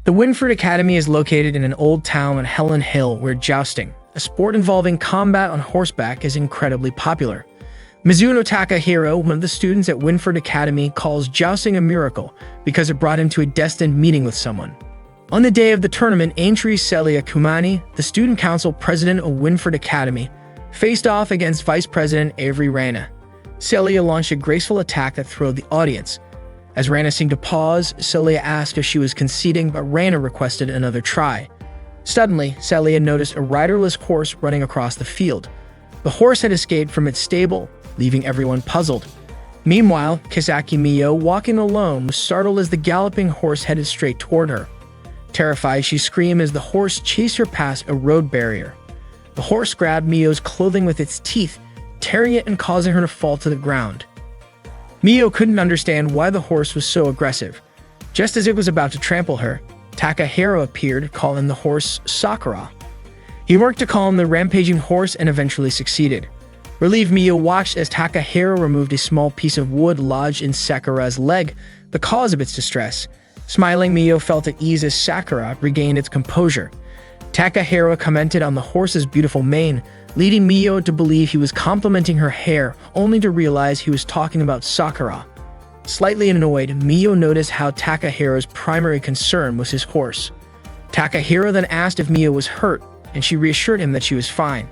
The Winford Academy is located in an old town on Helen Hill where jousting, a sport involving combat on horseback, is incredibly popular. Mizuno Takahiro, one of the students at Winford Academy, calls jousting a miracle because it brought him to a destined meeting with someone. On the day of the tournament, Aintree Celia Kumani, the student council president of Winford Academy, faced off against Vice President Avery Rana. Celia launched a graceful attack that thrilled the audience. As Rana seemed to pause, Celia asked if she was conceding, but Rana requested another try. Suddenly, Celia noticed a riderless horse running across the field. The horse had escaped from its stable, leaving everyone puzzled. Meanwhile, Kisaki Miyo, walking alone, was startled as the galloping horse headed straight toward her. Terrified, she screamed as the horse chased her past a road barrier. The horse grabbed Miyo's clothing with its teeth, tearing it and causing her to fall to the ground. Miyo couldn't understand why the horse was so aggressive. Just as it was about to trample her, Takahiro appeared, calling the horse Sakura. He worked to calm the rampaging horse and eventually succeeded. Relieved, Miyo watched as Takahiro removed a small piece of wood lodged in Sakura's leg, the cause of its distress. Smiling, Miyo felt at ease as Sakura regained its composure. Takahiro commented on the horse's beautiful mane, leading Miyo to believe he was complimenting her hair, only to realize he was talking about Sakura. Slightly annoyed, Miyo noticed how Takahiro's primary concern was his horse. Takahiro then asked if Miyo was hurt, and she reassured him that she was fine.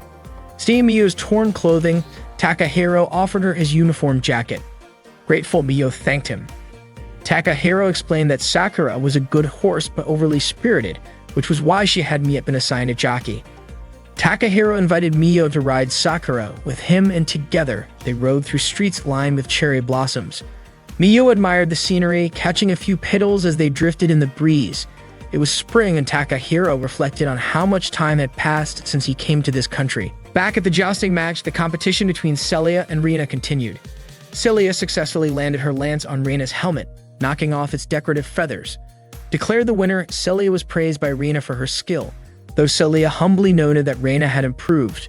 Seeing Miyo's torn clothing, Takahiro offered her his uniform jacket. Grateful, Miyo thanked him. Takahiro explained that Sakura was a good horse but overly spirited, which was why she hadn't yet been assigned a jockey. Takahiro invited Miyo to ride Sakura with him, and together they rode through streets lined with cherry blossoms. Miyo admired the scenery, catching a few petals as they drifted in the breeze. It was spring, and Takahiro reflected on how much time had passed since he came to this country. Back at the jousting match, the competition between Celia and Rina continued. Celia successfully landed her lance on Rina's helmet, knocking off its decorative feathers. Declared the winner, Celia was praised by Rina for her skill, though Celia humbly noted that Rina had improved.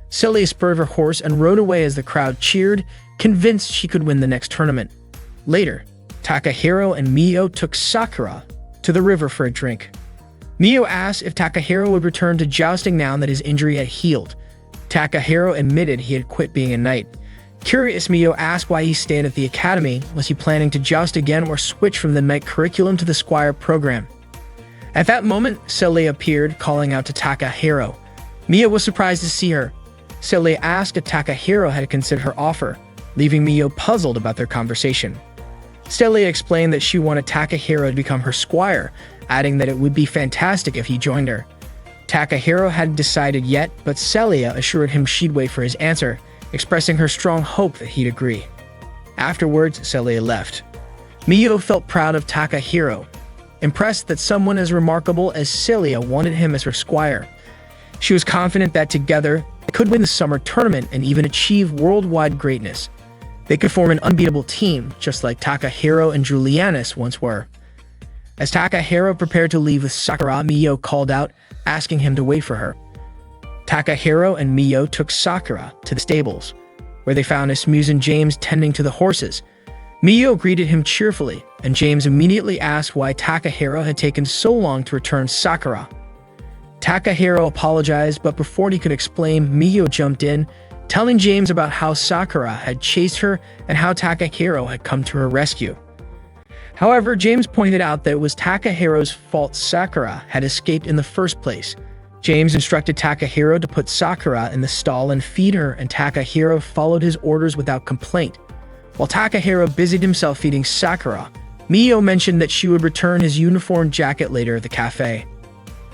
Celia spurred her horse and rode away as the crowd cheered, convinced she could win the next tournament. Later, Takahiro and Miyo took Sakura to the river for a drink. Miyo asked if Takahiro would return to jousting now that his injury had healed. Takahiro admitted he had quit being a knight. Curious, Miyo asked why he stayed at the academy. Was he planning to joust again or switch from the knight curriculum to the squire program? At that moment, Celia appeared, calling out to Takahiro. Miyo was surprised to see her. Celia asked if Takahiro had considered her offer, leaving Miyo puzzled about their conversation. Celia explained that she wanted Takahiro to become her squire, adding that it would be fantastic if he joined her. Takahiro hadn't decided yet, but Celia assured him she'd wait for his answer, expressing her strong hope that he'd agree. Afterwards, Celia left. Miyo felt proud of Takahiro, impressed that someone as remarkable as Celia wanted him as her squire. She was confident that together they could win the summer tournament and even achieve worldwide greatness. They could form an unbeatable team, just like Takahiro and Julianus once were. As Takahiro prepared to leave with Sakura, Miyo called out, asking him to wait for her. Takahiro and Miyo took Sakura to the stables, where they found Asmussen James tending to the horses. Miyo greeted him cheerfully, and James immediately asked why Takahiro had taken so long to return Sakura. Takahiro apologized, but before he could explain, Miyo jumped in, telling James about how Sakura had chased her and how Takahiro had come to her rescue. However, James pointed out that it was Takahiro's fault Sakura had escaped in the first place. James instructed Takahiro to put Sakura in the stall and feed her, and Takahiro followed his orders without complaint. While Takahiro busied himself feeding Sakura, Miyo mentioned that she would return his uniform jacket later at the cafe.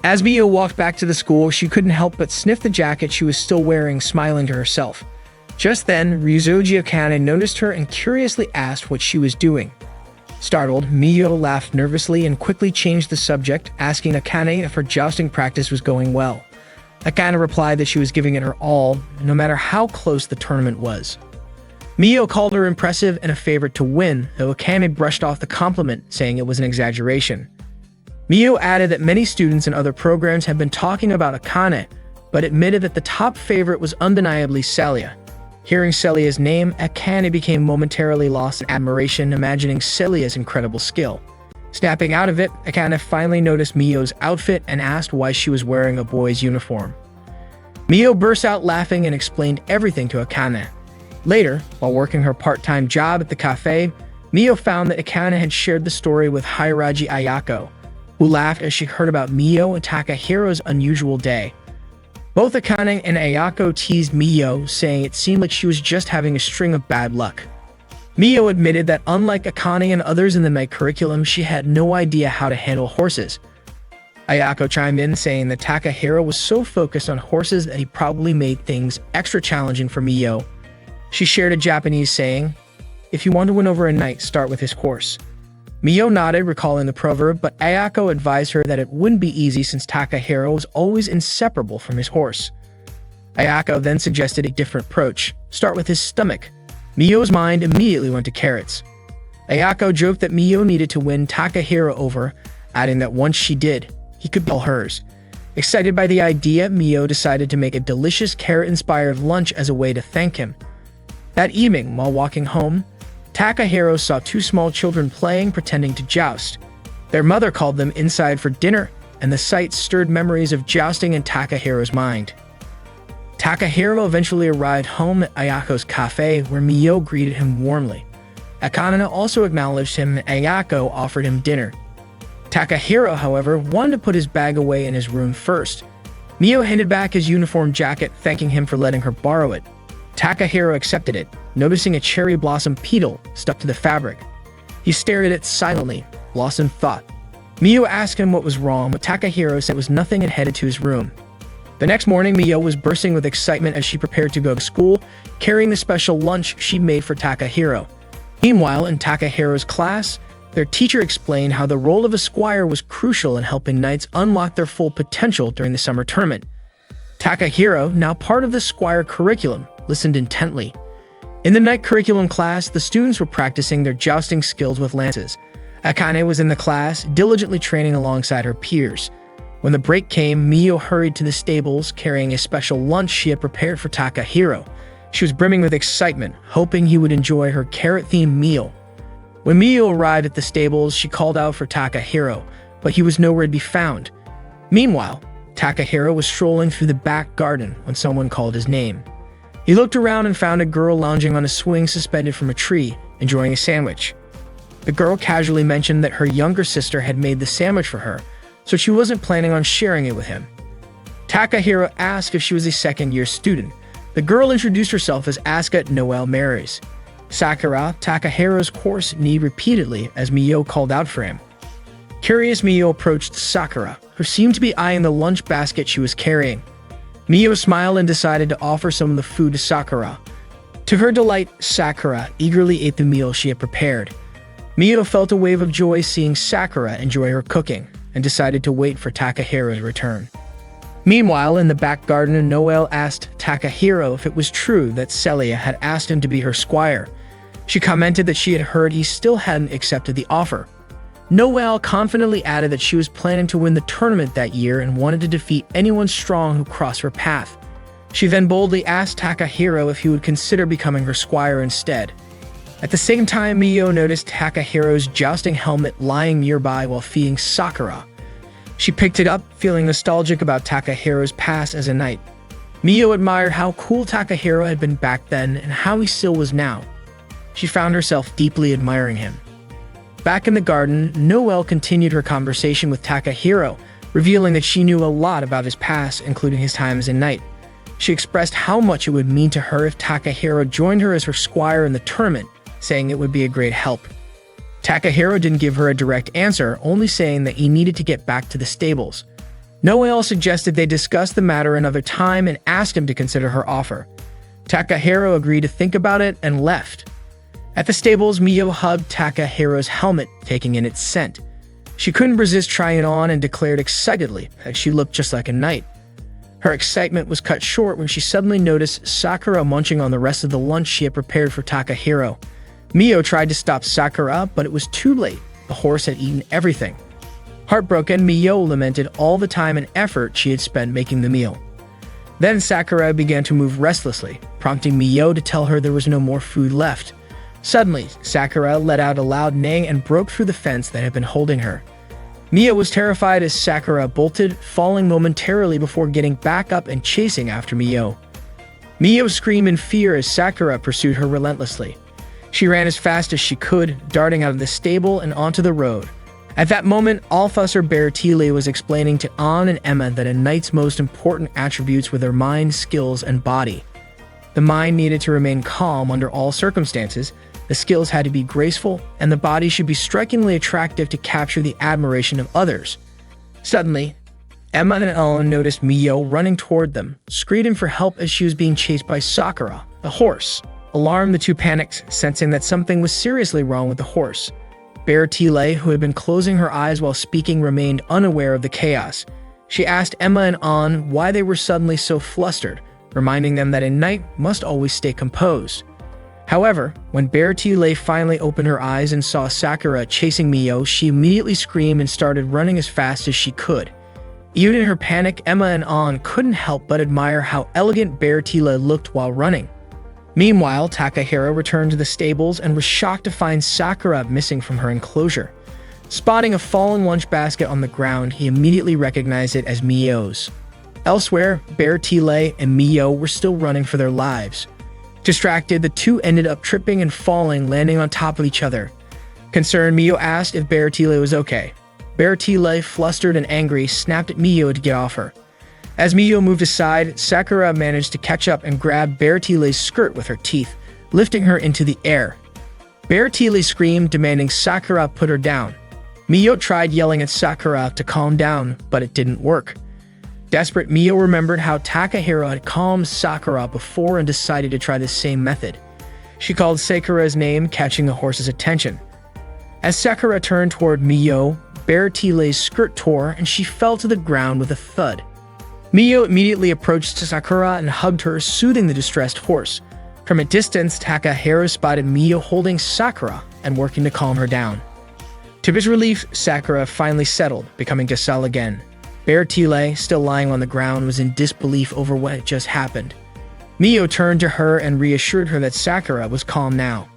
As Miyo walked back to the school, she couldn't help but sniff the jacket she was still wearing, smiling to herself. Just then, Ryuzoji Akane noticed her and curiously asked what she was doing. Startled, Miyo laughed nervously and quickly changed the subject, asking Akane if her jousting practice was going well. Akane replied that she was giving it her all, no matter how close the tournament was. Miyo called her impressive and a favorite to win, though Akane brushed off the compliment, saying it was an exaggeration. Miyo added that many students in other programs had been talking about Akane, but admitted that the top favorite was undeniably Celia. Hearing Celia's name, Akane became momentarily lost in admiration, imagining Celia's incredible skill. Snapping out of it, Akane finally noticed Mio's outfit and asked why she was wearing a boy's uniform. Mio burst out laughing and explained everything to Akane. Later, while working her part-time job at the cafe, Mio found that Akane had shared the story with Hiraji Ayako, who laughed as she heard about Mio and Takahiro's unusual day. Both Akane and Ayako teased Mio, saying it seemed like she was just having a string of bad luck. Mio admitted that unlike Akane and others in the night curriculum, she had no idea how to handle horses. Ayako chimed in, saying that Takahiro was so focused on horses that he probably made things extra challenging for Mio. She shared a Japanese saying, "If you want to win over a knight, start with his horse." Mio nodded, recalling the proverb, but Ayako advised her that it wouldn't be easy since Takahiro was always inseparable from his horse. Ayako then suggested a different approach: start with his stomach. Mio's mind immediately went to carrots. Ayako joked that Mio needed to win Takahiro over, adding that once she did, he could be all hers. Excited by the idea, Mio decided to make a delicious carrot-inspired lunch as a way to thank him. That evening, while walking home, Takahiro saw two small children playing, pretending to joust. Their mother called them inside for dinner, and the sight stirred memories of jousting in Takahiro's mind. Takahiro eventually arrived home at Ayako's cafe, where Mio greeted him warmly. Akane also acknowledged him, and Ayako offered him dinner. Takahiro, however, wanted to put his bag away in his room first. Mio handed back his uniform jacket, thanking him for letting her borrow it. Takahiro accepted it, noticing a cherry blossom petal stuck to the fabric. He stared at it silently, lost in thought. Mio asked him what was wrong, but Takahiro said it was nothing and headed to his room. The next morning, Mio was bursting with excitement as she prepared to go to school, carrying the special lunch she made for Takahiro. Meanwhile, in Takahiro's class, their teacher explained how the role of a squire was crucial in helping knights unlock their full potential during the summer tournament. Takahiro, now part of the squire curriculum, listened intently. In the night curriculum class, the students were practicing their jousting skills with lances. Akane was in the class, diligently training alongside her peers. When the break came, Mio hurried to the stables, carrying a special lunch she had prepared for Takahiro. She was brimming with excitement, hoping he would enjoy her carrot-themed meal. When Mio arrived at the stables, she called out for Takahiro, but he was nowhere to be found. Meanwhile, Takahiro was strolling through the back garden when someone called his name. He looked around and found a girl lounging on a swing suspended from a tree, enjoying a sandwich. The girl casually mentioned that her younger sister had made the sandwich for her, so she wasn't planning on sharing it with him. Takahiro asked if she was a second-year student. The girl introduced herself as Asuka Noelle Marys. Sakura, Takahiro's course, kneed repeatedly as Mio called out for him. Curious, Mio approached Sakura, who seemed to be eyeing the lunch basket she was carrying. Mio smiled and decided to offer some of the food to Sakura. To her delight, Sakura eagerly ate the meal she had prepared. Mio felt a wave of joy seeing Sakura enjoy her cooking, and decided to wait for Takahiro's return. Meanwhile, in the back garden, Noelle asked Takahiro if it was true that Celia had asked him to be her squire. She commented that she had heard he still hadn't accepted the offer. Noelle confidently added that she was planning to win the tournament that year and wanted to defeat anyone strong who crossed her path. She then boldly asked Takahiro if he would consider becoming her squire instead. At the same time, Mio noticed Takahiro's jousting helmet lying nearby while feeding Sakura. She picked it up, feeling nostalgic about Takahiro's past as a knight. Mio admired how cool Takahiro had been back then and how he still was now. She found herself deeply admiring him. Back in the garden, Noelle continued her conversation with Takahiro, revealing that she knew a lot about his past, including his time as a knight. She expressed how much it would mean to her if Takahiro joined her as her squire in the tournament, saying it would be a great help. Takahiro didn't give her a direct answer, only saying that he needed to get back to the stables. Noelle suggested they discuss the matter another time and asked him to consider her offer. Takahiro agreed to think about it and left. At the stables, Mio hugged Takahiro's helmet, taking in its scent. She couldn't resist trying it on and declared excitedly that she looked just like a knight. Her excitement was cut short when she suddenly noticed Sakura munching on the rest of the lunch she had prepared for Takahiro. Mio tried to stop Sakura, but it was too late. The horse had eaten everything. Heartbroken, Mio lamented all the time and effort she had spent making the meal. Then Sakura began to move restlessly, prompting Mio to tell her there was no more food left. Suddenly, Sakura let out a loud neigh and broke through the fence that had been holding her. Mio was terrified as Sakura bolted, falling momentarily before getting back up and chasing after Mio. Mio screamed in fear as Sakura pursued her relentlessly. She ran as fast as she could, darting out of the stable and onto the road. At that moment, Officer Bertile was explaining to Ann and Emma that a knight's most important attributes were their mind, skills, and body. The mind needed to remain calm under all circumstances, the skills had to be graceful, and the body should be strikingly attractive to capture the admiration of others. Suddenly, Emma and Ellen noticed Mio running toward them, screaming for help as she was being chased by Sakura, the horse. Alarmed, the two panicked, sensing that something was seriously wrong with the horse. Bertile, who had been closing her eyes while speaking, remained unaware of the chaos. She asked Emma and Ann why they were suddenly so flustered, reminding them that a knight must always stay composed. However, when Bertile finally opened her eyes and saw Sakura chasing Mio, she immediately screamed and started running as fast as she could. Even in her panic, Emma and Ann couldn't help but admire how elegant Bertile looked while running. Meanwhile, Takahiro returned to the stables and was shocked to find Sakura missing from her enclosure. Spotting a fallen lunch basket on the ground, he immediately recognized it as Mio's. Elsewhere, Bertile and Mio were still running for their lives. Distracted, the two ended up tripping and falling, landing on top of each other. Concerned, Mio asked if Bertile was okay. Bertile, flustered and angry, snapped at Mio to get off her. As Mio moved aside, Sakura managed to catch up and grab Bertile's skirt with her teeth, lifting her into the air. Bertile screamed, demanding Sakura put her down. Mio tried yelling at Sakura to calm down, but it didn't work. Desperate, Mio remembered how Takahiro had calmed Sakura before and decided to try the same method. She called Sakura's name, catching the horse's attention. As Sakura turned toward Mio, Bertile's skirt tore and she fell to the ground with a thud. Mio immediately approached Sakura and hugged her, soothing the distressed horse. From a distance, Takahiro spotted Mio holding Sakura and working to calm her down. To his relief, Sakura finally settled, becoming docile again. Bertile, still lying on the ground, was in disbelief over what had just happened. Mio turned to her and reassured her that Sakura was calm now.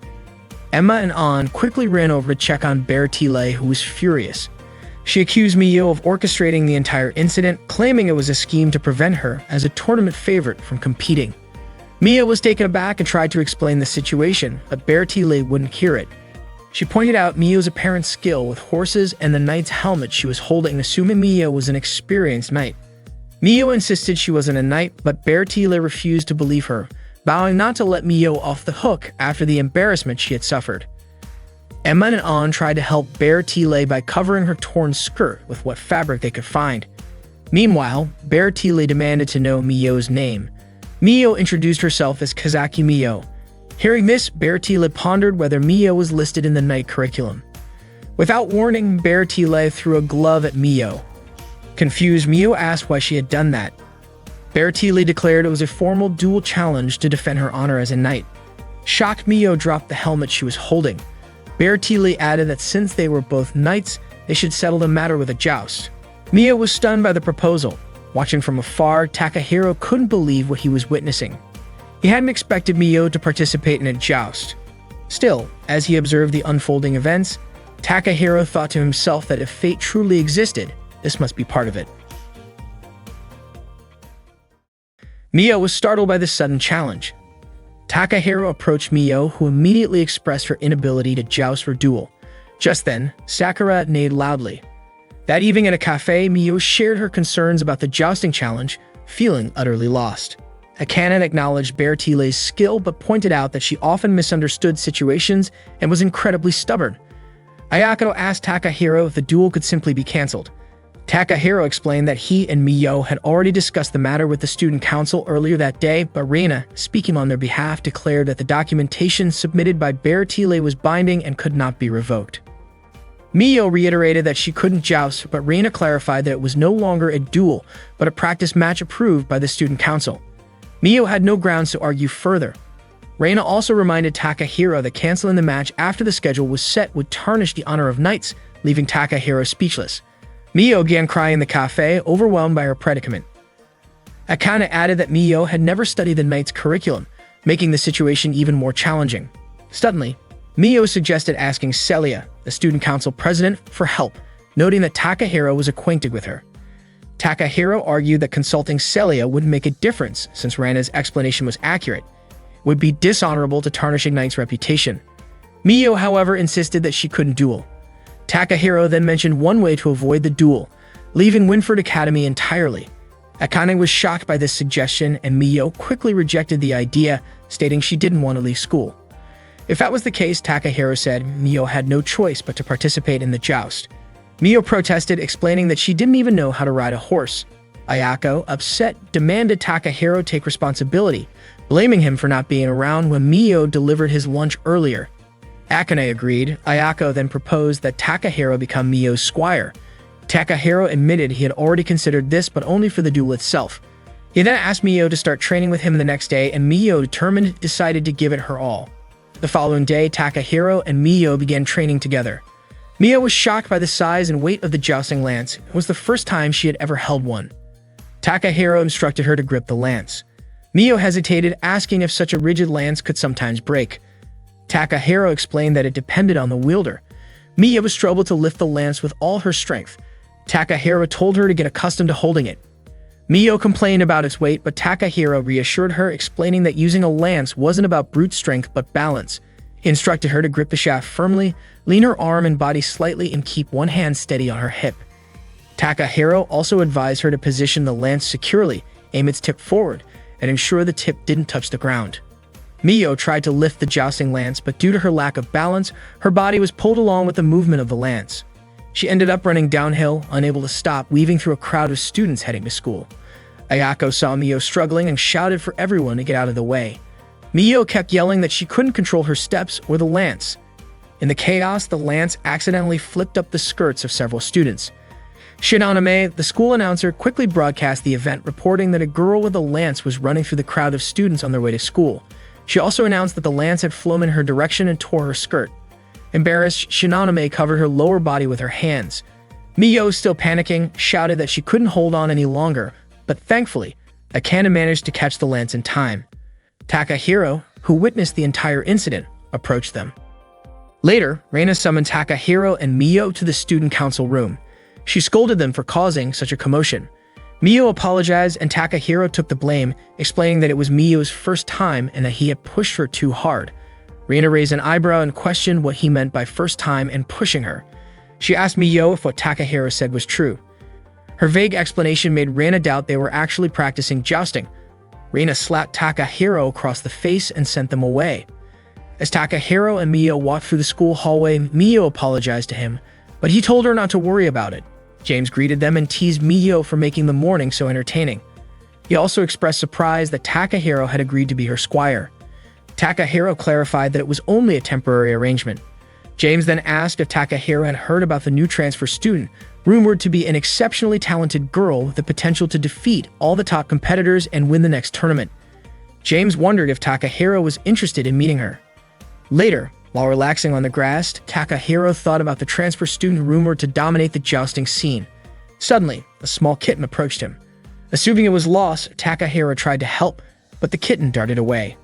Emma and Ann quickly ran over to check on Bertile, who was furious. She accused Mio of orchestrating the entire incident, claiming it was a scheme to prevent her, as a tournament favorite, from competing. Mio was taken aback and tried to explain the situation, but Bertile wouldn't hear it. She pointed out Mio's apparent skill with horses and the knight's helmet she was holding, assuming Mio was an experienced knight. Mio insisted she wasn't a knight, but Bertile refused to believe her, vowing not to let Mio off the hook after the embarrassment she had suffered. Emma and Ann tried to help Bertile by covering her torn skirt with what fabric they could find. Meanwhile, Bertile demanded to know Mio's name. Mio introduced herself as Kazaki Mio. Hearing this, Bertile pondered whether Mio was listed in the knight curriculum. Without warning, Bertile threw a glove at Mio. Confused, Mio asked why she had done that. Bertile declared it was a formal duel challenge to defend her honor as a knight. Shocked, Mio dropped the helmet she was holding. Bertile added that since they were both knights, they should settle the matter with a joust. Mio was stunned by the proposal. Watching from afar, Takahiro couldn't believe what he was witnessing. He hadn't expected Mio to participate in a joust. Still, as he observed the unfolding events, Takahiro thought to himself that if fate truly existed, this must be part of it. Mio was startled by this sudden challenge. Takahiro approached Mio, who immediately expressed her inability to joust or duel. Just then, Sakura neighed loudly. That evening at a cafe, Mio shared her concerns about the jousting challenge, feeling utterly lost. Akane acknowledged Bertile's skill but pointed out that she often misunderstood situations and was incredibly stubborn. Ayakato asked Takahiro if the duel could simply be cancelled. Takahiro explained that he and Mio had already discussed the matter with the student council earlier that day, but Reina, speaking on their behalf, declared that the documentation submitted by Bertile was binding and could not be revoked. Mio reiterated that she couldn't joust, but Reina clarified that it was no longer a duel, but a practice match approved by the student council. Mio had no grounds to argue further. Reina also reminded Takahiro that canceling the match after the schedule was set would tarnish the honor of knights, leaving Takahiro speechless. Mio began crying in the cafe, overwhelmed by her predicament. Akane added that Mio had never studied the knight's curriculum, making the situation even more challenging. Suddenly, Mio suggested asking Celia, the student council president, for help, noting that Takahiro was acquainted with her. Takahiro argued that consulting Celia wouldn't make a difference since Rana's explanation was accurate. It would be dishonorable to tarnish Ignite's reputation. Mio, however, insisted that she couldn't duel. Takahiro then mentioned one way to avoid the duel, leaving Winford Academy entirely. Akane was shocked by this suggestion, and Mio quickly rejected the idea, stating she didn't want to leave school. If that was the case, Takahiro said Mio had no choice but to participate in the joust. Mio protested, explaining that she didn't even know how to ride a horse. Ayako, upset, demanded Takahiro take responsibility, blaming him for not being around when Mio delivered his lunch earlier. Akane agreed. Ayako then proposed that Takahiro become Mio's squire. Takahiro admitted he had already considered this, but only for the duel itself. He then asked Mio to start training with him the next day, and Mio, determined, decided to give it her all. The following day, Takahiro and Mio began training together. Mio was shocked by the size and weight of the jousting lance. It was the first time she had ever held one. Takahiro instructed her to grip the lance. Mio hesitated, asking if such a rigid lance could sometimes break. Takahiro explained that it depended on the wielder. Mio struggled to lift the lance with all her strength. Takahiro told her to get accustomed to holding it. Mio complained about its weight, but Takahiro reassured her, explaining that using a lance wasn't about brute strength but balance. He instructed her to grip the shaft firmly, lean her arm and body slightly, and keep one hand steady on her hip. Takahiro also advised her to position the lance securely, aim its tip forward, and ensure the tip didn't touch the ground. Mio tried to lift the jousting lance, but due to her lack of balance, her body was pulled along with the movement of the lance. She ended up running downhill, unable to stop, weaving through a crowd of students heading to school. Ayako saw Mio struggling and shouted for everyone to get out of the way. Mio kept yelling that she couldn't control her steps or the lance. In the chaos, the lance accidentally flipped up the skirts of several students. Shinonome, the school announcer, quickly broadcast the event, reporting that a girl with a lance was running through the crowd of students on their way to school. She also announced that the lance had flown in her direction and tore her skirt. Embarrassed, Shinonome covered her lower body with her hands. Mio, still panicking, shouted that she couldn't hold on any longer, but thankfully, Akane managed to catch the lance in time. Takahiro, who witnessed the entire incident, approached them. Later, Reina summoned Takahiro and Mio to the student council room. She scolded them for causing such a commotion. Mio apologized and Takahiro took the blame, explaining that it was Mio's first time and that he had pushed her too hard. Reina raised an eyebrow and questioned what he meant by first time and pushing her. She asked Mio if what Takahiro said was true. Her vague explanation made Reina doubt they were actually practicing jousting. Reina slapped Takahiro across the face and sent them away. As Takahiro and Mio walked through the school hallway, Mio apologized to him, but he told her not to worry about it. James greeted them and teased Mio for making the morning so entertaining. He also expressed surprise that Takahiro had agreed to be her squire. Takahiro clarified that it was only a temporary arrangement. James then asked if Takahiro had heard about the new transfer student, rumored to be an exceptionally talented girl with the potential to defeat all the top competitors and win the next tournament. James wondered if Takahiro was interested in meeting her. Later, while relaxing on the grass, Takahiro thought about the transfer student rumored to dominate the jousting scene. Suddenly, a small kitten approached him. Assuming it was lost, Takahiro tried to help, but the kitten darted away.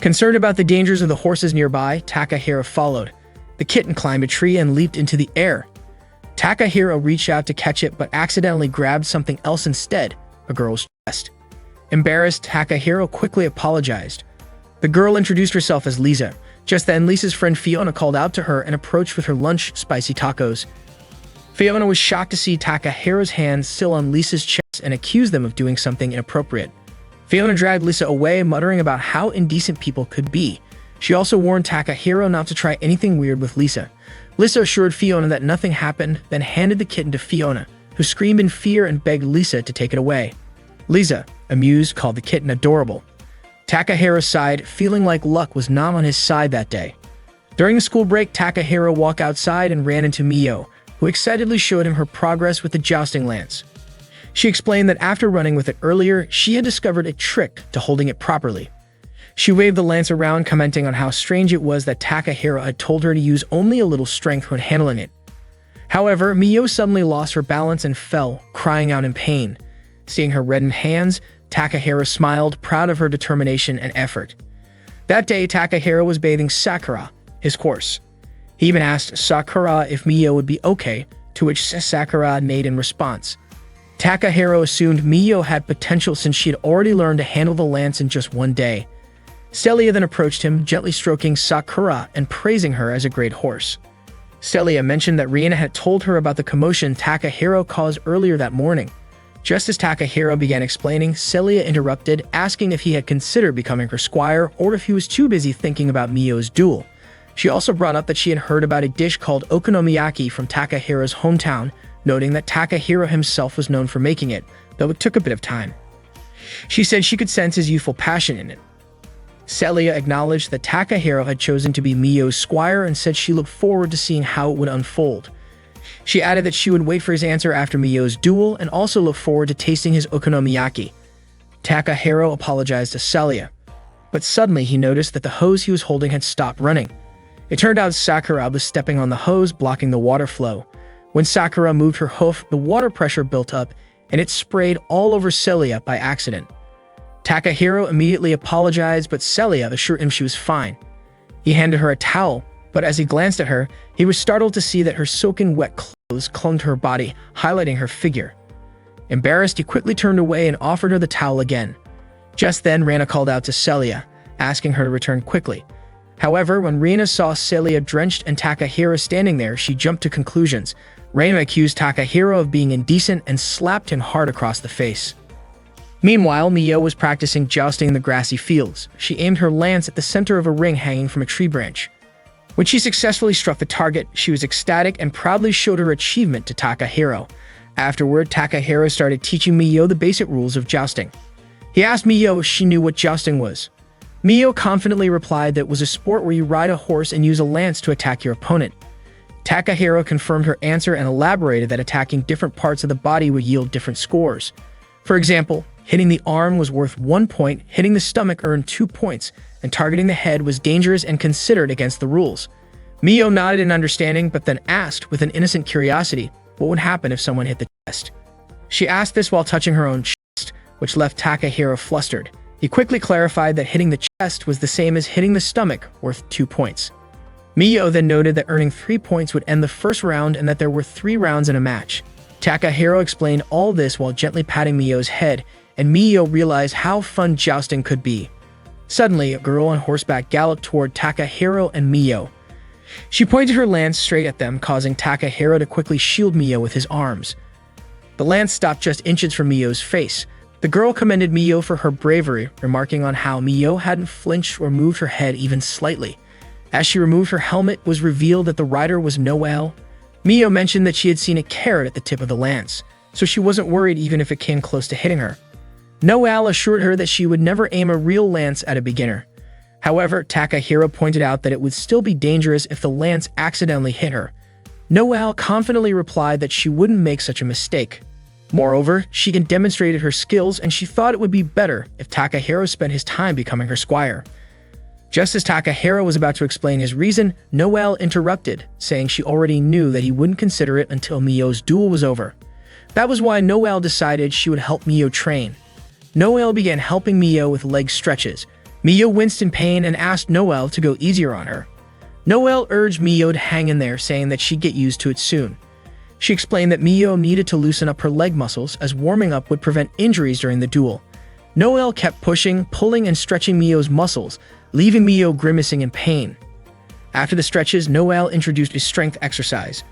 Concerned about the dangers of the horses nearby, Takahiro followed. The kitten climbed a tree and leaped into the air. Takahiro reached out to catch it but accidentally grabbed something else instead, a girl's chest. Embarrassed, Takahiro quickly apologized. The girl introduced herself as Lisa. Just then, Lisa's friend Fiona called out to her and approached with her lunch, spicy tacos. Fiona was shocked to see Takahiro's hands still on Lisa's chest and accused them of doing something inappropriate. Fiona dragged Lisa away, muttering about how indecent people could be. She also warned Takahiro not to try anything weird with Lisa. Lisa assured Fiona that nothing happened, then handed the kitten to Fiona, who screamed in fear and begged Lisa to take it away. Lisa, amused, called the kitten adorable. Takahiro sighed, feeling like luck was not on his side that day. During the school break, Takahiro walked outside and ran into Mio, who excitedly showed him her progress with the jousting lance. She explained that after running with it earlier, she had discovered a trick to holding it properly. She waved the lance around, commenting on how strange it was that Takahiro had told her to use only a little strength when handling it. However, Mio suddenly lost her balance and fell, crying out in pain. Seeing her reddened hands, Takahiro smiled, proud of her determination and effort. That day, Takahiro was bathing Sakura, his course. He even asked Sakura if Miyo would be okay, to which Sakura neighed in response. Takahiro assumed Miyo had potential since she had already learned to handle the lance in just one day. Celia then approached him, gently stroking Sakura and praising her as a great horse. Celia mentioned that Riina had told her about the commotion Takahiro caused earlier that morning. Just as Takahiro began explaining, Celia interrupted, asking if he had considered becoming her squire or if he was too busy thinking about Miyo's duel. She also brought up that she had heard about a dish called okonomiyaki from Takahiro's hometown, noting that Takahiro himself was known for making it, though it took a bit of time. She said she could sense his youthful passion in it. Celia acknowledged that Takahiro had chosen to be Miyo's squire and said she looked forward to seeing how it would unfold. She added that she would wait for his answer after Miyo's duel and also look forward to tasting his okonomiyaki. Takahiro apologized to Celia, but suddenly he noticed that the hose he was holding had stopped running. It turned out Sakura was stepping on the hose, blocking the water flow. When Sakura moved her hoof, the water pressure built up, and it sprayed all over Celia by accident. Takahiro immediately apologized, but Celia assured him she was fine. He handed her a towel, but as he glanced at her, he was startled to see that her soaking wet clothes clung to her body, highlighting her figure. Embarrassed, he quickly turned away and offered her the towel again. Just then, Riina called out to Celia, asking her to return quickly. However, when Riina saw Celia drenched and Takahiro standing there, she jumped to conclusions. Riina accused Takahiro of being indecent and slapped him hard across the face. Meanwhile, Miyo was practicing jousting in the grassy fields. She aimed her lance at the center of a ring hanging from a tree branch. When she successfully struck the target, she was ecstatic and proudly showed her achievement to Takahiro. Afterward, Takahiro started teaching Miyo the basic rules of jousting. He asked Miyo if she knew what jousting was. Miyo confidently replied that it was a sport where you ride a horse and use a lance to attack your opponent. Takahiro confirmed her answer and elaborated that attacking different parts of the body would yield different scores. For example, hitting the arm was worth 1 point, hitting the stomach earned 2 points, and targeting the head was dangerous and considered against the rules. Miyo nodded in understanding, but then asked, with an innocent curiosity, what would happen if someone hit the chest. She asked this while touching her own chest, which left Takahiro flustered. He quickly clarified that hitting the chest was the same as hitting the stomach, worth 2 points. Miyo then noted that earning 3 points would end the first round and that there were 3 rounds in a match. Takahiro explained all this while gently patting Miyo's head, and Miyo realized how fun jousting could be. Suddenly, a girl on horseback galloped toward Takahiro and Miyo. She pointed her lance straight at them, causing Takahiro to quickly shield Miyo with his arms. The lance stopped just inches from Miyo's face. The girl commended Miyo for her bravery, remarking on how Miyo hadn't flinched or moved her head even slightly. As she removed her helmet, it was revealed that the rider was Noelle. Miyo mentioned that she had seen a carrot at the tip of the lance, so she wasn't worried even if it came close to hitting her. Noelle assured her that she would never aim a real lance at a beginner. However, Takahiro pointed out that it would still be dangerous if the lance accidentally hit her. Noelle confidently replied that she wouldn't make such a mistake. Moreover, she had demonstrated her skills and she thought it would be better if Takahiro spent his time becoming her squire. Just as Takahiro was about to explain his reason, Noelle interrupted, saying she already knew that he wouldn't consider it until Miyo's duel was over. That was why Noelle decided she would help Miyo train. Noelle began helping Miyo with leg stretches. Miyo winced in pain and asked Noelle to go easier on her. Noelle urged Miyo to hang in there, saying that she'd get used to it soon. She explained that Miyo needed to loosen up her leg muscles as warming up would prevent injuries during the duel. Noelle kept pushing, pulling, and stretching Miyo's muscles, leaving Miyo grimacing in pain. After the stretches, Noelle introduced a strength exercise.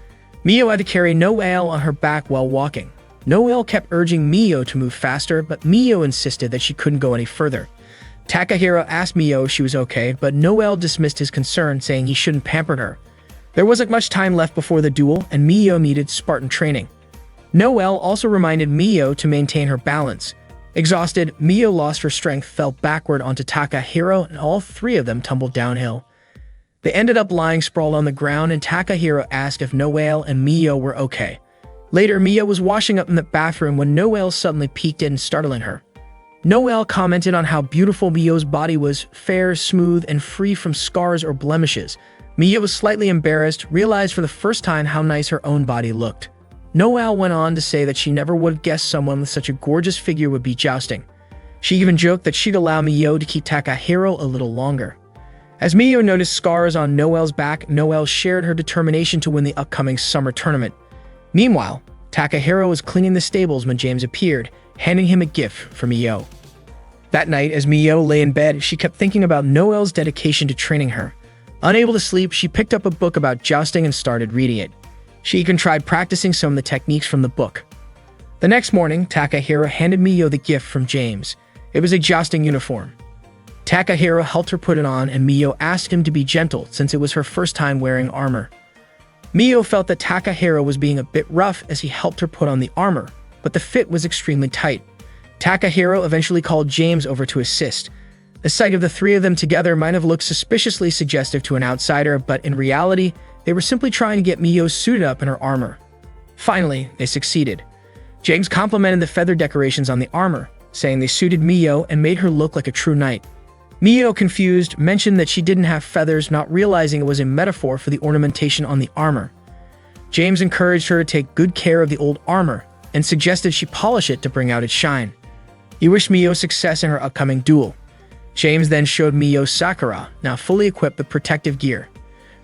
Miyo had to carry Noelle on her back while walking. Noelle kept urging Miyo to move faster, but Miyo insisted that she couldn't go any further. Takahiro asked Miyo if she was okay, but Noelle dismissed his concern, saying he shouldn't pamper her. There wasn't much time left before the duel, and Miyo needed Spartan training. Noelle also reminded Miyo to maintain her balance. Exhausted, Miyo lost her strength, fell backward onto Takahiro, and all 3 of them tumbled downhill. They ended up lying sprawled on the ground, and Takahiro asked if Noelle and Miyo were okay. Later, Miyo was washing up in the bathroom when Noelle suddenly peeked in, startling her. Noelle commented on how beautiful Miyo's body was, fair, smooth, and free from scars or blemishes. Miyo was slightly embarrassed, realized for the first time how nice her own body looked. Noelle went on to say that she never would have guessed someone with such a gorgeous figure would be jousting. She even joked that she'd allow Miyo to keep Takahiro a little longer. As Miyo noticed scars on Noelle's back, Noelle shared her determination to win the upcoming summer tournament. Meanwhile, Takahiro was cleaning the stables when James appeared, handing him a gift for Miyo. That night, as Miyo lay in bed, she kept thinking about Noelle's dedication to training her. Unable to sleep, she picked up a book about jousting and started reading it. She even tried practicing some of the techniques from the book. The next morning, Takahiro handed Miyo the gift from James. It was a jousting uniform. Takahiro helped her put it on, and Miyo asked him to be gentle since it was her first time wearing armor. Miyo felt that Takahiro was being a bit rough as he helped her put on the armor, but the fit was extremely tight. Takahiro eventually called James over to assist. The sight of the three of them together might have looked suspiciously suggestive to an outsider, but in reality, they were simply trying to get Miyo suited up in her armor. Finally, they succeeded. James complimented the feather decorations on the armor, saying they suited Miyo and made her look like a true knight. Miyo, confused, mentioned that she didn't have feathers, not realizing it was a metaphor for the ornamentation on the armor. James encouraged her to take good care of the old armor and suggested she polish it to bring out its shine. He wished Miyo success in her upcoming duel. James then showed Miyo Sakura, now fully equipped with protective gear.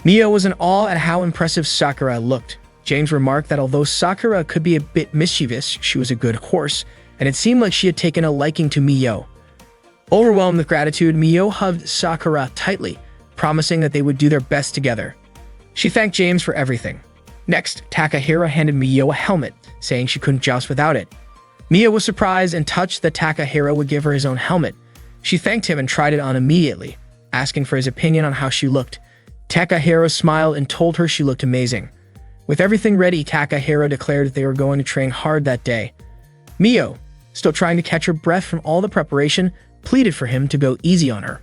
Miyo was in awe at how impressive Sakura looked. James remarked that although Sakura could be a bit mischievous, she was a good horse, and it seemed like she had taken a liking to Miyo. Overwhelmed with gratitude, Miyo hugged Sakura tightly, promising that they would do their best together. She thanked James for everything. Next, Takahiro handed Miyo a helmet, saying she couldn't joust without it. Miyo was surprised and touched that Takahiro would give her his own helmet. She thanked him and tried it on immediately, asking for his opinion on how she looked. Takahiro smiled and told her she looked amazing. With everything ready, Takahiro declared that they were going to train hard that day. Miyo, still trying to catch her breath from all the preparation, pleaded for him to go easy on her.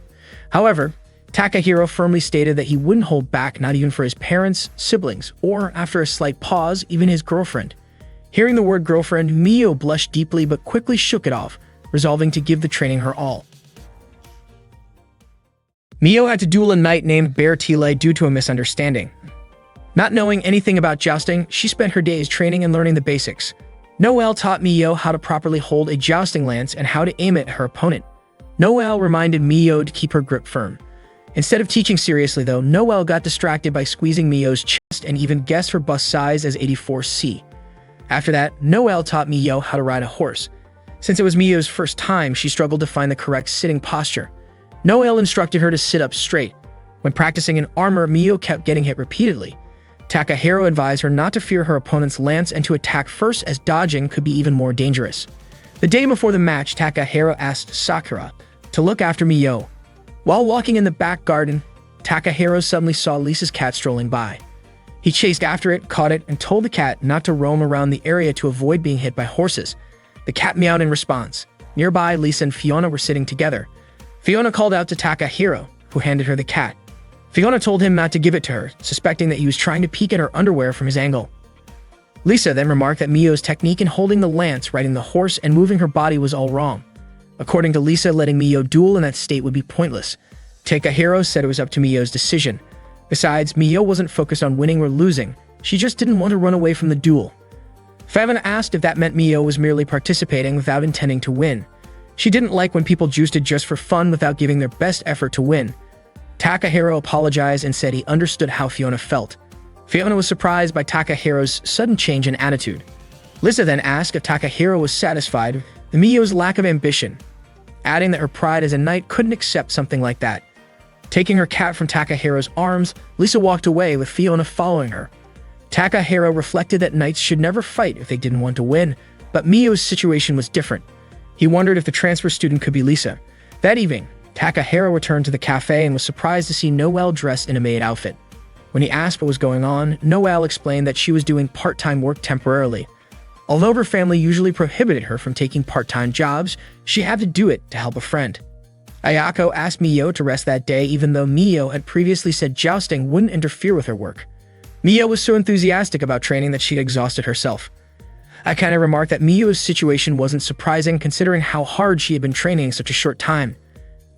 However, Takahiro firmly stated that he wouldn't hold back, not even for his parents, siblings, or, after a slight pause, even his girlfriend. Hearing the word girlfriend, Miyo blushed deeply but quickly shook it off, resolving to give the training her all. Miyo had to duel a knight named Bertile due to a misunderstanding. Not knowing anything about jousting, she spent her days training and learning the basics. Noelle taught Miyo how to properly hold a jousting lance and how to aim it at her opponent. Noelle reminded Miyo to keep her grip firm. Instead of teaching seriously though, Noelle got distracted by squeezing Miyo's chest and even guessed her bust size as 84C. After that, Noelle taught Miyo how to ride a horse. Since it was Miyo's first time, she struggled to find the correct sitting posture. Noelle instructed her to sit up straight. When practicing in armor, Miyo kept getting hit repeatedly. Takahiro advised her not to fear her opponent's lance and to attack first, as dodging could be even more dangerous. The day before the match, Takahiro asked Sakura to look after Miyo. While walking in the back garden, Takahiro suddenly saw Lisa's cat strolling by. He chased after it, caught it, and told the cat not to roam around the area to avoid being hit by horses. The cat meowed in response. Nearby, Lisa and Fiona were sitting together. Fiona called out to Takahiro, who handed her the cat. Fiona told him not to give it to her, suspecting that he was trying to peek at her underwear from his angle. Lisa then remarked that Miyo's technique in holding the lance, riding the horse, and moving her body was all wrong. According to Lisa, letting Miyo duel in that state would be pointless. Takahiro said it was up to Miyo's decision. Besides, Miyo wasn't focused on winning or losing. She just didn't want to run away from the duel. Fiona asked if that meant Miyo was merely participating without intending to win. She didn't like when people jousted just for fun without giving their best effort to win. Takahiro apologized and said he understood how Fiona felt. Fiona was surprised by Takahiro's sudden change in attitude. Lisa then asked if Takahiro was satisfied with Miyo's lack of ambition, adding that her pride as a knight couldn't accept something like that. Taking her cat from Takahiro's arms, Lisa walked away with Fiona following her. Takahiro reflected that knights should never fight if they didn't want to win, but Miyo's situation was different. He wondered if the transfer student could be Lisa. That evening, Takahiro returned to the cafe and was surprised to see Noelle dressed in a maid outfit. When he asked what was going on, Noelle explained that she was doing part-time work temporarily. Although her family usually prohibited her from taking part-time jobs, she had to do it to help a friend. Ayako asked Miyo to rest that day, even though Miyo had previously said jousting wouldn't interfere with her work. Miyo was so enthusiastic about training that she had exhausted herself. Akane remarked that Miyo's situation wasn't surprising considering how hard she had been training in such a short time.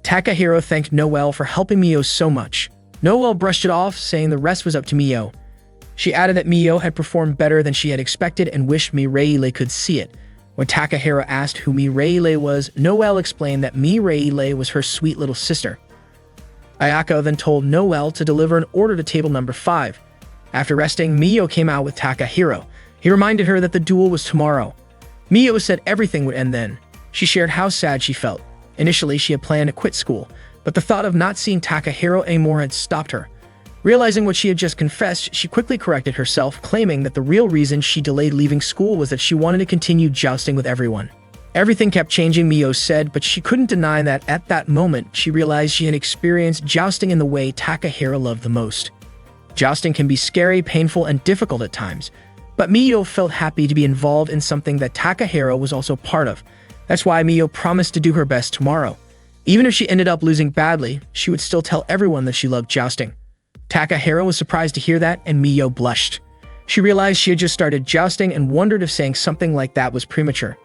Takahiro thanked Noelle for helping Miyo so much. Noelle brushed it off, saying the rest was up to Miyo. She added that Miyo had performed better than she had expected and wished Mireille could see it. When Takahiro asked who Mireille was, Noelle explained that Mireille was her sweet little sister. Ayaka then told Noel to deliver an order to table number 5. After resting, Miyo came out with Takahiro. He reminded her that the duel was tomorrow. Miyo said everything would end then. She shared how sad she felt. Initially, she had planned to quit school, but the thought of not seeing Takahiro anymore had stopped her. Realizing what she had just confessed, she quickly corrected herself, claiming that the real reason she delayed leaving school was that she wanted to continue jousting with everyone. Everything kept changing, Miyo said, but she couldn't deny that at that moment, she realized she had experienced jousting in the way Takahiro loved the most. Jousting can be scary, painful, and difficult at times, but Miyo felt happy to be involved in something that Takahiro was also part of. That's why Miyo promised to do her best tomorrow. Even if she ended up losing badly, she would still tell everyone that she loved jousting. Takahiro was surprised to hear that, and Miyo blushed. She realized she had just started jousting and wondered if saying something like that was premature.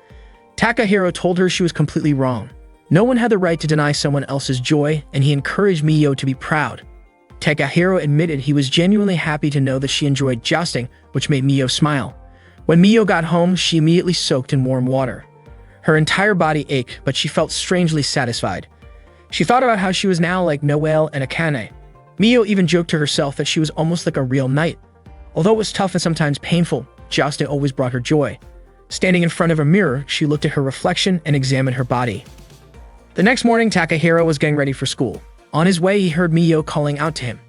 Takahiro told her she was completely wrong. No one had the right to deny someone else's joy, and he encouraged Miyo to be proud. Takahiro admitted he was genuinely happy to know that she enjoyed jousting, which made Miyo smile. When Miyo got home, she immediately soaked in warm water. Her entire body ached, but she felt strangely satisfied. She thought about how she was now like Noel and Akane. Miyo even joked to herself that she was almost like a real knight. Although it was tough and sometimes painful, jousting always brought her joy. Standing in front of a mirror, she looked at her reflection and examined her body. The next morning, Takahiro was getting ready for school. On his way, he heard Miyo calling out to him.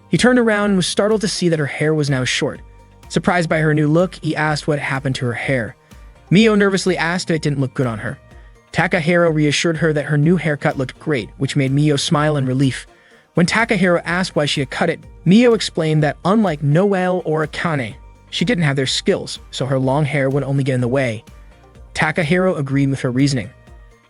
He turned around and was startled to see that her hair was now short. Surprised by her new look, he asked what happened to her hair. Miyo nervously asked if it didn't look good on her. Takahiro reassured her that her new haircut looked great, which made Miyo smile in relief. When Takahiro asked why she had cut it, Miyo explained that unlike Noel or Akane, she didn't have their skills, so her long hair would only get in the way. Takahiro agreed with her reasoning.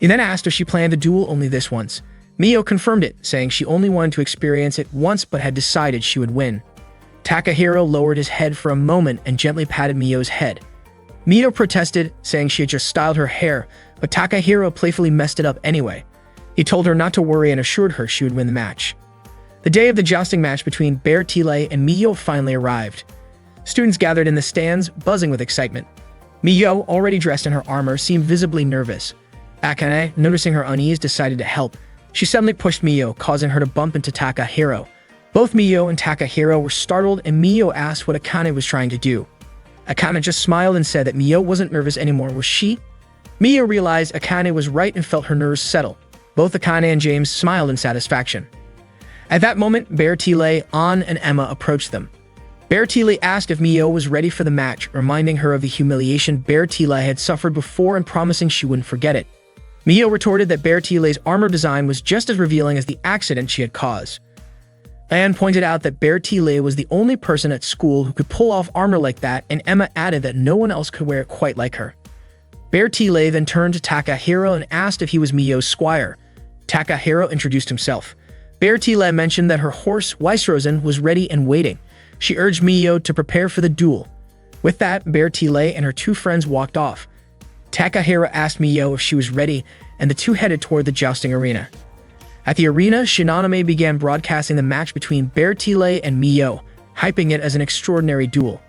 He then asked if she planned to duel only this once. Miyo confirmed it, saying she only wanted to experience it once but had decided she would win. Takahiro lowered his head for a moment and gently patted Miyo's head. Miyo protested, saying she had just styled her hair, but Takahiro playfully messed it up anyway. He told her not to worry and assured her she would win the match. The day of the jousting match between Bear Tile and Miyo finally arrived. Students gathered in the stands, buzzing with excitement. Miyo, already dressed in her armor, seemed visibly nervous. Akane, noticing her unease, decided to help. She suddenly pushed Miyo, causing her to bump into Takahiro. Both Miyo and Takahiro were startled, and Miyo asked what Akane was trying to do. Akane just smiled and said that Miyo wasn't nervous anymore, was she? Miyo realized Akane was right and felt her nerves settle. Both Akane and James smiled in satisfaction. At that moment, Bear Tile, An, and Emma approached them. Bear Tile asked if Miyo was ready for the match, reminding her of the humiliation Bear Tile had suffered before and promising she wouldn't forget it. Miyo retorted that Bear Tile's armor design was just as revealing as the accident she had caused. Anne pointed out that Bear Tile was the only person at school who could pull off armor like that, and Emma added that no one else could wear it quite like her. Bear Tile then turned to Takahiro and asked if he was Miyo's squire. Takahiro introduced himself. Bear Tile mentioned that her horse, Weissrosen, was ready and waiting. She urged Miyo to prepare for the duel. With that, Bear Tile and her two friends walked off. Takahiro asked Miyo if she was ready, and the two headed toward the jousting arena. At the arena, Shinonome began broadcasting the match between Bear Tile and Miyo, hyping it as an extraordinary duel.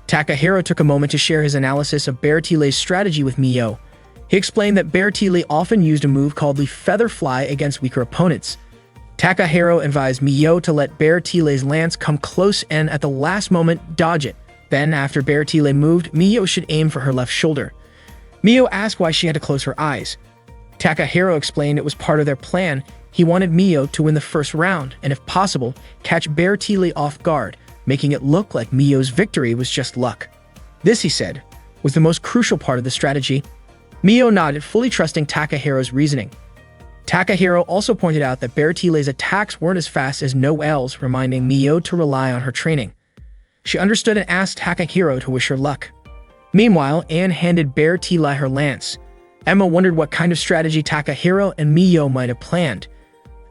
Takahiro took a moment to share his analysis of Bear Tile's strategy with Miyo. He explained that Bear Tile often used a move called the Feather Fly against weaker opponents. Takahiro advised Miyo to let Bear Tile's lance come close and, at the last moment, dodge it. Then, after Bear Tile moved, Miyo should aim for her left shoulder. Miyo asked why she had to close her eyes. Takahiro explained it was part of their plan. He wanted Miyo to win the first round and, if possible, catch Bear Tile off guard, making it look like Miyo's victory was just luck. This, he said, was the most crucial part of the strategy. Miyo nodded, fully trusting Takahiro's reasoning. Takahiro also pointed out that Bear Tile's attacks weren't as fast as Noel's, reminding Miyo to rely on her training. She understood and asked Takahiro to wish her luck. Meanwhile, Anne handed Bear Tile her lance. Emma wondered what kind of strategy Takahiro and Miyo might have planned.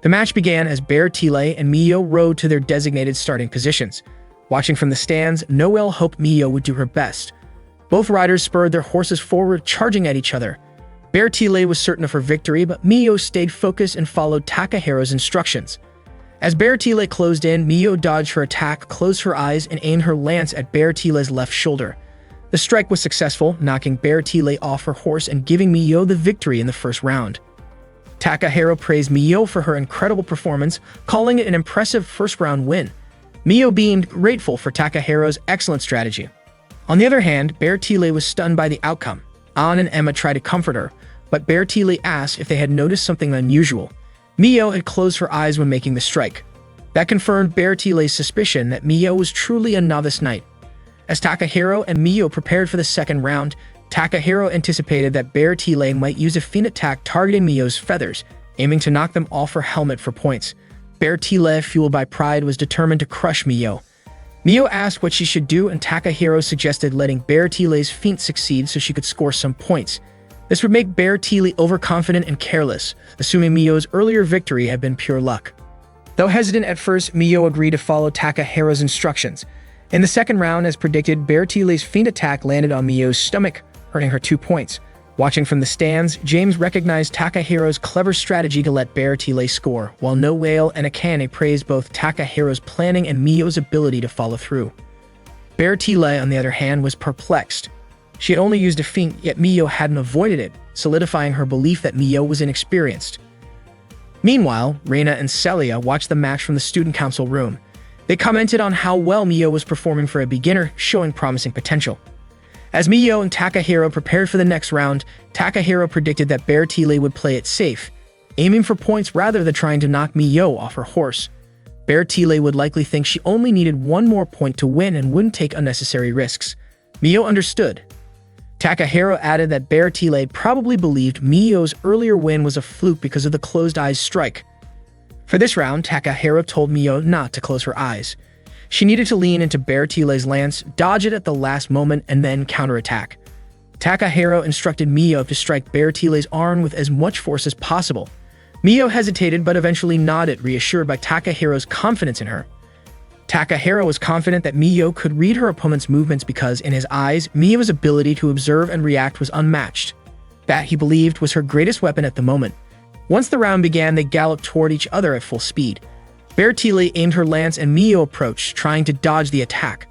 The match began as Bear Tile and Miyo rode to their designated starting positions. Watching from the stands, Noel hoped Miyo would do her best. Both riders spurred their horses forward, charging at each other. Bear Tile was certain of her victory, but Miyo stayed focused and followed Takahiro's instructions. As Bear Tile closed in, Miyo dodged her attack, closed her eyes, and aimed her lance at Bear Tile's left shoulder. The strike was successful, knocking Bear Tile off her horse and giving Miyo the victory in the first round. Takahiro praised Miyo for her incredible performance, calling it an impressive first-round win. Miyo beamed, grateful for Takahiro's excellent strategy. On the other hand, Bertile was stunned by the outcome. An and Emma tried to comfort her, but Bertile asked if they had noticed something unusual. Miyo had closed her eyes when making the strike. That confirmed Bertile's suspicion that Miyo was truly a novice knight. As Takahiro and Miyo prepared for the second round, Takahiro anticipated that Bertile might use a feint attack targeting Miyo's feathers, aiming to knock them off her helmet for points. Bertile, fueled by pride, was determined to crush Miyo. Miyo asked what she should do, and Takahiro suggested letting Bertile's feint succeed so she could score some points. This would make Bertile overconfident and careless, assuming Miyo's earlier victory had been pure luck. Though hesitant at first, Miyo agreed to follow Takahiro's instructions. In the second round, as predicted, Bertile's feint attack landed on Miyo's stomach, earning her 2 points. Watching from the stands, James recognized Takahiro's clever strategy to let Bertile score, while Noelle and Akane praised both Takahiro's planning and Miyo's ability to follow through. Bertile, on the other hand, was perplexed. She had only used a feint, yet Miyo hadn't avoided it, solidifying her belief that Miyo was inexperienced. Meanwhile, Reina and Celia watched the match from the student council room. They commented on how well Miyo was performing for a beginner, showing promising potential. As Miyo and Takahiro prepared for the next round, Takahiro predicted that Bertile would play it safe, aiming for points rather than trying to knock Miyo off her horse. Bertile would likely think she only needed one more point to win and wouldn't take unnecessary risks. Miyo understood. Takahiro added that Bertile probably believed Miyo's earlier win was a fluke because of the closed eyes strike. For this round, Takahiro told Miyo not to close her eyes. She needed to lean into Bertile's lance, dodge it at the last moment, and then counterattack. Takahiro instructed Miyo to strike Bertile's arm with as much force as possible. Miyo hesitated but eventually nodded, reassured by Takahiro's confidence in her. Takahiro was confident that Miyo could read her opponent's movements because, in his eyes, Miyo's ability to observe and react was unmatched. That, he believed, was her greatest weapon at the moment. Once the round began, they galloped toward each other at full speed. Bertile aimed her lance and Miyo approached, trying to dodge the attack.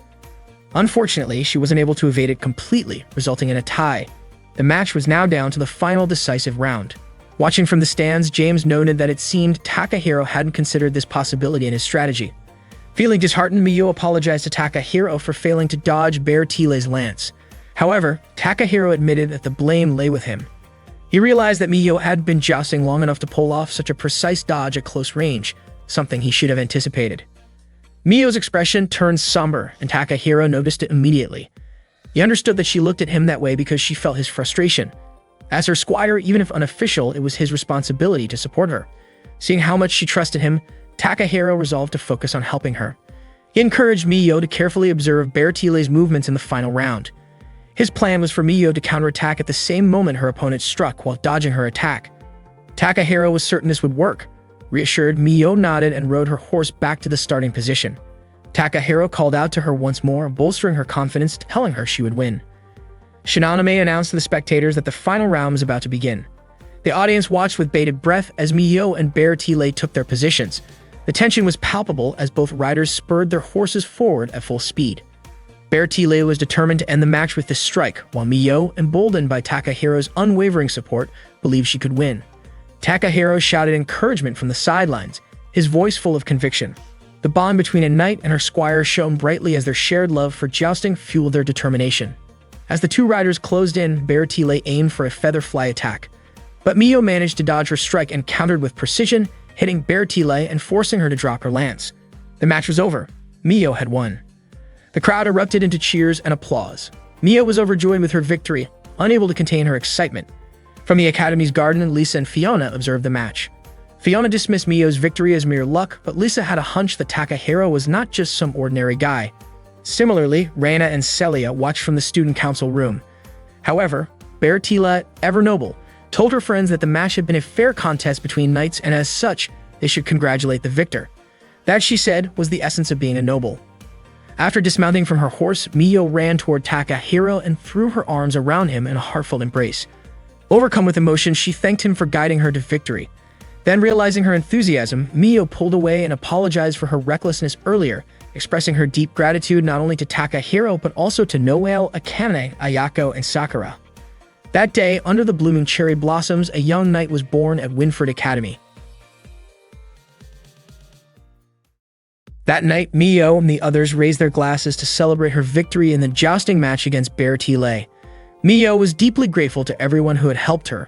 Unfortunately, she wasn't able to evade it completely, resulting in a tie. The match was now down to the final decisive round. Watching from the stands, James noted that it seemed Takahiro hadn't considered this possibility in his strategy. Feeling disheartened, Miyo apologized to Takahiro for failing to dodge Bertile's lance. However, Takahiro admitted that the blame lay with him. He realized that Miyo hadn't been jousting long enough to pull off such a precise dodge at close range, something he should have anticipated. Miyo's expression turned somber, and Takahiro noticed it immediately. He understood that she looked at him that way because she felt his frustration. As her squire, even if unofficial, it was his responsibility to support her. Seeing how much she trusted him, Takahiro resolved to focus on helping her. He encouraged Miyo to carefully observe Bertile's movements in the final round. His plan was for Miyo to counterattack at the same moment her opponent struck while dodging her attack. Takahiro was certain this would work. Reassured, Miyo nodded and rode her horse back to the starting position. Takahiro called out to her once more, bolstering her confidence, telling her she would win. Shinonome announced to the spectators that the final round was about to begin. The audience watched with bated breath as Miyo and Bertile took their positions. The tension was palpable as both riders spurred their horses forward at full speed. Bertile was determined to end the match with this strike, while Miyo, emboldened by Takahiro's unwavering support, believed she could win. Takahiro shouted encouragement from the sidelines, his voice full of conviction. The bond between a knight and her squire shone brightly as their shared love for jousting fueled their determination. As the two riders closed in, Bertile aimed for a feather fly attack. But Miyo managed to dodge her strike and countered with precision, hitting Bertile and forcing her to drop her lance. The match was over. Miyo had won. The crowd erupted into cheers and applause. Miyo was overjoyed with her victory, unable to contain her excitement. From the Academy's garden, Lisa and Fiona observed the match. Fiona dismissed Miyo's victory as mere luck, but Lisa had a hunch that Takahiro was not just some ordinary guy. Similarly, Reina and Celia watched from the student council room. However, Bertile, ever noble, told her friends that the match had been a fair contest between knights and as such, they should congratulate the victor. That, she said, was the essence of being a noble. After dismounting from her horse, Miyo ran toward Takahiro and threw her arms around him in a heartfelt embrace. Overcome with emotion, she thanked him for guiding her to victory. Then, realizing her enthusiasm, Miyo pulled away and apologized for her recklessness earlier, expressing her deep gratitude not only to Takahiro but also to Noelle, Akane, Ayako, and Sakura. That day, under the blooming cherry blossoms, a young knight was born at Winford Academy. That night, Mio and the others raised their glasses to celebrate her victory in the jousting match against Bertie Lay. Mio was deeply grateful to everyone who had helped her.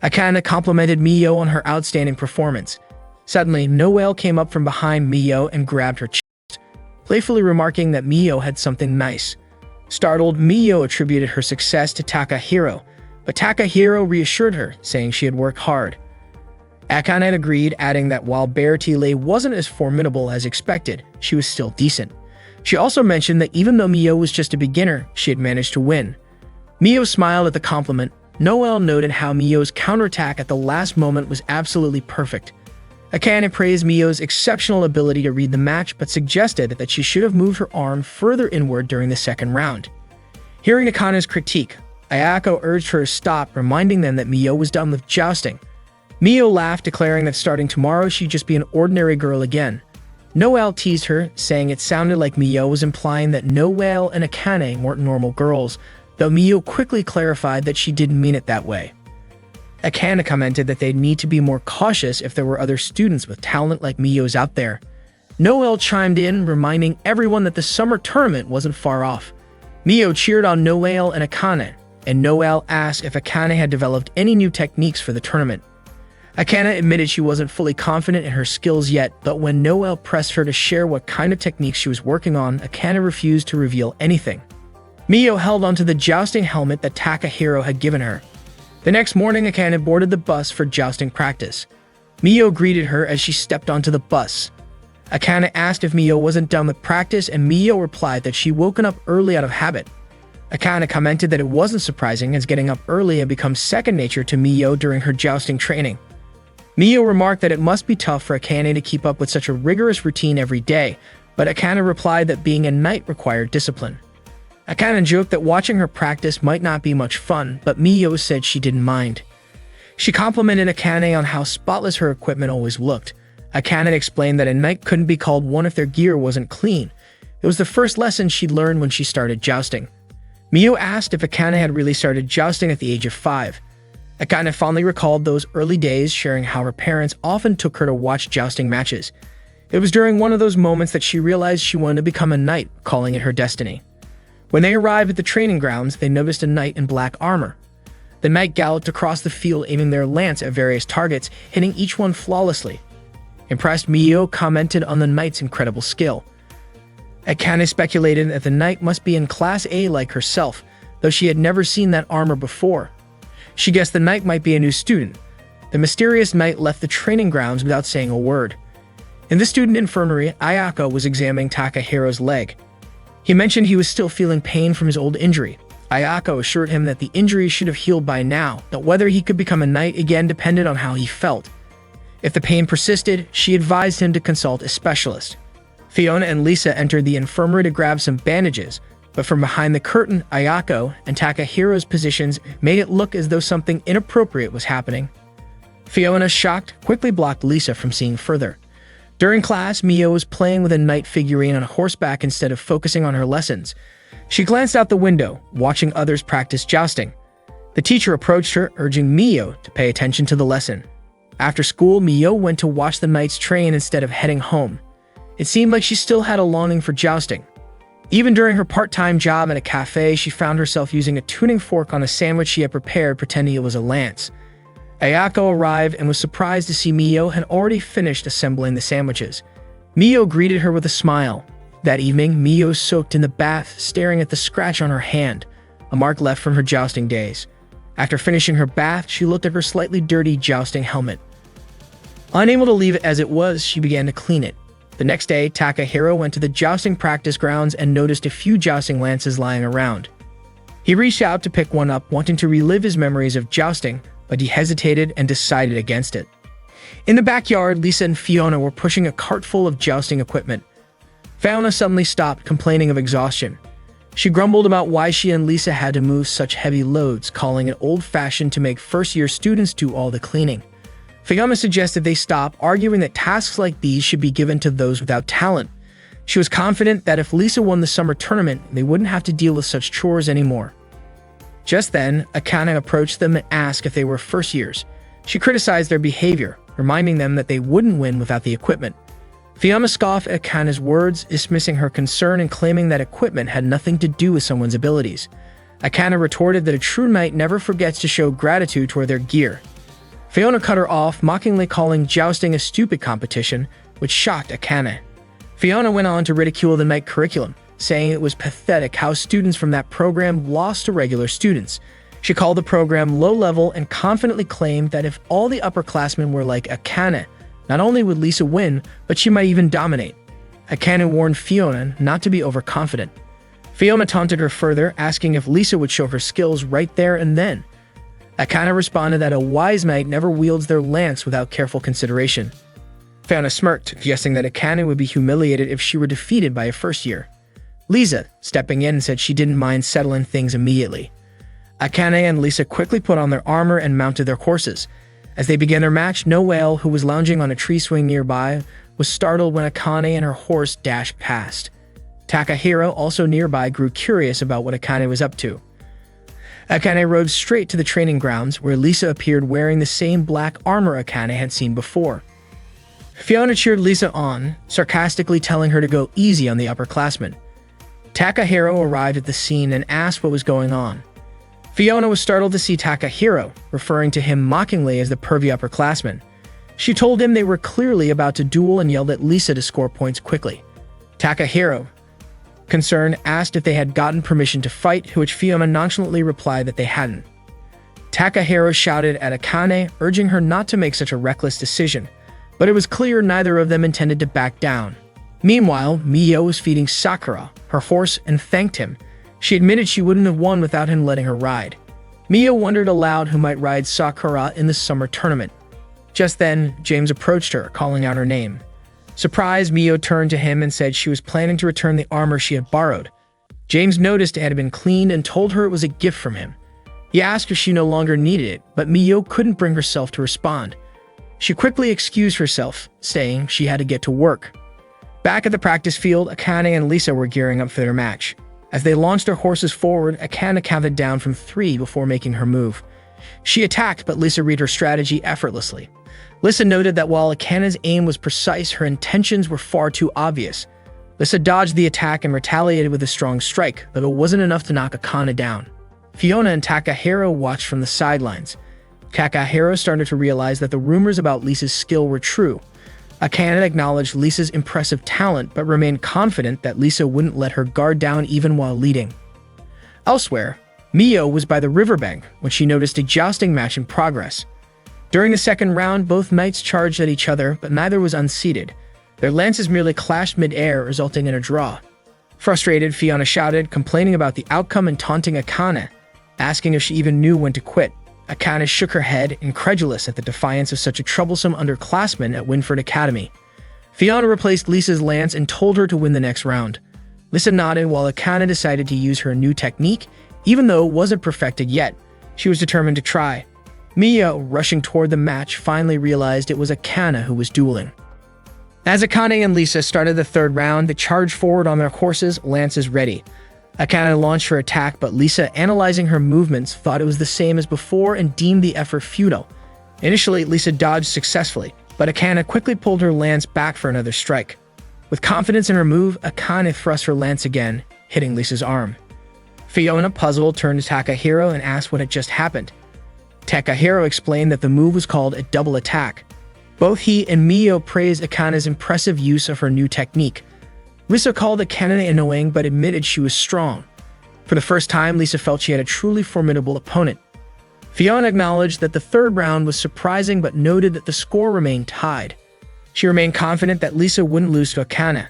Akane complimented Mio on her outstanding performance. Suddenly, Noelle came up from behind Mio and grabbed her chest, playfully remarking that Mio had something nice. Startled, Mio attributed her success to Takahiro, but Takahiro reassured her, saying she had worked hard. Akane agreed, adding that while Bertie Lay wasn't as formidable as expected, she was still decent. She also mentioned that even though Mio was just a beginner, she had managed to win. Mio smiled at the compliment. Noelle noted how Mio's counterattack at the last moment was absolutely perfect. Akane praised Mio's exceptional ability to read the match, but suggested that she should have moved her arm further inward during the second round. Hearing Akane's critique, Ayako urged her to stop, reminding them that Mio was done with jousting. Mio laughed, declaring that starting tomorrow she'd just be an ordinary girl again. Noelle teased her, saying it sounded like Mio was implying that Noelle and Akane weren't normal girls, though Mio quickly clarified that she didn't mean it that way. Akane commented that they'd need to be more cautious if there were other students with talent like Mio's out there. Noelle chimed in, reminding everyone that the summer tournament wasn't far off. Mio cheered on Noelle and Akane, and Noelle asked if Akane had developed any new techniques for the tournament. Akane admitted she wasn't fully confident in her skills yet, but when Noelle pressed her to share what kind of techniques she was working on, Akane refused to reveal anything. Mio held onto the jousting helmet that Takahiro had given her. The next morning, Akane boarded the bus for jousting practice. Mio greeted her as she stepped onto the bus. Akane asked if Mio wasn't done with practice, and Mio replied that she'd woken up early out of habit. Akane commented that it wasn't surprising, as getting up early had become second nature to Mio during her jousting training. Mio remarked that it must be tough for Akane to keep up with such a rigorous routine every day, but Akane replied that being a knight required discipline. Akane joked that watching her practice might not be much fun, but Mio said she didn't mind. She complimented Akane on how spotless her equipment always looked. Akane explained that a knight couldn't be called one if their gear wasn't clean. It was the first lesson she'd learned when she started jousting. Mio asked if Akane had really started jousting at the age of 5. Akane fondly recalled those early days, sharing how her parents often took her to watch jousting matches. It was during one of those moments that she realized she wanted to become a knight, calling it her destiny. When they arrived at the training grounds, they noticed a knight in black armor. The knight galloped across the field, aiming their lance at various targets, hitting each one flawlessly. Impressed, Mio commented on the knight's incredible skill. Akane speculated that the knight must be in Class A like herself, though she had never seen that armor before. She guessed the knight might be a new student. The mysterious knight left the training grounds without saying a word. In the student infirmary, Ayako was examining Takahiro's leg. He mentioned he was still feeling pain from his old injury. Ayako assured him that the injury should have healed by now, that whether he could become a knight again depended on how he felt. If the pain persisted, she advised him to consult a specialist. Fiona and Lisa entered the infirmary to grab some bandages, but from behind the curtain, Ayako and Takahiro's positions made it look as though something inappropriate was happening. Fiona, shocked, quickly blocked Lisa from seeing further. During class, Mio was playing with a knight figurine on horseback instead of focusing on her lessons. She glanced out the window, watching others practice jousting. The teacher approached her, urging Mio to pay attention to the lesson. After school, Mio went to watch the knights train instead of heading home. It seemed like she still had a longing for jousting. Even during her part-time job at a cafe, she found herself using a tuning fork on a sandwich she had prepared, pretending it was a lance. Ayako arrived and was surprised to see Mio had already finished assembling the sandwiches. Mio greeted her with a smile. That evening, Mio soaked in the bath, staring at the scratch on her hand, a mark left from her jousting days. After finishing her bath, she looked at her slightly dirty jousting helmet. Unable to leave it as it was, she began to clean it. The next day, Takahiro went to the jousting practice grounds and noticed a few jousting lances lying around. He reached out to pick one up, wanting to relive his memories of jousting, but he hesitated and decided against it. In the backyard, Lisa and Fiona were pushing a cart full of jousting equipment. Fiona suddenly stopped, complaining of exhaustion. She grumbled about why she and Lisa had to move such heavy loads, calling it old-fashioned to make first-year students do all the cleaning. Fiona suggested they stop, arguing that tasks like these should be given to those without talent. She was confident that if Lisa won the summer tournament, they wouldn't have to deal with such chores anymore. Just then, Akane approached them and asked if they were first years. She criticized their behavior, reminding them that they wouldn't win without the equipment. Fiona scoffed at Akane's words, dismissing her concern and claiming that equipment had nothing to do with someone's abilities. Akane retorted that a true knight never forgets to show gratitude toward their gear. Fiona cut her off, mockingly calling jousting a stupid competition, which shocked Akane. Fiona went on to ridicule the knight curriculum, saying it was pathetic how students from that program lost to regular students. She called the program low-level and confidently claimed that if all the upperclassmen were like Akane, not only would Lisa win, but she might even dominate. Akane warned Fiona not to be overconfident. Fiona taunted her further, asking if Lisa would show her skills right there and then. Akane responded that a wise knight never wields their lance without careful consideration. Fiona smirked, guessing that Akane would be humiliated if she were defeated by a first year. Lisa, stepping in, said she didn't mind settling things immediately. Akane and Lisa quickly put on their armor and mounted their horses. As they began their match, Noelle, who was lounging on a tree swing nearby, was startled when Akane and her horse dashed past. Takahiro, also nearby, grew curious about what Akane was up to. Akane rode straight to the training grounds, where Lisa appeared wearing the same black armor Akane had seen before. Fiona cheered Lisa on, sarcastically telling her to go easy on the upperclassmen. Takahiro arrived at the scene and asked what was going on. Fiona was startled to see Takahiro, referring to him mockingly as the pervy upperclassman. She told him they were clearly about to duel and yelled at Lisa to score points quickly. Takahiro, concerned, asked if they had gotten permission to fight, to which Fiona nonchalantly replied that they hadn't. Takahiro shouted at Akane, urging her not to make such a reckless decision, but it was clear neither of them intended to back down. Meanwhile, Mio was feeding Sakura, her horse, and thanked him. She admitted she wouldn't have won without him letting her ride. Mio wondered aloud who might ride Sakura in the summer tournament. Just then, James approached her, calling out her name. Surprised, Mio turned to him and said she was planning to return the armor she had borrowed. James noticed it had been cleaned and told her it was a gift from him. He asked if she no longer needed it, but Mio couldn't bring herself to respond. She quickly excused herself, saying she had to get to work. Back at the practice field, Akane and Lisa were gearing up for their match. As they launched their horses forward, Akane counted down from 3 before making her move. She attacked, but Lisa read her strategy effortlessly. Lisa noted that while Akane's aim was precise, her intentions were far too obvious. Lisa dodged the attack and retaliated with a strong strike, but it wasn't enough to knock Akane down. Fiona and Takahiro watched from the sidelines. Takahiro started to realize that the rumors about Lisa's skill were true. Akane acknowledged Lisa's impressive talent, but remained confident that Lisa wouldn't let her guard down even while leading. Elsewhere, Mio was by the riverbank when she noticed a jousting match in progress. During the second round, both knights charged at each other, but neither was unseated. Their lances merely clashed mid-air, resulting in a draw. Frustrated, Fiona shouted, complaining about the outcome and taunting Akane, asking if she even knew when to quit. Akane shook her head, incredulous at the defiance of such a troublesome underclassman at Winford Academy. Fiona replaced Lisa's lance and told her to win the next round. Lisa nodded while Akane decided to use her new technique, even though it wasn't perfected yet. She was determined to try. Mio, rushing toward the match, finally realized it was Akane who was dueling. As Akane and Lisa started the third round, they charged forward on their horses, lances ready. Akane launched her attack, but Lisa, analyzing her movements, thought it was the same as before and deemed the effort futile. Initially, Lisa dodged successfully, but Akane quickly pulled her lance back for another strike. With confidence in her move, Akane thrust her lance again, hitting Lisa's arm. Fiona, puzzled, turned to Takahiro and asked what had just happened. Takahiro explained that the move was called a double attack. Both he and Mio praised Akane's impressive use of her new technique. Lisa called Akane annoying but admitted she was strong. For the first time, Lisa felt she had a truly formidable opponent. Fiona acknowledged that the third round was surprising but noted that the score remained tied. She remained confident that Lisa wouldn't lose to Akane.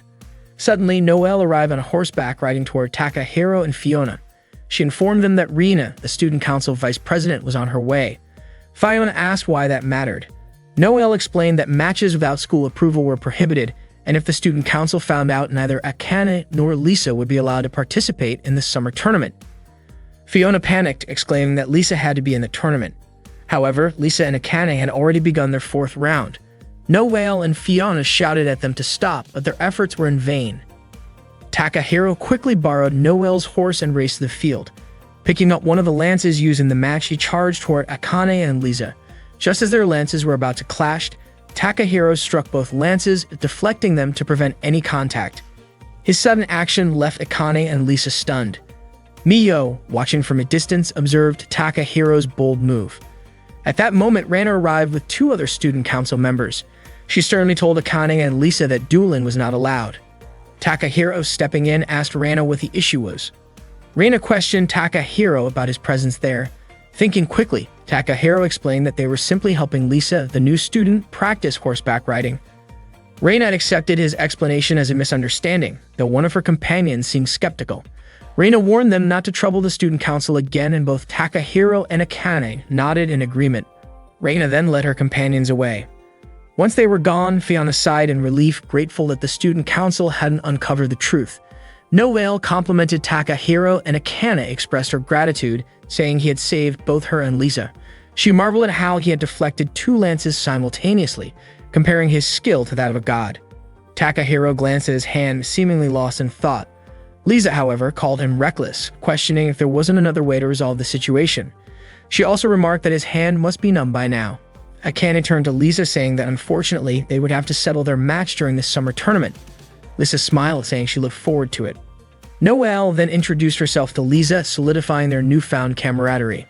Suddenly, Noelle arrived on horseback riding toward Takahiro and Fiona. She informed them that Rina, the student council vice president, was on her way. Fiona asked why that mattered. Noelle explained that matches without school approval were prohibited, and if the student council found out, neither Akane nor Lisa would be allowed to participate in the summer tournament. Fiona panicked, exclaiming that Lisa had to be in the tournament. However, Lisa and Akane had already begun their fourth round. Noelle and Fiona shouted at them to stop, but their efforts were in vain. Takahiro quickly borrowed Noelle's horse and raced the field. Picking up one of the lances used in the match, he charged toward Akane and Lisa. Just as their lances were about to clash, Takahiro struck both lances, deflecting them to prevent any contact. His sudden action left Akane and Lisa stunned. Miyo, watching from a distance, observed Takahiro's bold move. At that moment, Rana arrived with two other student council members. She sternly told Akane and Lisa that dueling was not allowed. Takahiro, stepping in, asked Rana what the issue was. Rana questioned Takahiro about his presence there. Thinking quickly, Takahiro explained that they were simply helping Lisa, the new student, practice horseback riding. Rana had accepted his explanation as a misunderstanding, though one of her companions seemed skeptical. Rana warned them not to trouble the student council again, and both Takahiro and Akane nodded in agreement. Rana then led her companions away. Once they were gone, Fiona sighed in relief, grateful that the student council hadn't uncovered the truth. Noelle complimented Takahiro, and Akane expressed her gratitude, saying he had saved both her and Lisa. She marveled at how he had deflected two lances simultaneously, comparing his skill to that of a god. Takahiro glanced at his hand, seemingly lost in thought. Lisa, however, called him reckless, questioning if there wasn't another way to resolve the situation. She also remarked that his hand must be numb by now. Akane turned to Lisa, saying that unfortunately they would have to settle their match during the summer tournament. Lisa smiled, saying she looked forward to it. Noelle then introduced herself to Lisa, solidifying their newfound camaraderie.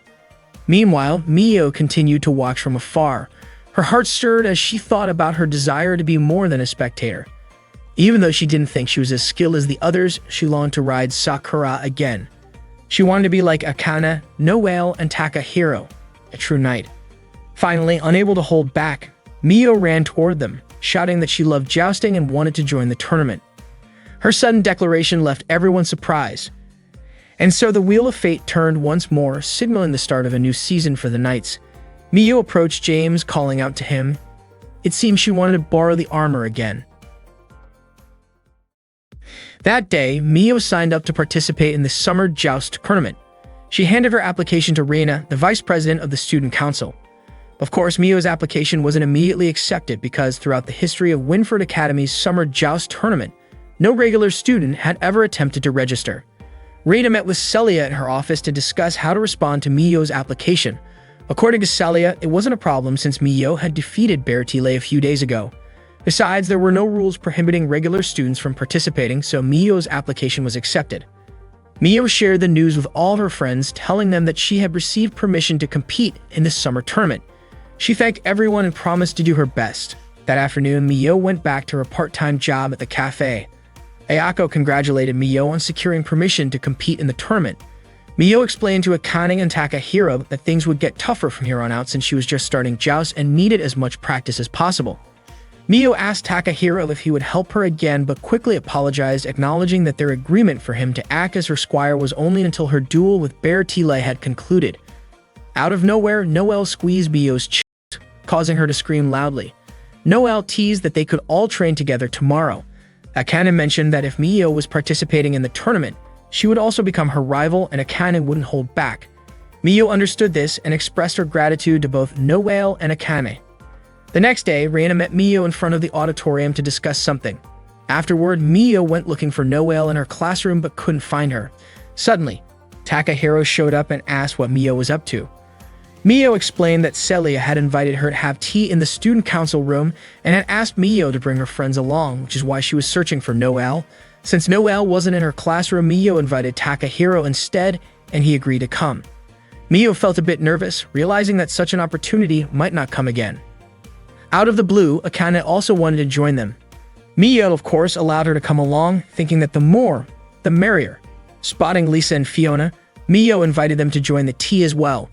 Meanwhile, Miyo continued to watch from afar. Her heart stirred as she thought about her desire to be more than a spectator. Even though she didn't think she was as skilled as the others, she longed to ride Sakura again. She wanted to be like Akane, Noelle, and Takahiro, a true knight. Finally, unable to hold back, Miyo ran toward them, shouting that she loved jousting and wanted to join the tournament. Her sudden declaration left everyone surprised. And so the wheel of fate turned once more, signaling the start of a new season for the Knights. Miyo approached James, calling out to him. It seemed she wanted to borrow the armor again. That day, Miyo signed up to participate in the summer joust tournament. She handed her application to Reina, the vice president of the student council. Of course, Miyo's application wasn't immediately accepted because throughout the history of Winford Academy's summer joust tournament, no regular student had ever attempted to register. Reina met with Celia in her office to discuss how to respond to Miyo's application. According to Celia, it wasn't a problem since Miyo had defeated Bertile a few days ago. Besides, there were no rules prohibiting regular students from participating, so Miyo's application was accepted. Miyo shared the news with all of her friends, telling them that she had received permission to compete in the summer tournament. She thanked everyone and promised to do her best. That afternoon, Miyo went back to her part-time job at the cafe. Ayako congratulated Miyo on securing permission to compete in the tournament. Miyo explained to Akane and Takahiro that things would get tougher from here on out since she was just starting joust and needed as much practice as possible. Miyo asked Takahiro if he would help her again, but quickly apologized, acknowledging that their agreement for him to act as her squire was only until her duel with Bertile had concluded. Out of nowhere, Noelle squeezed Miyo's chest, causing her to scream loudly. Noelle teased that they could all train together tomorrow. Akane mentioned that if Miyo was participating in the tournament, she would also become her rival and Akane wouldn't hold back. Miyo understood this and expressed her gratitude to both Noelle and Akane. The next day, Reina met Miyo in front of the auditorium to discuss something. Afterward, Miyo went looking for Noelle in her classroom but couldn't find her. Suddenly, Takahiro showed up and asked what Miyo was up to. Miyo explained that Celia had invited her to have tea in the student council room and had asked Miyo to bring her friends along, which is why she was searching for Noelle. Since Noelle wasn't in her classroom, Miyo invited Takahiro instead, and he agreed to come. Miyo felt a bit nervous, realizing that such an opportunity might not come again. Out of the blue, Akane also wanted to join them. Miyo, of course, allowed her to come along, thinking that the more, the merrier. Spotting Lisa and Fiona, Miyo invited them to join the tea as well.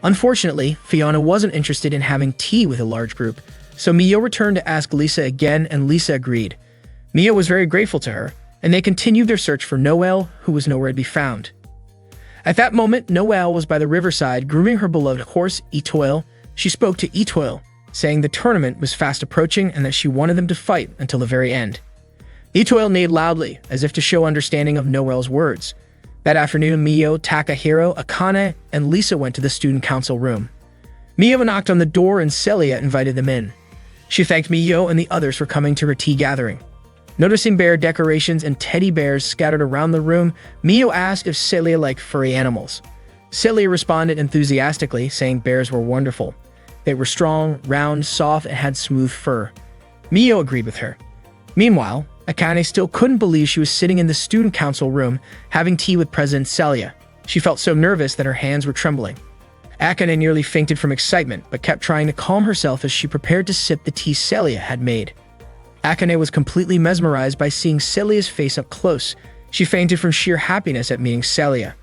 Unfortunately, Fiona wasn't interested in having tea with a large group, so Miyo returned to ask Lisa again, and Lisa agreed. Miyo was very grateful to her, and they continued their search for Noelle, who was nowhere to be found. At that moment, Noelle was by the riverside grooming her beloved horse, Etoile. She spoke to Etoile, saying the tournament was fast approaching and that she wanted them to fight until the very end. Etoile neighed loudly, as if to show understanding of Noelle's words. That afternoon, Miyo, Takahiro, Akane, and Lisa went to the student council room. Miyo knocked on the door and Celia invited them in. She thanked Miyo and the others for coming to her tea gathering. Noticing bear decorations and teddy bears scattered around the room, Miyo asked if Celia liked furry animals. Celia responded enthusiastically, saying bears were wonderful. They were strong, round, soft, and had smooth fur. Mio agreed with her. Meanwhile, Akane still couldn't believe she was sitting in the student council room having tea with President Celia. She felt so nervous that her hands were trembling. Akane nearly fainted from excitement, but kept trying to calm herself as she prepared to sip the tea Celia had made. Akane was completely mesmerized by seeing Celia's face up close. She fainted from sheer happiness at meeting Celia.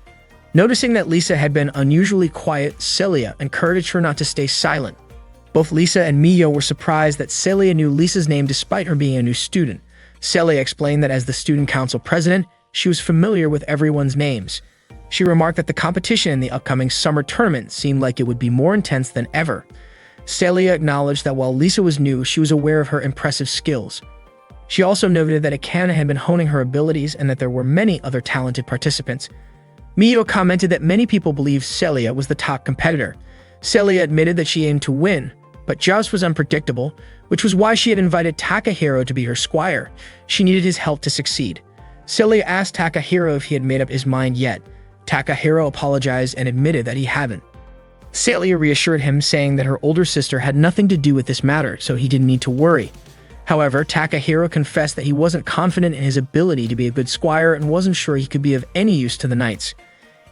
Noticing that Lisa had been unusually quiet, Celia encouraged her not to stay silent. Both Lisa and Mio were surprised that Celia knew Lisa's name despite her being a new student. Celia explained that as the student council president, she was familiar with everyone's names. She remarked that the competition in the upcoming summer tournament seemed like it would be more intense than ever. Celia acknowledged that while Lisa was new, she was aware of her impressive skills. She also noted that Akane had been honing her abilities and that there were many other talented participants. Mio commented that many people believed Celia was the top competitor. Celia admitted that she aimed to win, but Joust was unpredictable, which was why she had invited Takahiro to be her squire. She needed his help to succeed. Celia asked Takahiro if he had made up his mind yet. Takahiro apologized and admitted that he hadn't. Celia reassured him, saying that her older sister had nothing to do with this matter, so he didn't need to worry. However, Takahiro confessed that he wasn't confident in his ability to be a good squire and wasn't sure he could be of any use to the knights.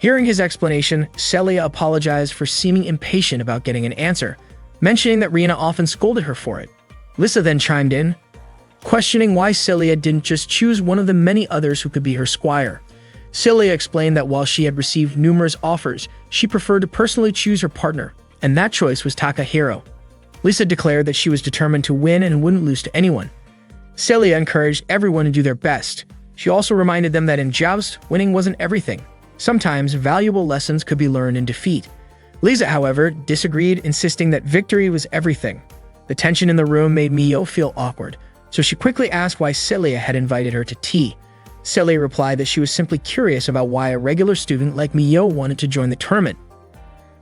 Hearing his explanation, Celia apologized for seeming impatient about getting an answer, mentioning that Rina often scolded her for it. Lisa then chimed in, questioning why Celia didn't just choose one of the many others who could be her squire. Celia explained that while she had received numerous offers, she preferred to personally choose her partner, and that choice was Takahiro. Lisa declared that she was determined to win and wouldn't lose to anyone. Celia encouraged everyone to do their best. She also reminded them that in Joust, winning wasn't everything. Sometimes valuable lessons could be learned in defeat. Lisa, however, disagreed, insisting that victory was everything. The tension in the room made Mio feel awkward, so she quickly asked why Celia had invited her to tea. Celia replied that she was simply curious about why a regular student like Mio wanted to join the tournament.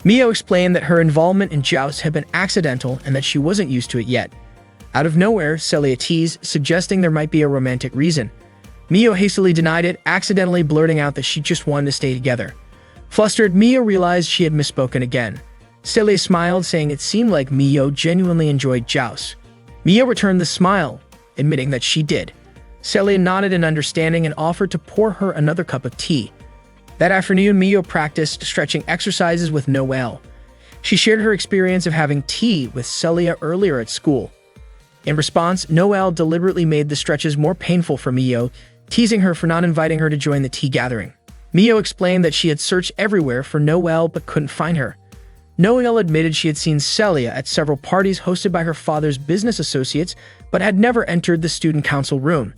Mio explained that her involvement in Joust had been accidental and that she wasn't used to it yet. Out of nowhere, Celia teased, suggesting there might be a romantic reason. Mio hastily denied it, accidentally blurting out that she just wanted to stay together. Flustered, Mio realized she had misspoken again. Celia smiled, saying it seemed like Mio genuinely enjoyed Joust. Mio returned the smile, admitting that she did. Celia nodded in understanding and offered to pour her another cup of tea. That afternoon, Mio practiced stretching exercises with Noelle. She shared her experience of having tea with Celia earlier at school. In response, Noelle deliberately made the stretches more painful for Mio, teasing her for not inviting her to join the tea gathering. Mio explained that she had searched everywhere for Noelle but couldn't find her. Noelle admitted she had seen Celia at several parties hosted by her father's business associates but had never entered the student council room.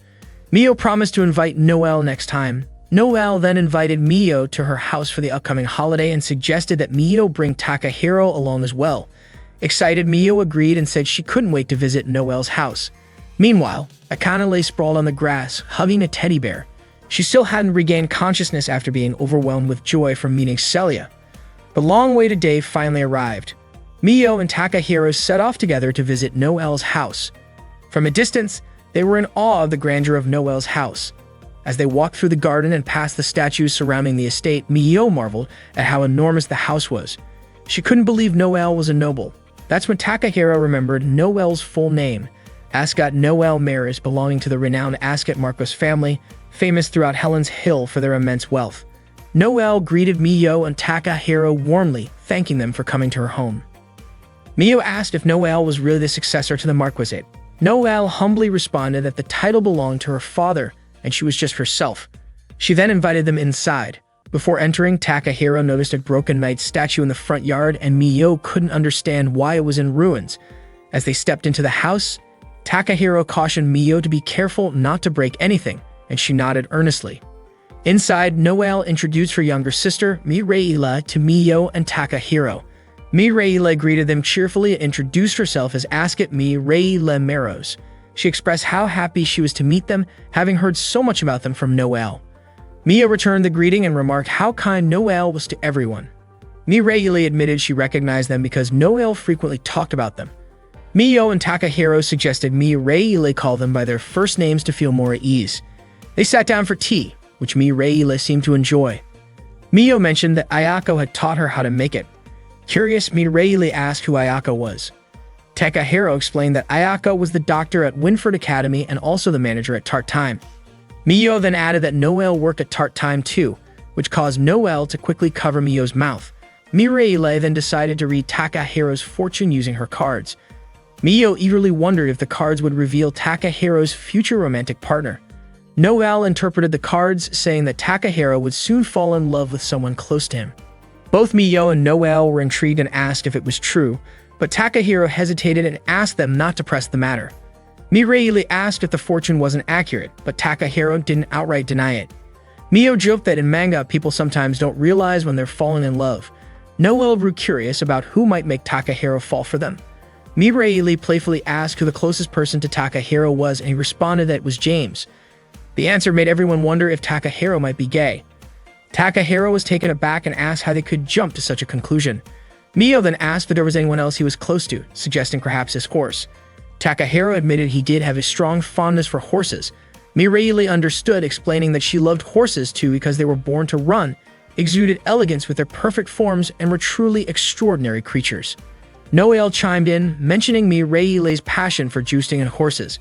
Mio promised to invite Noelle next time. Noelle then invited Mio to her house for the upcoming holiday and suggested that Mio bring Takahiro along as well. Excited, Mio agreed and said she couldn't wait to visit Noelle's house. Meanwhile, Akane lay sprawled on the grass, hugging a teddy bear. She still hadn't regained consciousness after being overwhelmed with joy from meeting Celia. The long-awaited day finally arrived. Mio and Takahiro set off together to visit Noelle's house. From a distance, they were in awe of the grandeur of Noelle's house. As they walked through the garden and past the statues surrounding the estate, Mio marveled at how enormous the house was. She couldn't believe Noelle was a noble. That's when Takahiro remembered Noelle's full name, Ascot Noelle Maris, belonging to the renowned Ascot Marcos family, famous throughout Helen's Hill for their immense wealth. Noelle greeted Mio and Takahiro warmly, thanking them for coming to her home. Mio asked if Noelle was really the successor to the Marquisate. Noelle humbly responded that the title belonged to her father and she was just herself. She then invited them inside. Before entering, Takahiro noticed a broken knight statue in the front yard and Mio couldn't understand why it was in ruins. As they stepped into the house, Takahiro cautioned Mio to be careful not to break anything, and she nodded earnestly. Inside, Noelle introduced her younger sister, Mireille, to Mio and Takahiro. Mireille greeted them cheerfully and introduced herself as Ascot Mireille Maros. She expressed how happy she was to meet them, having heard so much about them from Noelle. Mio returned the greeting and remarked how kind Noelle was to everyone. Mireille admitted she recognized them because Noelle frequently talked about them. Mio and Takahiro suggested Mireille call them by their first names to feel more at ease. They sat down for tea, which Mireille seemed to enjoy. Mio mentioned that Ayako had taught her how to make it. Curious, Mireille asked who Ayako was. Takahiro explained that Ayako was the doctor at Winford Academy and also the manager at Tart Time. Mio then added that Noelle worked at Tart Time too, which caused Noelle to quickly cover Mio's mouth. Mireille then decided to read Takahiro's fortune using her cards. Mio eagerly wondered if the cards would reveal Takahiro's future romantic partner. Noelle interpreted the cards, saying that Takahiro would soon fall in love with someone close to him. Both Mio and Noelle were intrigued and asked if it was true, but Takahiro hesitated and asked them not to press the matter. Mireille asked if the fortune wasn't accurate, but Takahiro didn't outright deny it. Mio joked that in manga, people sometimes don't realize when they're falling in love. Noelle grew curious about who might make Takahiro fall for them. Mireille playfully asked who the closest person to Takahiro was, and he responded that it was James. The answer made everyone wonder if Takahiro might be gay. Takahiro was taken aback and asked how they could jump to such a conclusion. Mio then asked if there was anyone else he was close to, suggesting perhaps his horse. Takahiro admitted he did have a strong fondness for horses. Mireille understood, explaining that she loved horses too because they were born to run, exuded elegance with their perfect forms, and were truly extraordinary creatures. Noelle chimed in, mentioning Mireille's passion for jousting and horses.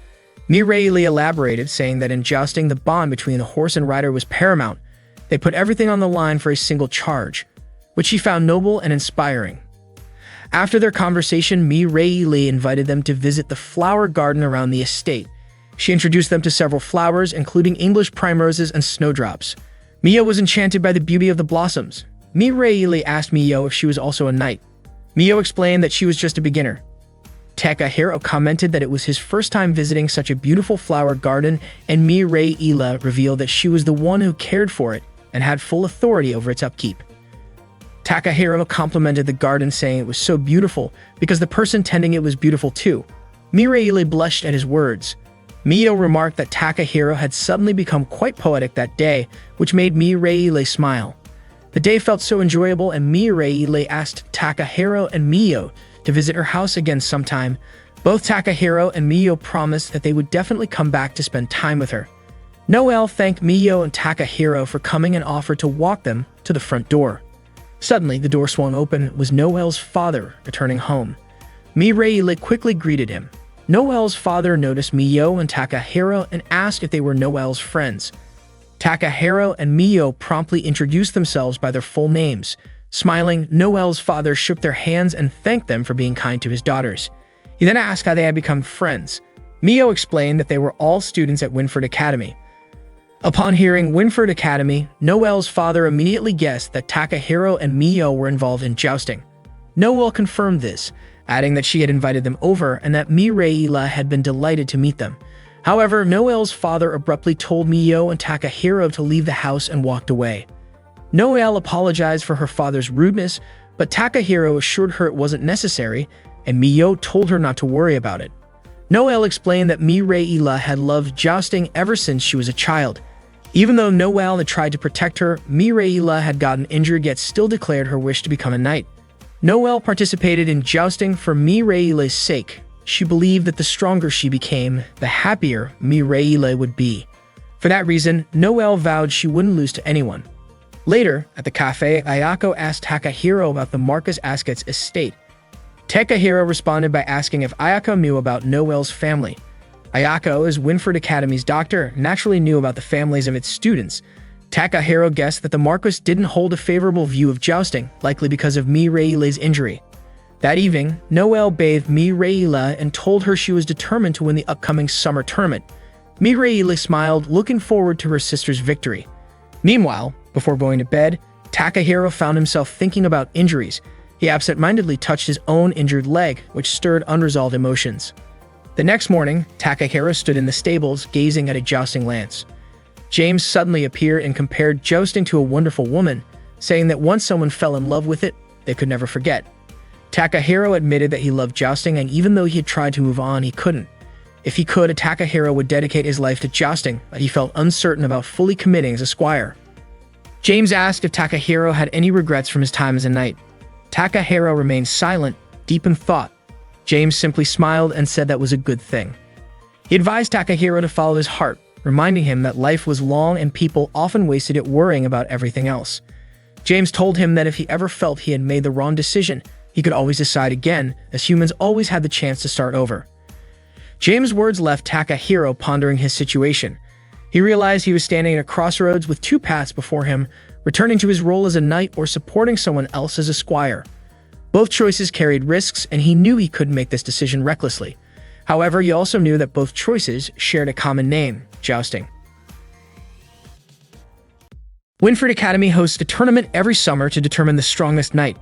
Mireille elaborated, saying that in jousting, the bond between the horse and rider was paramount. They put everything on the line for a single charge, which she found noble and inspiring. After their conversation, Mireille invited them to visit the flower garden around the estate. She introduced them to several flowers, including English primroses and snowdrops. Mio was enchanted by the beauty of the blossoms. Mireille asked Mio if she was also a knight. Mio explained that she was just a beginner. Takahiro commented that it was his first time visiting such a beautiful flower garden, and Mireille revealed that she was the one who cared for it and had full authority over its upkeep. Takahiro complimented the garden, saying it was so beautiful because the person tending it was beautiful too. Mireille blushed at his words. Mio remarked that Takahiro had suddenly become quite poetic that day, which made Mireille smile. The day felt so enjoyable, and Mireille asked Takahiro and Mio to visit her house again sometime. Both Takahiro and Mio promised that they would definitely come back to spend time with her. Noelle thanked Mio and Takahiro for coming and offered to walk them to the front door. Suddenly, the door swung open. It was Noelle's father returning home. Mireille quickly greeted him. Noelle's father noticed Mio and Takahiro and asked if they were Noelle's friends. Takahiro and Mio promptly introduced themselves by their full names. Smiling, Noelle's father shook their hands and thanked them for being kind to his daughters. He then asked how they had become friends. Mio explained that they were all students at Winford Academy. Upon hearing Winford Academy, Noelle's father immediately guessed that Takahiro and Mio were involved in jousting. Noelle confirmed this, adding that she had invited them over and that Mireille had been delighted to meet them. However, Noelle's father abruptly told Mio and Takahiro to leave the house and walked away. Noelle apologized for her father's rudeness, but Takahiro assured her it wasn't necessary, and Mio told her not to worry about it. Noelle explained that Mireille had loved jousting ever since she was a child. Even though Noelle had tried to protect her, Mireille had gotten injured yet still declared her wish to become a knight. Noelle participated in jousting for Mireille's sake. She believed that the stronger she became, the happier Mireille would be. For that reason, Noelle vowed she wouldn't lose to anyone. Later, at the cafe, Ayako asked Takahiro about the Marcus Ascot's estate. Takahiro responded by asking if Ayako knew about Noelle's family. Ayako, as Winford Academy's doctor, naturally knew about the families of its students. Takahiro guessed that the Marcus didn't hold a favorable view of jousting, likely because of Mireille's injury. That evening, Noelle bathed Mireille and told her she was determined to win the upcoming summer tournament. Mireille smiled, looking forward to her sister's victory. Meanwhile, before going to bed, Takahiro found himself thinking about injuries. He absent-mindedly touched his own injured leg, which stirred unresolved emotions. The next morning, Takahiro stood in the stables, gazing at a jousting lance. James suddenly appeared and compared jousting to a wonderful woman, saying that once someone fell in love with it, they could never forget. Takahiro admitted that he loved jousting, and even though he had tried to move on, he couldn't. If he could, Takahiro would dedicate his life to jousting, but he felt uncertain about fully committing as a squire. James asked if Takahiro had any regrets from his time as a knight. Takahiro remained silent, deep in thought. James simply smiled and said that was a good thing. He advised Takahiro to follow his heart, reminding him that life was long and people often wasted it worrying about everything else. James told him that if he ever felt he had made the wrong decision, he could always decide again, as humans always had the chance to start over. James' words left Takahiro pondering his situation. He realized he was standing at a crossroads with two paths before him, returning to his role as a knight or supporting someone else as a squire. Both choices carried risks, and he knew he couldn't make this decision recklessly. However, he also knew that both choices shared a common name: jousting. Winford Academy hosts a tournament every summer to determine the strongest knight.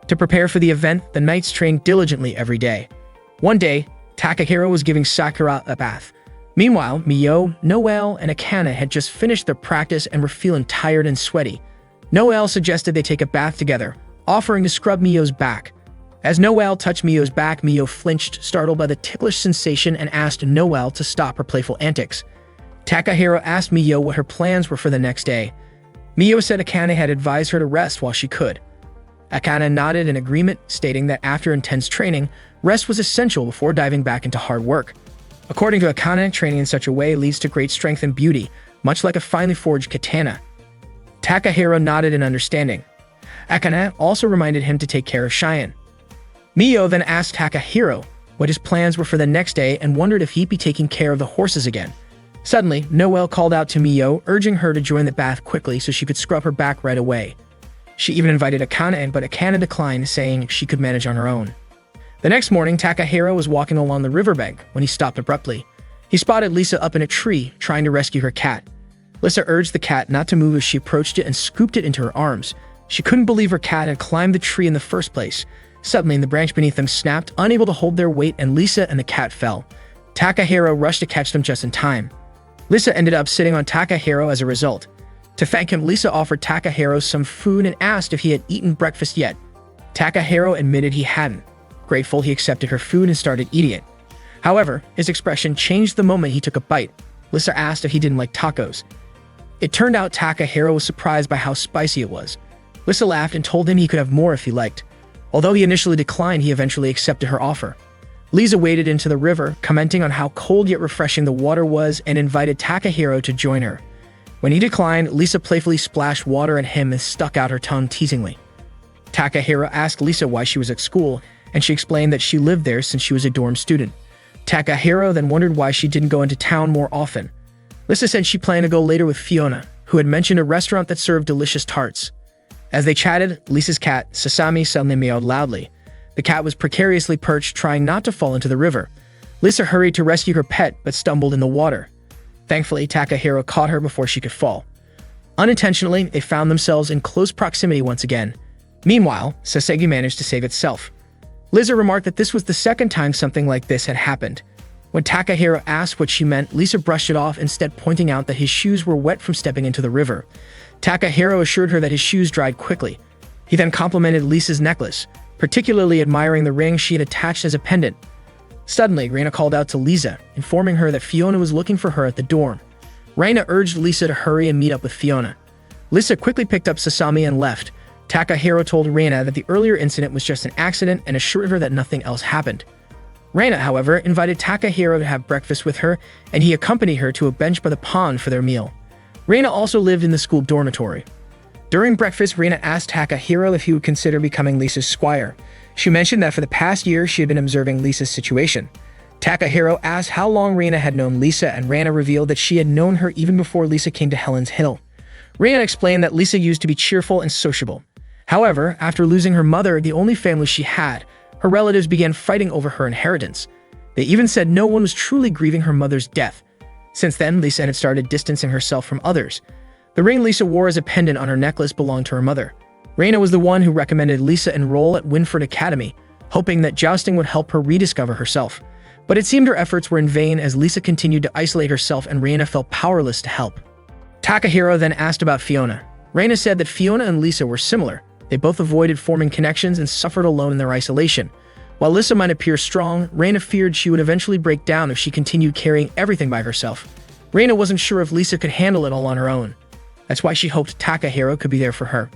To prepare for the event, the knights trained diligently every day. One day, Takahiro was giving Sakura a bath. Meanwhile, Mio, Noelle, and Akane had just finished their practice and were feeling tired and sweaty. Noelle suggested they take a bath together, offering to scrub Mio's back. As Noelle touched Mio's back, Mio flinched, startled by the ticklish sensation, and asked Noelle to stop her playful antics. Takahiro asked Mio what her plans were for the next day. Mio said Akane had advised her to rest while she could. Akane nodded in agreement, stating that after intense training, rest was essential before diving back into hard work. According to Akane, training in such a way leads to great strength and beauty, much like a finely forged katana. Takahiro nodded in understanding. Akane also reminded him to take care of Cheyenne. Mio then asked Takahiro what his plans were for the next day and wondered if he'd be taking care of the horses again. Suddenly, Noelle called out to Mio, urging her to join the bath quickly so she could scrub her back right away. She even invited Akane in, but Akane declined, saying she could manage on her own. The next morning, Takahiro was walking along the riverbank when he stopped abruptly. He spotted Lisa up in a tree, trying to rescue her cat. Lisa urged the cat not to move as she approached it and scooped it into her arms. She couldn't believe her cat had climbed the tree in the first place. Suddenly, the branch beneath them snapped, unable to hold their weight, and Lisa and the cat fell. Takahiro rushed to catch them just in time. Lisa ended up sitting on Takahiro as a result. To thank him, Lisa offered Takahiro some food and asked if he had eaten breakfast yet. Takahiro admitted he hadn't. Grateful, he accepted her food and started eating it. However, his expression changed the moment he took a bite. Lisa asked if he didn't like tacos. It turned out Takahiro was surprised by how spicy it was. Lisa laughed and told him he could have more if he liked. Although he initially declined, he eventually accepted her offer. Lisa waded into the river, commenting on how cold yet refreshing the water was, and invited Takahiro to join her. When he declined, Lisa playfully splashed water at him and stuck out her tongue teasingly. Takahiro asked Lisa why she was at school, and she explained that she lived there since she was a dorm student. Takahiro then wondered why she didn't go into town more often. Lisa said she planned to go later with Fiona, who had mentioned a restaurant that served delicious tarts. As they chatted, Lisa's cat, Sasami, suddenly meowed loudly. The cat was precariously perched, trying not to fall into the river. Lisa hurried to rescue her pet, but stumbled in the water. Thankfully, Takahiro caught her before she could fall. Unintentionally, they found themselves in close proximity once again. Meanwhile, Sasegi managed to save itself. Lisa remarked that this was the second time something like this had happened. When Takahiro asked what she meant, Lisa brushed it off, instead pointing out that his shoes were wet from stepping into the river. Takahiro assured her that his shoes dried quickly. He then complimented Lisa's necklace, particularly admiring the ring she had attached as a pendant. Suddenly, Reina called out to Lisa, informing her that Fiona was looking for her at the dorm. Reina urged Lisa to hurry and meet up with Fiona. Lisa quickly picked up Sasami and left. Takahiro told Reina that the earlier incident was just an accident and assured her that nothing else happened. Reina, however, invited Takahiro to have breakfast with her, and he accompanied her to a bench by the pond for their meal. Reina also lived in the school dormitory. During breakfast, Reina asked Takahiro if he would consider becoming Lisa's squire. She mentioned that for the past year, she had been observing Lisa's situation. Takahiro asked how long Reina had known Lisa, and Reina revealed that she had known her even before Lisa came to Helen's Hill. Reina explained that Lisa used to be cheerful and sociable. However, after losing her mother, the only family she had, her relatives began fighting over her inheritance. They even said no one was truly grieving her mother's death. Since then, Lisa had started distancing herself from others. The ring Lisa wore as a pendant on her necklace belonged to her mother. Reina was the one who recommended Lisa enroll at Winford Academy, hoping that jousting would help her rediscover herself. But it seemed her efforts were in vain as Lisa continued to isolate herself and Reina felt powerless to help. Takahiro then asked about Fiona. Reina said that Fiona and Lisa were similar. They both avoided forming connections and suffered alone in their isolation. While Lisa might appear strong, Reina feared she would eventually break down if she continued carrying everything by herself. Reina wasn't sure if Lisa could handle it all on her own. That's why she hoped Takahiro could be there for her.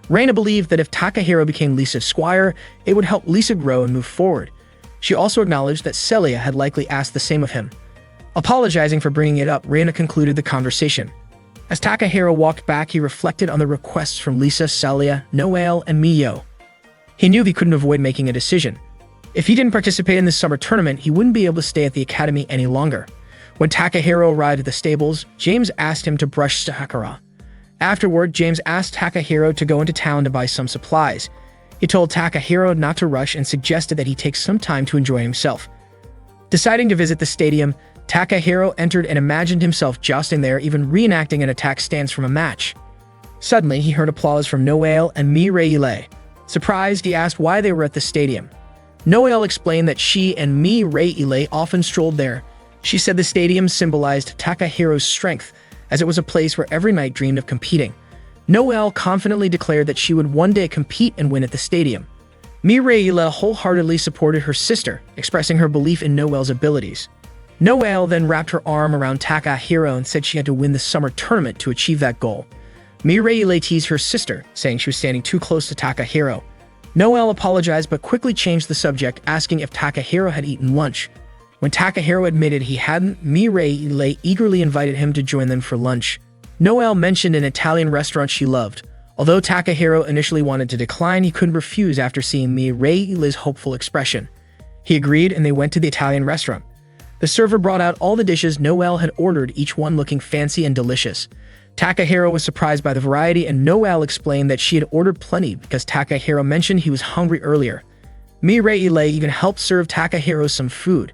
Reina believed that if Takahiro became Lisa's squire, it would help Lisa grow and move forward. She also acknowledged that Celia had likely asked the same of him. Apologizing for bringing it up, Reina concluded the conversation. As Takahiro walked back, he reflected on the requests from Lisa, Celia, Noelle, and Miyo. He knew he couldn't avoid making a decision. If he didn't participate in this summer tournament, he wouldn't be able to stay at the academy any longer. When Takahiro arrived at the stables, James asked him to brush Sakura. Afterward, James asked Takahiro to go into town to buy some supplies. He told Takahiro not to rush and suggested that he take some time to enjoy himself. Deciding to visit the stadium, Takahiro entered and imagined himself jousting there, even reenacting an attack stance from a match. Suddenly, he heard applause from Noelle and Mireille. Surprised, he asked why they were at the stadium. Noelle explained that she and Mireille often strolled there. She said the stadium symbolized Takahiro's strength, as it was a place where every knight dreamed of competing. Noelle confidently declared that she would one day compete and win at the stadium. Mireille wholeheartedly supported her sister, expressing her belief in Noelle's abilities. Noelle then wrapped her arm around Takahiro and said she had to win the summer tournament to achieve that goal. Mireille teased her sister, saying she was standing too close to Takahiro. Noelle apologized but quickly changed the subject, asking if Takahiro had eaten lunch. When Takahiro admitted he hadn't, Mireille eagerly invited him to join them for lunch. Noelle mentioned an Italian restaurant she loved. Although Takahiro initially wanted to decline, he couldn't refuse after seeing Mireille's hopeful expression. He agreed and they went to the Italian restaurant. The server brought out all the dishes Noelle had ordered, each one looking fancy and delicious. Takahiro was surprised by the variety, and Noelle explained that she had ordered plenty because Takahiro mentioned he was hungry earlier. Mireille even helped serve Takahiro some food.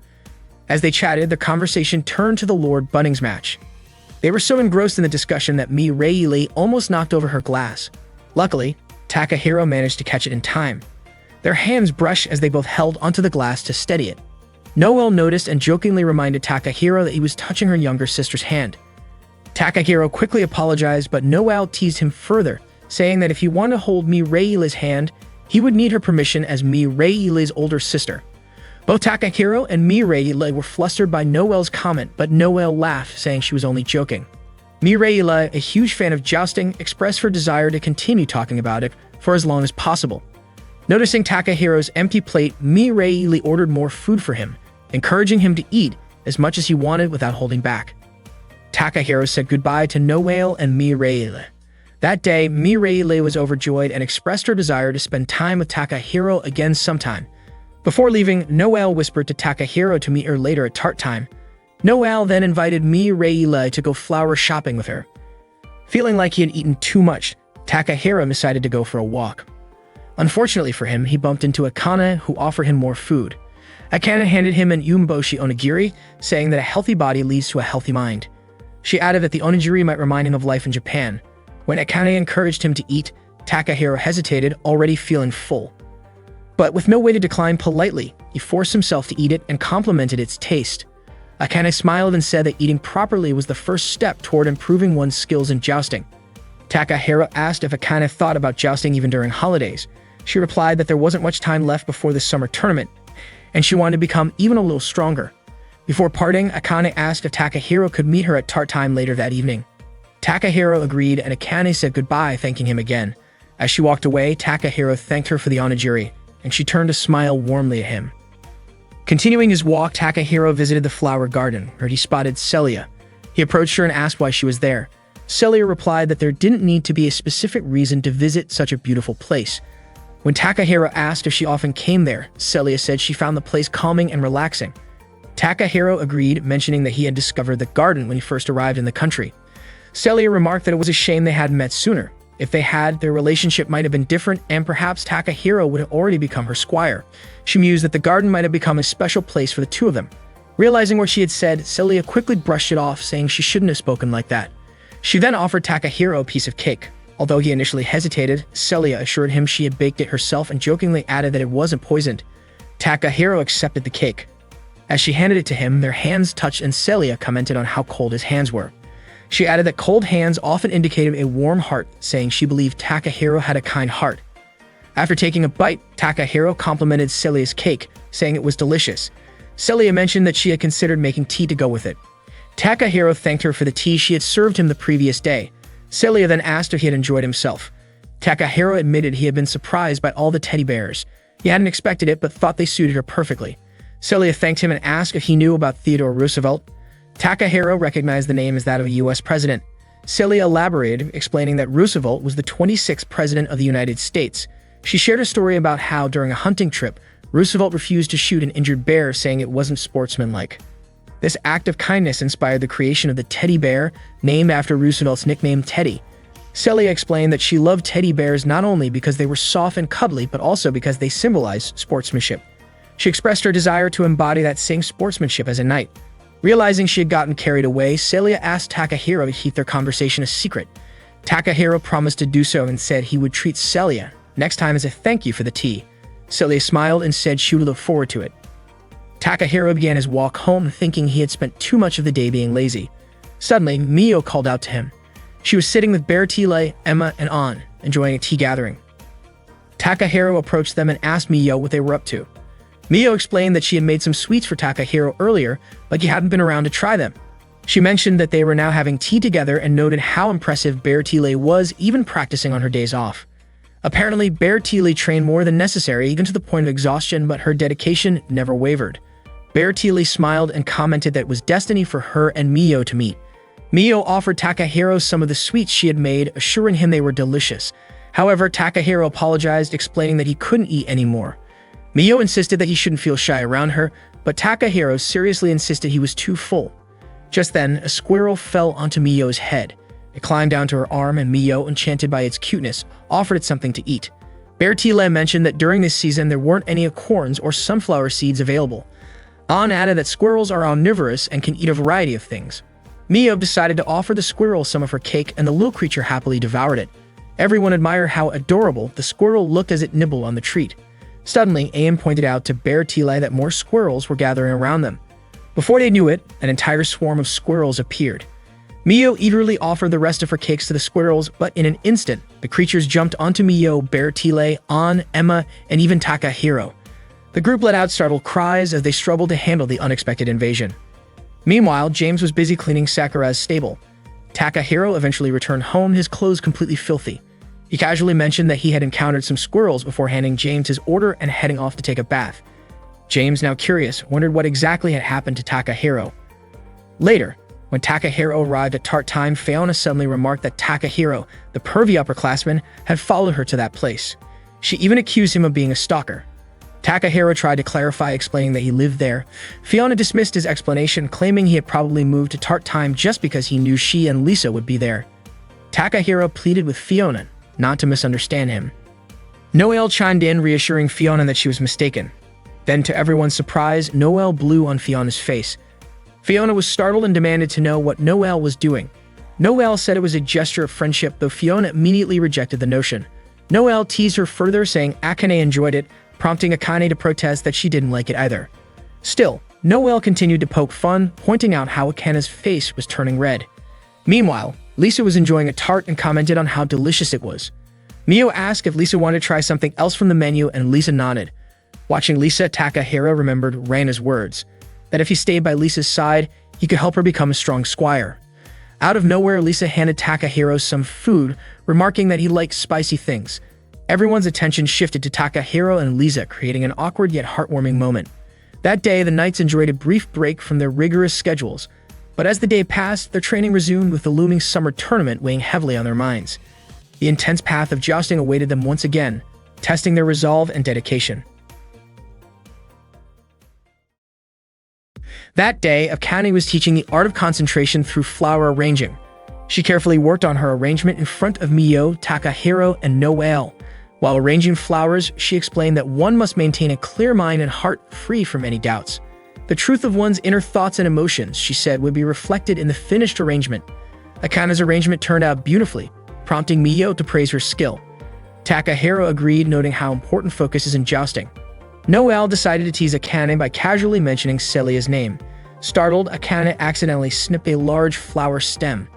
As they chatted, the conversation turned to the Lord Bunnings match. They were so engrossed in the discussion that Mireille almost knocked over her glass. Luckily, Takahiro managed to catch it in time. Their hands brushed as they both held onto the glass to steady it. Noelle noticed and jokingly reminded Takahiro that he was touching her younger sister's hand. Takahiro quickly apologized, but Noelle teased him further, saying that if he wanted to hold Mireille's hand, he would need her permission as Mireille's older sister. Both Takahiro and Mireille were flustered by Noelle's comment, but Noelle laughed, saying she was only joking. Mireille, a huge fan of jousting, expressed her desire to continue talking about it for as long as possible. Noticing Takahiro's empty plate, Mireille ordered more food for him, encouraging him to eat as much as he wanted without holding back. Takahiro said goodbye to Noelle and Mireille. That day, Mireille was overjoyed and expressed her desire to spend time with Takahiro again sometime. Before leaving, Noelle whispered to Takahiro to meet her later at tart time. Noelle then invited Mireille to go flower shopping with her. Feeling like he had eaten too much, Takahiro decided to go for a walk. Unfortunately for him, he bumped into Akane, who offered him more food. Akane handed him an umeboshi onigiri, saying that a healthy body leads to a healthy mind. She added that the onigiri might remind him of life in Japan. When Akane encouraged him to eat, Takahiro hesitated, already feeling full. But with no way to decline politely, he forced himself to eat it and complimented its taste. Akane smiled and said that eating properly was the first step toward improving one's skills in jousting. Takahiro asked if Akane thought about jousting even during holidays. She replied that there wasn't much time left before the summer tournament, and she wanted to become even a little stronger. Before parting, Akane asked if Takahiro could meet her at tart time later that evening. Takahiro agreed, and Akane said goodbye, thanking him again. As she walked away, Takahiro thanked her for the onigiri, and she turned to smile warmly at him. Continuing his walk, Takahiro visited the flower garden, where he spotted Celia. He approached her and asked why she was there. Celia replied that there didn't need to be a specific reason to visit such a beautiful place. When Takahiro asked if she often came there, Celia said she found the place calming and relaxing. Takahiro agreed, mentioning that he had discovered the garden when he first arrived in the country. Celia remarked that it was a shame they hadn't met sooner. If they had, their relationship might have been different, and perhaps Takahiro would have already become her squire. She mused that the garden might have become a special place for the two of them. Realizing what she had said, Celia quickly brushed it off, saying she shouldn't have spoken like that. She then offered Takahiro a piece of cake. Although he initially hesitated, Celia assured him she had baked it herself and jokingly added that it wasn't poisoned. Takahiro accepted the cake. As she handed it to him, their hands touched and Celia commented on how cold his hands were. She added that cold hands often indicated a warm heart, saying she believed Takahiro had a kind heart. After taking a bite, Takahiro complimented Celia's cake, saying it was delicious. Celia mentioned that she had considered making tea to go with it. Takahiro thanked her for the tea she had served him the previous day. Celia then asked if he had enjoyed himself. Takahiro admitted he had been surprised by all the teddy bears. He hadn't expected it, but thought they suited her perfectly. Celia thanked him and asked if he knew about Theodore Roosevelt. Takahiro recognized the name as that of a U.S. president. Celia elaborated, explaining that Roosevelt was the 26th President of the United States. She shared a story about how, during a hunting trip, Roosevelt refused to shoot an injured bear, saying it wasn't sportsmanlike. This act of kindness inspired the creation of the teddy bear, named after Roosevelt's nickname Teddy. Celia explained that she loved teddy bears not only because they were soft and cuddly, but also because they symbolized sportsmanship. She expressed her desire to embody that same sportsmanship as a knight. Realizing she had gotten carried away, Celia asked Takahiro to keep their conversation a secret. Takahiro promised to do so and said he would treat Celia next time as a thank you for the tea. Celia smiled and said she would look forward to it. Takahiro began his walk home, thinking he had spent too much of the day being lazy. Suddenly, Mio called out to him. She was sitting with Bertile, Emma, and An, enjoying a tea gathering. Takahiro approached them and asked Mio what they were up to. Mio explained that she had made some sweets for Takahiro earlier, but he hadn't been around to try them. She mentioned that they were now having tea together and noted how impressive Bertile was, even practicing on her days off. Apparently, Bertile trained more than necessary, even to the point of exhaustion, but her dedication never wavered. Bertile smiled and commented that it was destiny for her and Mio to meet. Mio offered Takahiro some of the sweets she had made, assuring him they were delicious. However, Takahiro apologized, explaining that he couldn't eat anymore. Mio insisted that he shouldn't feel shy around her, but Takahiro seriously insisted he was too full. Just then, a squirrel fell onto Mio's head. It climbed down to her arm, and Mio, enchanted by its cuteness, offered it something to eat. Bertile mentioned that during this season there weren't any acorns or sunflower seeds available. An added that squirrels are omnivorous and can eat a variety of things. Mio decided to offer the squirrel some of her cake, and the little creature happily devoured it. Everyone admired how adorable the squirrel looked as it nibbled on the treat. Suddenly, Aim pointed out to Bertile that more squirrels were gathering around them. Before they knew it, an entire swarm of squirrels appeared. Mio eagerly offered the rest of her cakes to the squirrels, but in an instant, the creatures jumped onto Mio, Bertile, An, Emma, and even Takahiro. The group let out startled cries as they struggled to handle the unexpected invasion. Meanwhile, James was busy cleaning Sakura's stable. Takahiro eventually returned home, his clothes completely filthy. He casually mentioned that he had encountered some squirrels before handing James his order and heading off to take a bath. James, now curious, wondered what exactly had happened to Takahiro. Later, when Takahiro arrived at tart time, Fiona suddenly remarked that Takahiro, the pervy upperclassman, had followed her to that place. She even accused him of being a stalker. Takahiro tried to clarify, explaining that he lived there. Fiona dismissed his explanation, claiming he had probably moved to tart time just because he knew she and Lisa would be there. Takahiro pleaded with Fiona not to misunderstand him. Noelle chimed in, reassuring Fiona that she was mistaken. Then, to everyone's surprise, Noelle blew on Fiona's face. Fiona was startled and demanded to know what Noelle was doing. Noelle said it was a gesture of friendship, though Fiona immediately rejected the notion. Noelle teased her further, saying Akane enjoyed it, prompting Akane to protest that she didn't like it either. Still, Noelle continued to poke fun, pointing out how Akane's face was turning red. Meanwhile, Lisa was enjoying a tart and commented on how delicious it was. Mio asked if Lisa wanted to try something else from the menu, and Lisa nodded. Watching Lisa, Takahiro remembered Reina's words, that if he stayed by Lisa's side, he could help her become a strong squire. Out of nowhere, Lisa handed Takahiro some food, remarking that he liked spicy things. Everyone's attention shifted to Takahiro and Lisa, creating an awkward yet heartwarming moment. That day, the knights enjoyed a brief break from their rigorous schedules, but as the day passed, their training resumed, with the looming summer tournament weighing heavily on their minds. The intense path of jousting awaited them once again, testing their resolve and dedication. That day, Akane was teaching the art of concentration through flower arranging. She carefully worked on her arrangement in front of Mio, Takahiro, and Noelle. While arranging flowers, she explained that one must maintain a clear mind and heart free from any doubts. The truth of one's inner thoughts and emotions, she said, would be reflected in the finished arrangement. Akane's arrangement turned out beautifully, prompting Mio to praise her skill. Takahiro agreed, noting how important focus is in jousting. Noelle decided to tease Akane by casually mentioning Celia's name. Startled, Akane accidentally snipped a large flower stem.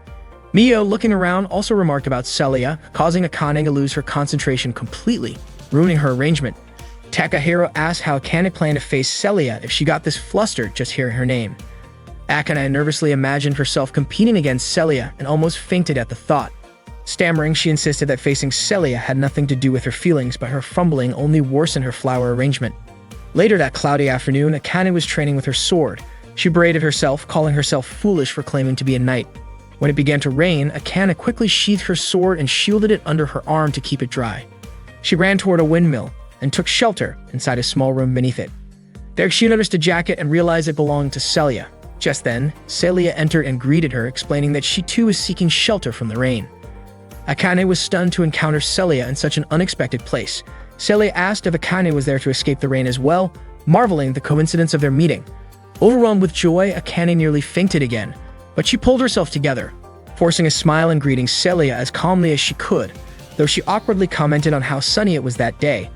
Mio, looking around, also remarked about Celia, causing Akane to lose her concentration completely, ruining her arrangement. Takahiro asked how Akane planned to face Celia if she got this flustered just hearing her name. Akane nervously imagined herself competing against Celia and almost fainted at the thought. Stammering, she insisted that facing Celia had nothing to do with her feelings, but her fumbling only worsened her flower arrangement. Later that cloudy afternoon, Akane was training with her sword. She berated herself, calling herself foolish for claiming to be a knight. When it began to rain, Akane quickly sheathed her sword and shielded it under her arm to keep it dry. She ran toward a windmill and took shelter inside a small room beneath it. There she noticed a jacket and realized it belonged to Celia. Just then, Celia entered and greeted her, explaining that she too was seeking shelter from the rain. Akane was stunned to encounter Celia in such an unexpected place. Celia asked if Akane was there to escape the rain as well, marveling at the coincidence of their meeting. Overwhelmed with joy, Akane nearly fainted again, but she pulled herself together, forcing a smile and greeting Celia as calmly as she could, though she awkwardly commented on how sunny it was that day.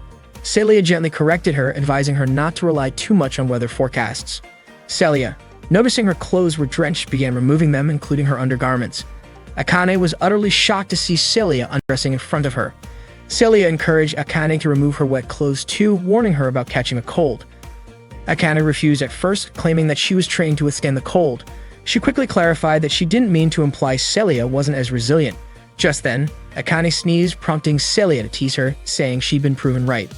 Celia gently corrected her, advising her not to rely too much on weather forecasts. Celia, noticing her clothes were drenched, began removing them, including her undergarments. Akane was utterly shocked to see Celia undressing in front of her. Celia encouraged Akane to remove her wet clothes too, warning her about catching a cold. Akane refused at first, claiming that she was trained to withstand the cold. She quickly clarified that she didn't mean to imply Celia wasn't as resilient. Just then, Akane sneezed, prompting Celia to tease her, saying she'd been proven right.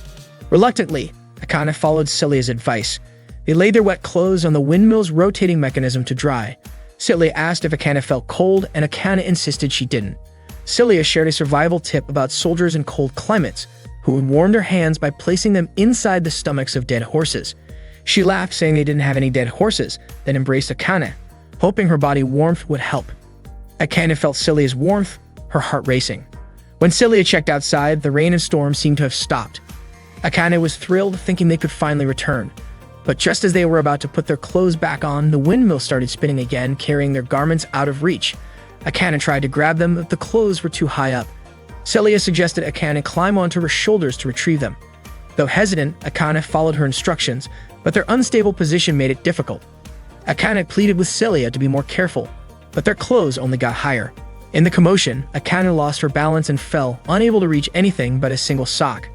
Reluctantly, Akane followed Celia's advice. They laid their wet clothes on the windmill's rotating mechanism to dry. Celia asked if Akane felt cold, and Akane insisted she didn't. Celia shared a survival tip about soldiers in cold climates, who would warm their hands by placing them inside the stomachs of dead horses. She laughed, saying they didn't have any dead horses, then embraced Akane, hoping her body warmth would help. Akane felt Celia's warmth, her heart racing. When Celia checked outside, the rain and storm seemed to have stopped. Akane was thrilled, thinking they could finally return. But just as they were about to put their clothes back on, the windmill started spinning again, carrying their garments out of reach. Akane tried to grab them, but the clothes were too high up. Celia suggested Akane climb onto her shoulders to retrieve them. Though hesitant, Akane followed her instructions, but their unstable position made it difficult. Akane pleaded with Celia to be more careful, but their clothes only got higher. In the commotion, Akane lost her balance and fell, unable to reach anything but a single sock.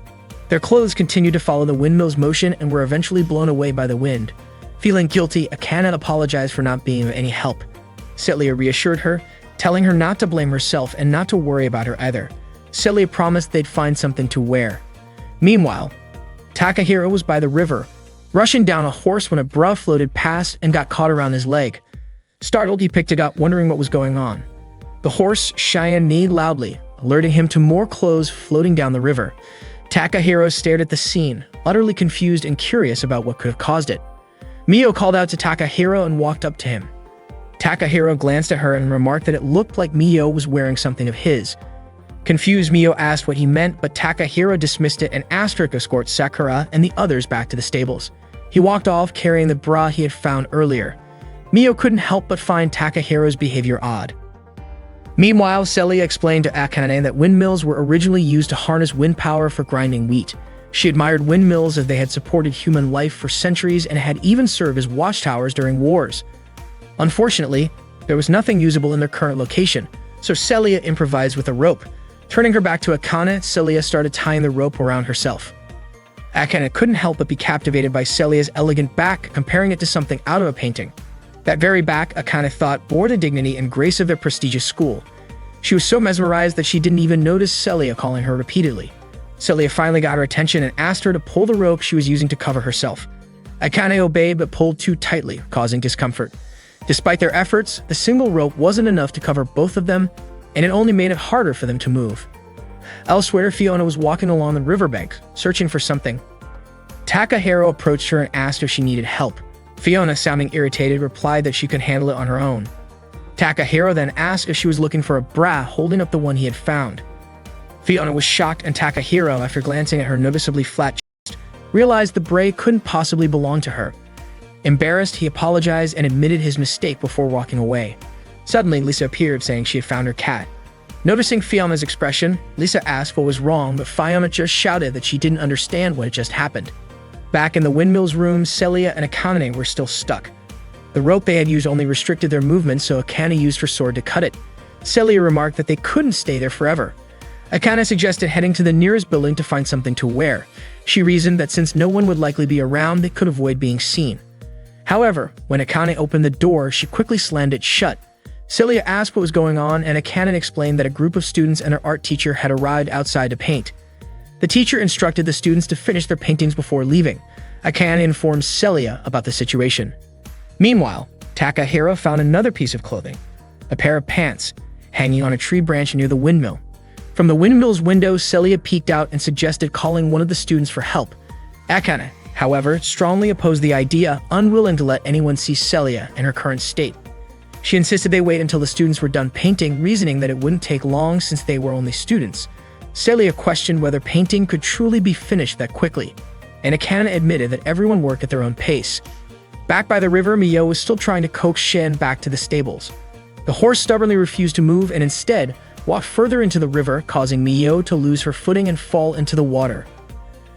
Their clothes continued to follow the windmill's motion and were eventually blown away by the wind. Feeling guilty, Akane apologized for not being of any help. Celia reassured her, telling her not to blame herself and not to worry about her either. Celia promised they'd find something to wear. Meanwhile, Takahiro was by the river, rushing down a horse when a bra floated past and got caught around his leg. Startled, he picked it up, wondering what was going on. The horse Cheyenne neighed loudly, alerting him to more clothes floating down the river. Takahiro stared at the scene, utterly confused and curious about what could have caused it. Mio called out to Takahiro and walked up to him. Takahiro glanced at her and remarked that it looked like Mio was wearing something of his. Confused, Mio asked what he meant, but Takahiro dismissed it and asked her to escort Sakura and the others back to the stables. He walked off carrying the bra he had found earlier. Mio couldn't help but find Takahiro's behavior odd. Meanwhile, Celia explained to Akane that windmills were originally used to harness wind power for grinding wheat. She admired windmills as they had supported human life for centuries and had even served as watchtowers during wars. Unfortunately, there was nothing usable in their current location, so Celia improvised with a rope. Turning her back to Akane, Celia started tying the rope around herself. Akane couldn't help but be captivated by Celia's elegant back, comparing it to something out of a painting. That very back, Akane thought, bore the dignity and grace of a prestigious school. She was so mesmerized that she didn't even notice Celia calling her repeatedly. Celia finally got her attention and asked her to pull the rope she was using to cover herself. Akane obeyed but pulled too tightly, causing discomfort. Despite their efforts, the single rope wasn't enough to cover both of them, and it only made it harder for them to move. Elsewhere, Fiona was walking along the riverbank, searching for something. Takahiro approached her and asked if she needed help. Fiona, sounding irritated, replied that she could handle it on her own. Takahiro then asked if she was looking for a bra, holding up the one he had found. Fiona was shocked, and Takahiro, after glancing at her noticeably flat chest, realized the bra couldn't possibly belong to her. Embarrassed, he apologized and admitted his mistake before walking away. Suddenly, Lisa appeared, saying she had found her cat. Noticing Fiona's expression, Lisa asked what was wrong, but Fiona just shouted that she didn't understand what had just happened. Back in the windmill's room, Celia and Akane were still stuck. The rope they had used only restricted their movement, so Akane used her sword to cut it. Celia remarked that they couldn't stay there forever. Akane suggested heading to the nearest building to find something to wear. She reasoned that since no one would likely be around, they could avoid being seen. However, when Akane opened the door, she quickly slammed it shut. Celia asked what was going on, and Akane explained that a group of students and their art teacher had arrived outside to paint. The teacher instructed the students to finish their paintings before leaving. Akane informed Celia about the situation. Meanwhile, Takahiro found another piece of clothing. a pair of pants, hanging on a tree branch near the windmill. From the windmill's window, Celia peeked out and suggested calling one of the students for help. Akane, however, strongly opposed the idea, unwilling to let anyone see Celia in her current state. She insisted they wait until the students were done painting, reasoning that it wouldn't take long since they were only students. Celia questioned whether painting could truly be finished that quickly, and Akane admitted that everyone worked at their own pace. Back by the river, Mio was still trying to coax Shan back to the stables. The horse stubbornly refused to move and instead walked further into the river, causing Mio to lose her footing and fall into the water.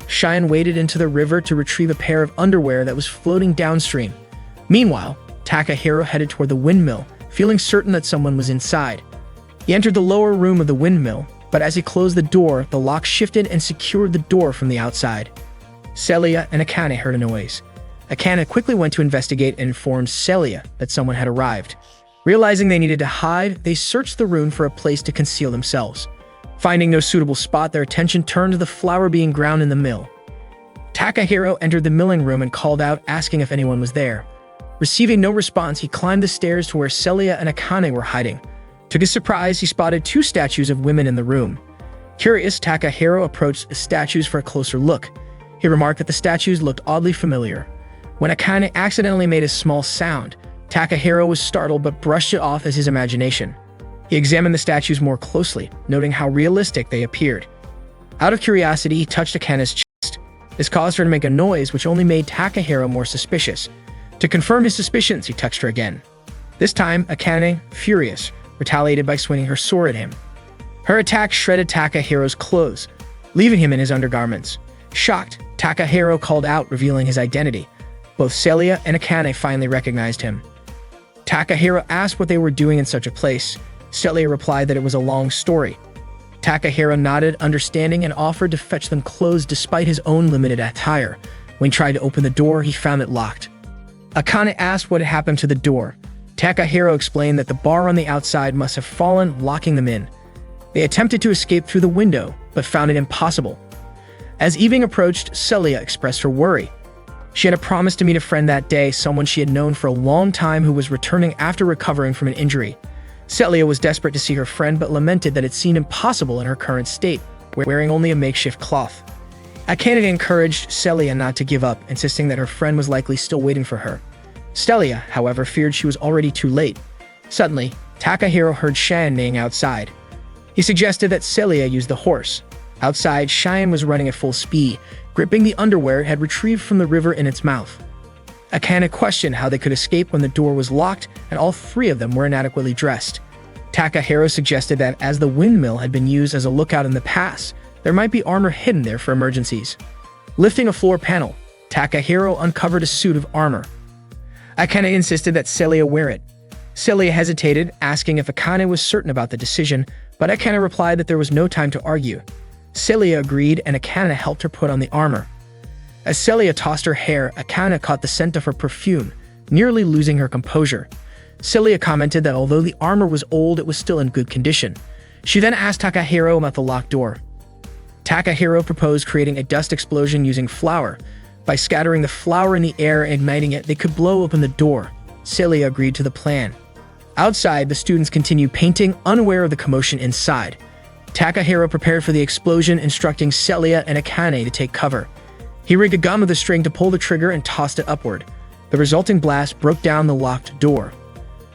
Cheyenne waded into the river to retrieve a pair of underwear that was floating downstream. Meanwhile, Takahiro headed toward the windmill, feeling certain that someone was inside. He entered the lower room of the windmill, but as he closed the door, the lock shifted and secured the door from the outside. Celia and Akane heard a noise. Akane quickly went to investigate and informed Celia that someone had arrived. Realizing they needed to hide, they searched the room for a place to conceal themselves. Finding no suitable spot, their attention turned to the flour being ground in the mill. Takahiro entered the milling room and called out, asking if anyone was there. Receiving no response, he climbed the stairs to where Celia and Akane were hiding. To his surprise, he spotted two statues of women in the room. Curious, Takahiro approached the statues for a closer look. He remarked that the statues looked oddly familiar. When Akane accidentally made a small sound, Takahiro was startled but brushed it off as his imagination. He examined the statues more closely, noting how realistic they appeared. Out of curiosity, he touched Akane's chest. This caused her to make a noise, which only made Takahiro more suspicious. To confirm his suspicions, he touched her again. This time, Akane, furious, retaliated by swinging her sword at him. Her attack shredded Takahiro's clothes, leaving him in his undergarments. Shocked, Takahiro called out, revealing his identity. Both Celia and Akane finally recognized him. Takahiro asked what they were doing in such a place. Celia replied that it was a long story. Takahiro nodded, understanding, and offered to fetch them clothes despite his own limited attire. When he tried to open the door, he found it locked. Akane asked what had happened to the door. Takahiro explained that the bar on the outside must have fallen, locking them in. They attempted to escape through the window, but found it impossible. As evening approached, Celia expressed her worry. She had a promise to meet a friend that day, someone she had known for a long time who was returning after recovering from an injury. Celia was desperate to see her friend but lamented that it seemed impossible in her current state, wearing only a makeshift cloth. Akane encouraged Celia not to give up, insisting that her friend was likely still waiting for her. Celia, however, feared she was already too late. Suddenly, Takahiro heard Cheyenne neighing outside. He suggested that Celia use the horse. Outside, Cheyenne was running at full speed, gripping the underwear it had retrieved from the river in its mouth. Akane questioned how they could escape when the door was locked and all three of them were inadequately dressed. Takahiro suggested that as the windmill had been used as a lookout in the past, there might be armor hidden there for emergencies. Lifting a floor panel, Takahiro uncovered a suit of armor. Akane insisted that Celia wear it. Celia hesitated, asking if Akane was certain about the decision, but Akane replied that there was no time to argue. Celia agreed, and Akane helped her put on the armor. As Celia tossed her hair, Akane caught the scent of her perfume, nearly losing her composure. Celia commented that although the armor was old, it was still in good condition. She then asked Takahiro about the locked door. Takahiro proposed creating a dust explosion using flour. By scattering the flour in the air and igniting it, they could blow open the door. Celia agreed to the plan. Outside, the students continued painting, unaware of the commotion inside. Takahiro prepared for the explosion, instructing Celia and Akane to take cover. He rigged a gun with a string to pull the trigger and tossed it upward. The resulting blast broke down the locked door.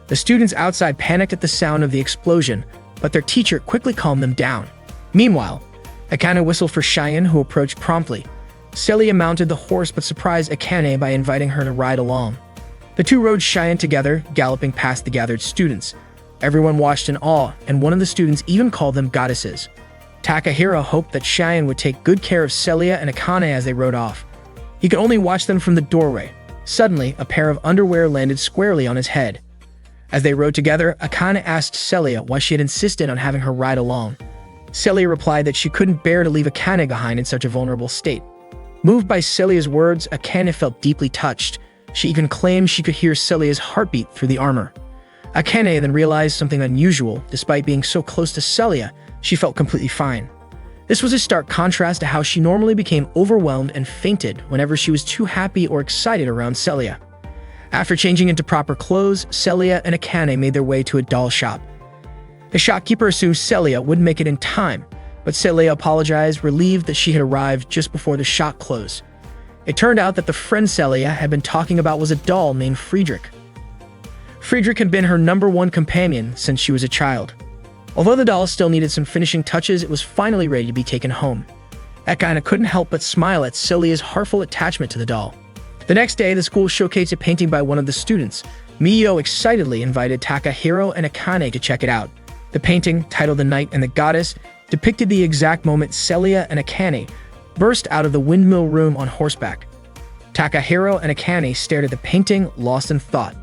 The students outside panicked at the sound of the explosion, but their teacher quickly calmed them down. Meanwhile, Akane whistled for Cheyenne, who approached promptly. Celia mounted the horse but surprised Akane by inviting her to ride along. The two rode Cheyenne together, galloping past the gathered students. Everyone watched in awe, and one of the students even called them goddesses. Takahiro hoped that Cheyenne would take good care of Celia and Akane as they rode off. He could only watch them from the doorway. Suddenly, a pair of underwear landed squarely on his head. As they rode together, Akane asked Celia why she had insisted on having her ride along. Celia replied that she couldn't bear to leave Akane behind in such a vulnerable state. Moved by Celia's words, Akane felt deeply touched. She even claimed she could hear Celia's heartbeat through the armor. Akane then realized something unusual. Despite being so close to Celia, she felt completely fine. This was a stark contrast to how she normally became overwhelmed and fainted whenever she was too happy or excited around Celia. After changing into proper clothes, Celia and Akane made their way to a doll shop. The shopkeeper assumed Celia wouldn't make it in time, but Celia apologized, relieved that she had arrived just before the shop closed. It turned out that the friend Celia had been talking about was a doll named Friedrich. Friedrich had been her #1 companion since she was a child. Although the doll still needed some finishing touches, it was finally ready to be taken home. Akane couldn't help but smile at Celia's heartful attachment to the doll. The next day, the school showcased a painting by one of the students. Miyo excitedly invited Takahiro and Akane to check it out. The painting, titled The Knight and the Goddess, depicted the exact moment Celia and Akane burst out of the windmill room on horseback. Takahiro and Akane stared at the painting, lost in thought.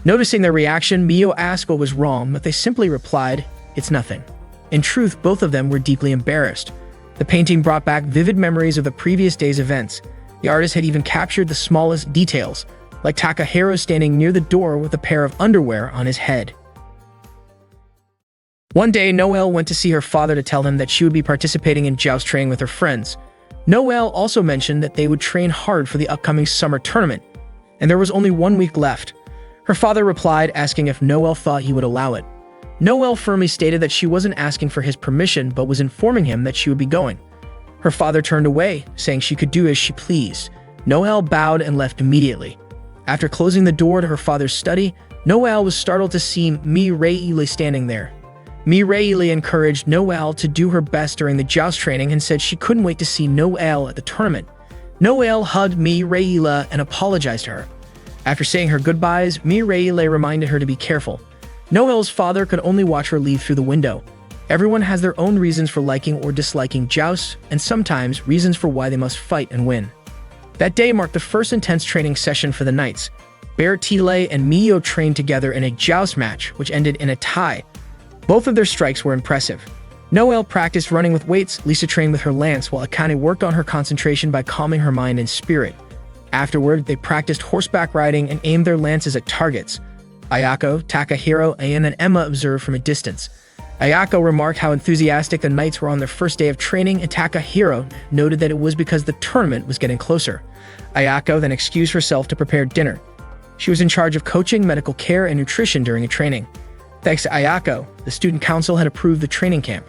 Noticing their reaction, Miyo asked what was wrong, but they simply replied, "It's nothing." In truth, both of them were deeply embarrassed. The painting brought back vivid memories of the previous day's events. The artist had even captured the smallest details, like Takahiro standing near the door with a pair of underwear on his head. One day, Noelle went to see her father to tell him that she would be participating in joust training with her friends. Noelle also mentioned that they would train hard for the upcoming summer tournament, and there was only 1 week left. Her father replied, asking if Noelle thought he would allow it. Noelle firmly stated that she wasn't asking for his permission, but was informing him that she would be going. Her father turned away, saying she could do as she pleased. Noelle bowed and left immediately. After closing the door to her father's study, Noelle was startled to see Mireille standing there. Mireille encouraged Noelle to do her best during the joust training and said she couldn't wait to see Noelle at the tournament. Noelle hugged Mireille and apologized to her. After saying her goodbyes, Mireille reminded her to be careful. Noelle's father could only watch her leave through the window. Everyone has their own reasons for liking or disliking jousts, and sometimes reasons for why they must fight and win. That day marked the first intense training session for the Knights. Bertile and Miyo trained together in a joust match, which ended in a tie. Both of their strikes were impressive. Noelle practiced running with weights, Lisa trained with her lance, while Akane worked on her concentration by calming her mind and spirit. Afterward, they practiced horseback riding and aimed their lances at targets. Ayako, Takahiro, and Emma observed from a distance. Ayako remarked how enthusiastic the Knights were on their first day of training, and Takahiro noted that it was because the tournament was getting closer. Ayako then excused herself to prepare dinner. She was in charge of coaching, medical care, and nutrition during a training. Thanks to Ayako, the student council had approved the training camp.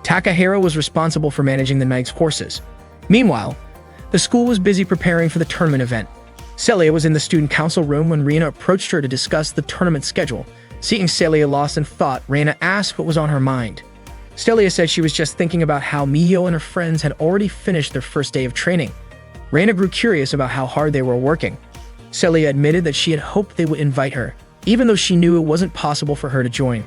Takahiro was responsible for managing the Knights' horses. Meanwhile, the school was busy preparing for the tournament event. Celia was in the student council room when Reina approached her to discuss the tournament schedule. Seeing Celia lost in thought, Reina asked what was on her mind. Celia said she was just thinking about how Miyo and her friends had already finished their first day of training. Reina grew curious about how hard they were working. Celia admitted that she had hoped they would invite her, even though she knew it wasn't possible for her to join.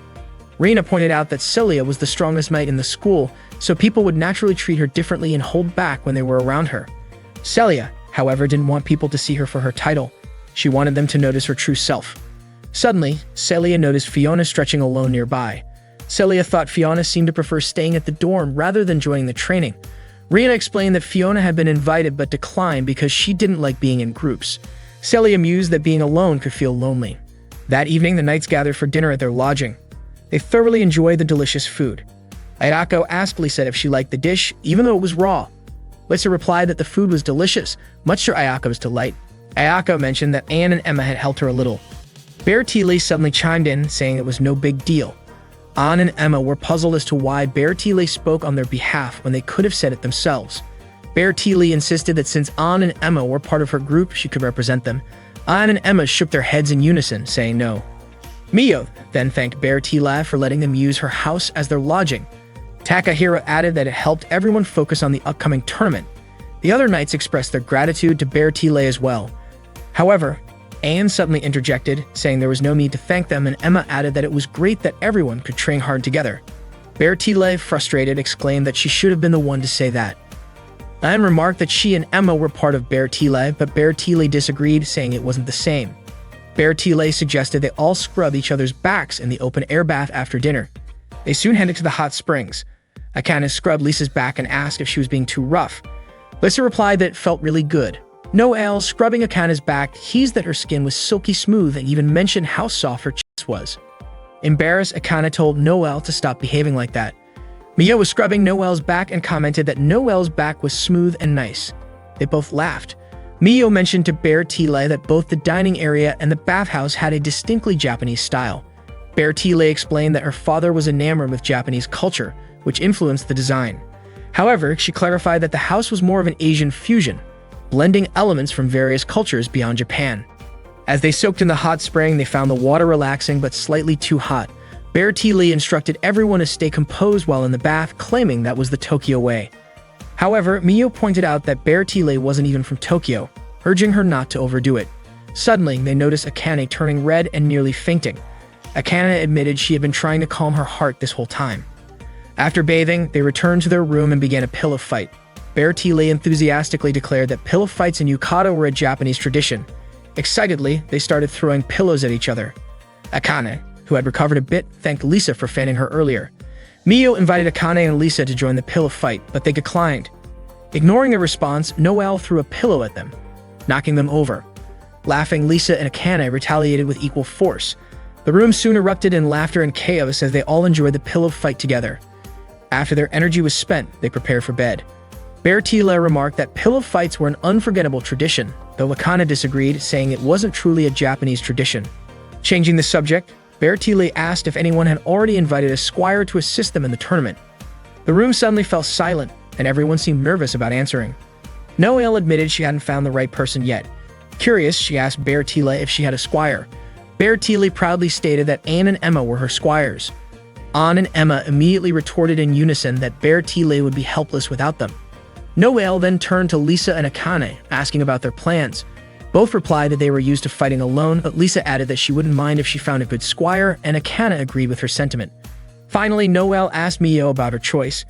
Reina pointed out that Celia was the strongest knight in the school, so people would naturally treat her differently and hold back when they were around her. Celia, however, didn't want people to see her for her title. She wanted them to notice her true self. Suddenly, Celia noticed Fiona stretching alone nearby. Celia thought Fiona seemed to prefer staying at the dorm rather than joining the training. Reina explained that Fiona had been invited but declined because she didn't like being in groups. Celia mused that being alone could feel lonely. That evening, the Knights gathered for dinner at their lodging. They thoroughly enjoyed the delicious food. Ayako asked Lisa if she liked the dish, even though it was raw. Lisa replied that the food was delicious, much to Ayako's delight. Ayako mentioned that Anne and Emma had helped her a little. Bertile suddenly chimed in, saying it was no big deal. Anne and Emma were puzzled as to why Bertile spoke on their behalf when they could have said it themselves. Bertile insisted that since Anne and Emma were part of her group, she could represent them. Anne and Emma shook their heads in unison, saying no. Miyo then thanked Bertile for letting them use her house as their lodging. Takahiro added that it helped everyone focus on the upcoming tournament. The other knights expressed their gratitude to Bertile as well. However, Anne suddenly interjected, saying there was no need to thank them, and Emma added that it was great that everyone could train hard together. Bertile, frustrated, exclaimed that she should have been the one to say that. Anne remarked that she and Emma were part of Bertile, but Bertile disagreed, saying it wasn't the same. Bertile suggested they all scrub each other's backs in the open air bath after dinner. They soon headed to the hot springs. Akane scrubbed Lisa's back and asked if she was being too rough. Lisa replied that it felt really good. Noelle, scrubbing Akane's back, teased that her skin was silky smooth and even mentioned how soft her chest was. Embarrassed, Akane told Noelle to stop behaving like that. Miyo was scrubbing Noelle's back and commented that Noelle's back was smooth and nice. They both laughed. Mio mentioned to Bear Tile that both the dining area and the bathhouse had a distinctly Japanese style. Bear Tile explained that her father was enamored with Japanese culture, which influenced the design. However, she clarified that the house was more of an Asian fusion, blending elements from various cultures beyond Japan. As they soaked in the hot spring, they found the water relaxing but slightly too hot. Bear Tile instructed everyone to stay composed while in the bath, claiming that was the Tokyo way. However, Mio pointed out that Bear Tile wasn't even from Tokyo, urging her not to overdo it. Suddenly, they noticed Akane turning red and nearly fainting. Akane admitted she had been trying to calm her heart this whole time. After bathing, they returned to their room and began a pillow fight. Bear Tile enthusiastically declared that pillow fights in yukata were a Japanese tradition. Excitedly, they started throwing pillows at each other. Akane, who had recovered a bit, thanked Lisa for fanning her earlier. Mio invited Akane and Lisa to join the pillow fight, but they declined. Ignoring their response, Noelle threw a pillow at them, knocking them over. Laughing, Lisa and Akane retaliated with equal force. The room soon erupted in laughter and chaos as they all enjoyed the pillow fight together. After their energy was spent, they prepared for bed. Bear Tile remarked that pillow fights were an unforgettable tradition, though Akane disagreed, saying it wasn't truly a Japanese tradition. Changing the subject, Bear Tile asked if anyone had already invited a squire to assist them in the tournament. The room suddenly fell silent, and everyone seemed nervous about answering. Noelle admitted she hadn't found the right person yet. Curious, she asked Bear Tile if she had a squire. Bear Tile proudly stated that Anne and Emma were her squires. Anne and Emma immediately retorted in unison that Bear Tile would be helpless without them. Noelle then turned to Lisa and Akane, asking about their plans. Both replied that they were used to fighting alone, but Lisa added that she wouldn't mind if she found a good squire, and Akane agreed with her sentiment. Finally, Noelle asked Mio about her choice.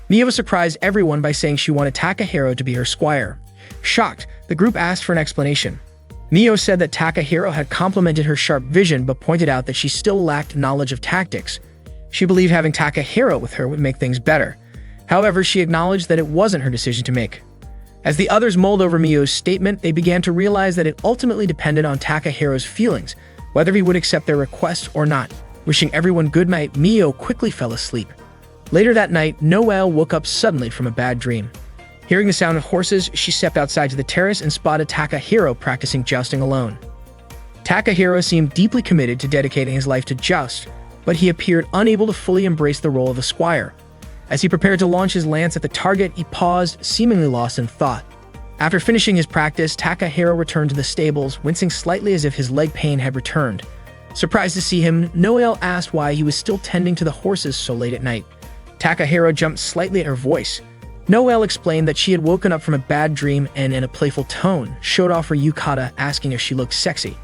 Mio surprised everyone by saying she wanted Takahiro to be her squire. Shocked, the group asked for an explanation. Mio said that Takahiro had complimented her sharp vision but pointed out that she still lacked knowledge of tactics. She believed having Takahiro with her would make things better. However, she acknowledged that it wasn't her decision to make. As the others mulled over Mio's statement, they began to realize that it ultimately depended on Takahiro's feelings, whether he would accept their request or not. Wishing everyone good night, Mio quickly fell asleep. Later that night, Noelle woke up suddenly from a bad dream. Hearing the sound of horses, she stepped outside to the terrace and spotted Takahiro practicing jousting alone. Takahiro seemed deeply committed to dedicating his life to joust, but he appeared unable to fully embrace the role of a squire. As he prepared to launch his lance at the target, he paused, seemingly lost in thought. After finishing his practice, Takahiro returned to the stables, wincing slightly as if his leg pain had returned. Surprised to see him, Noelle asked why he was still tending to the horses so late at night. Takahiro jumped slightly at her voice. Noelle explained that she had woken up from a bad dream and, in a playful tone, showed off her yukata, asking if she looked sexy.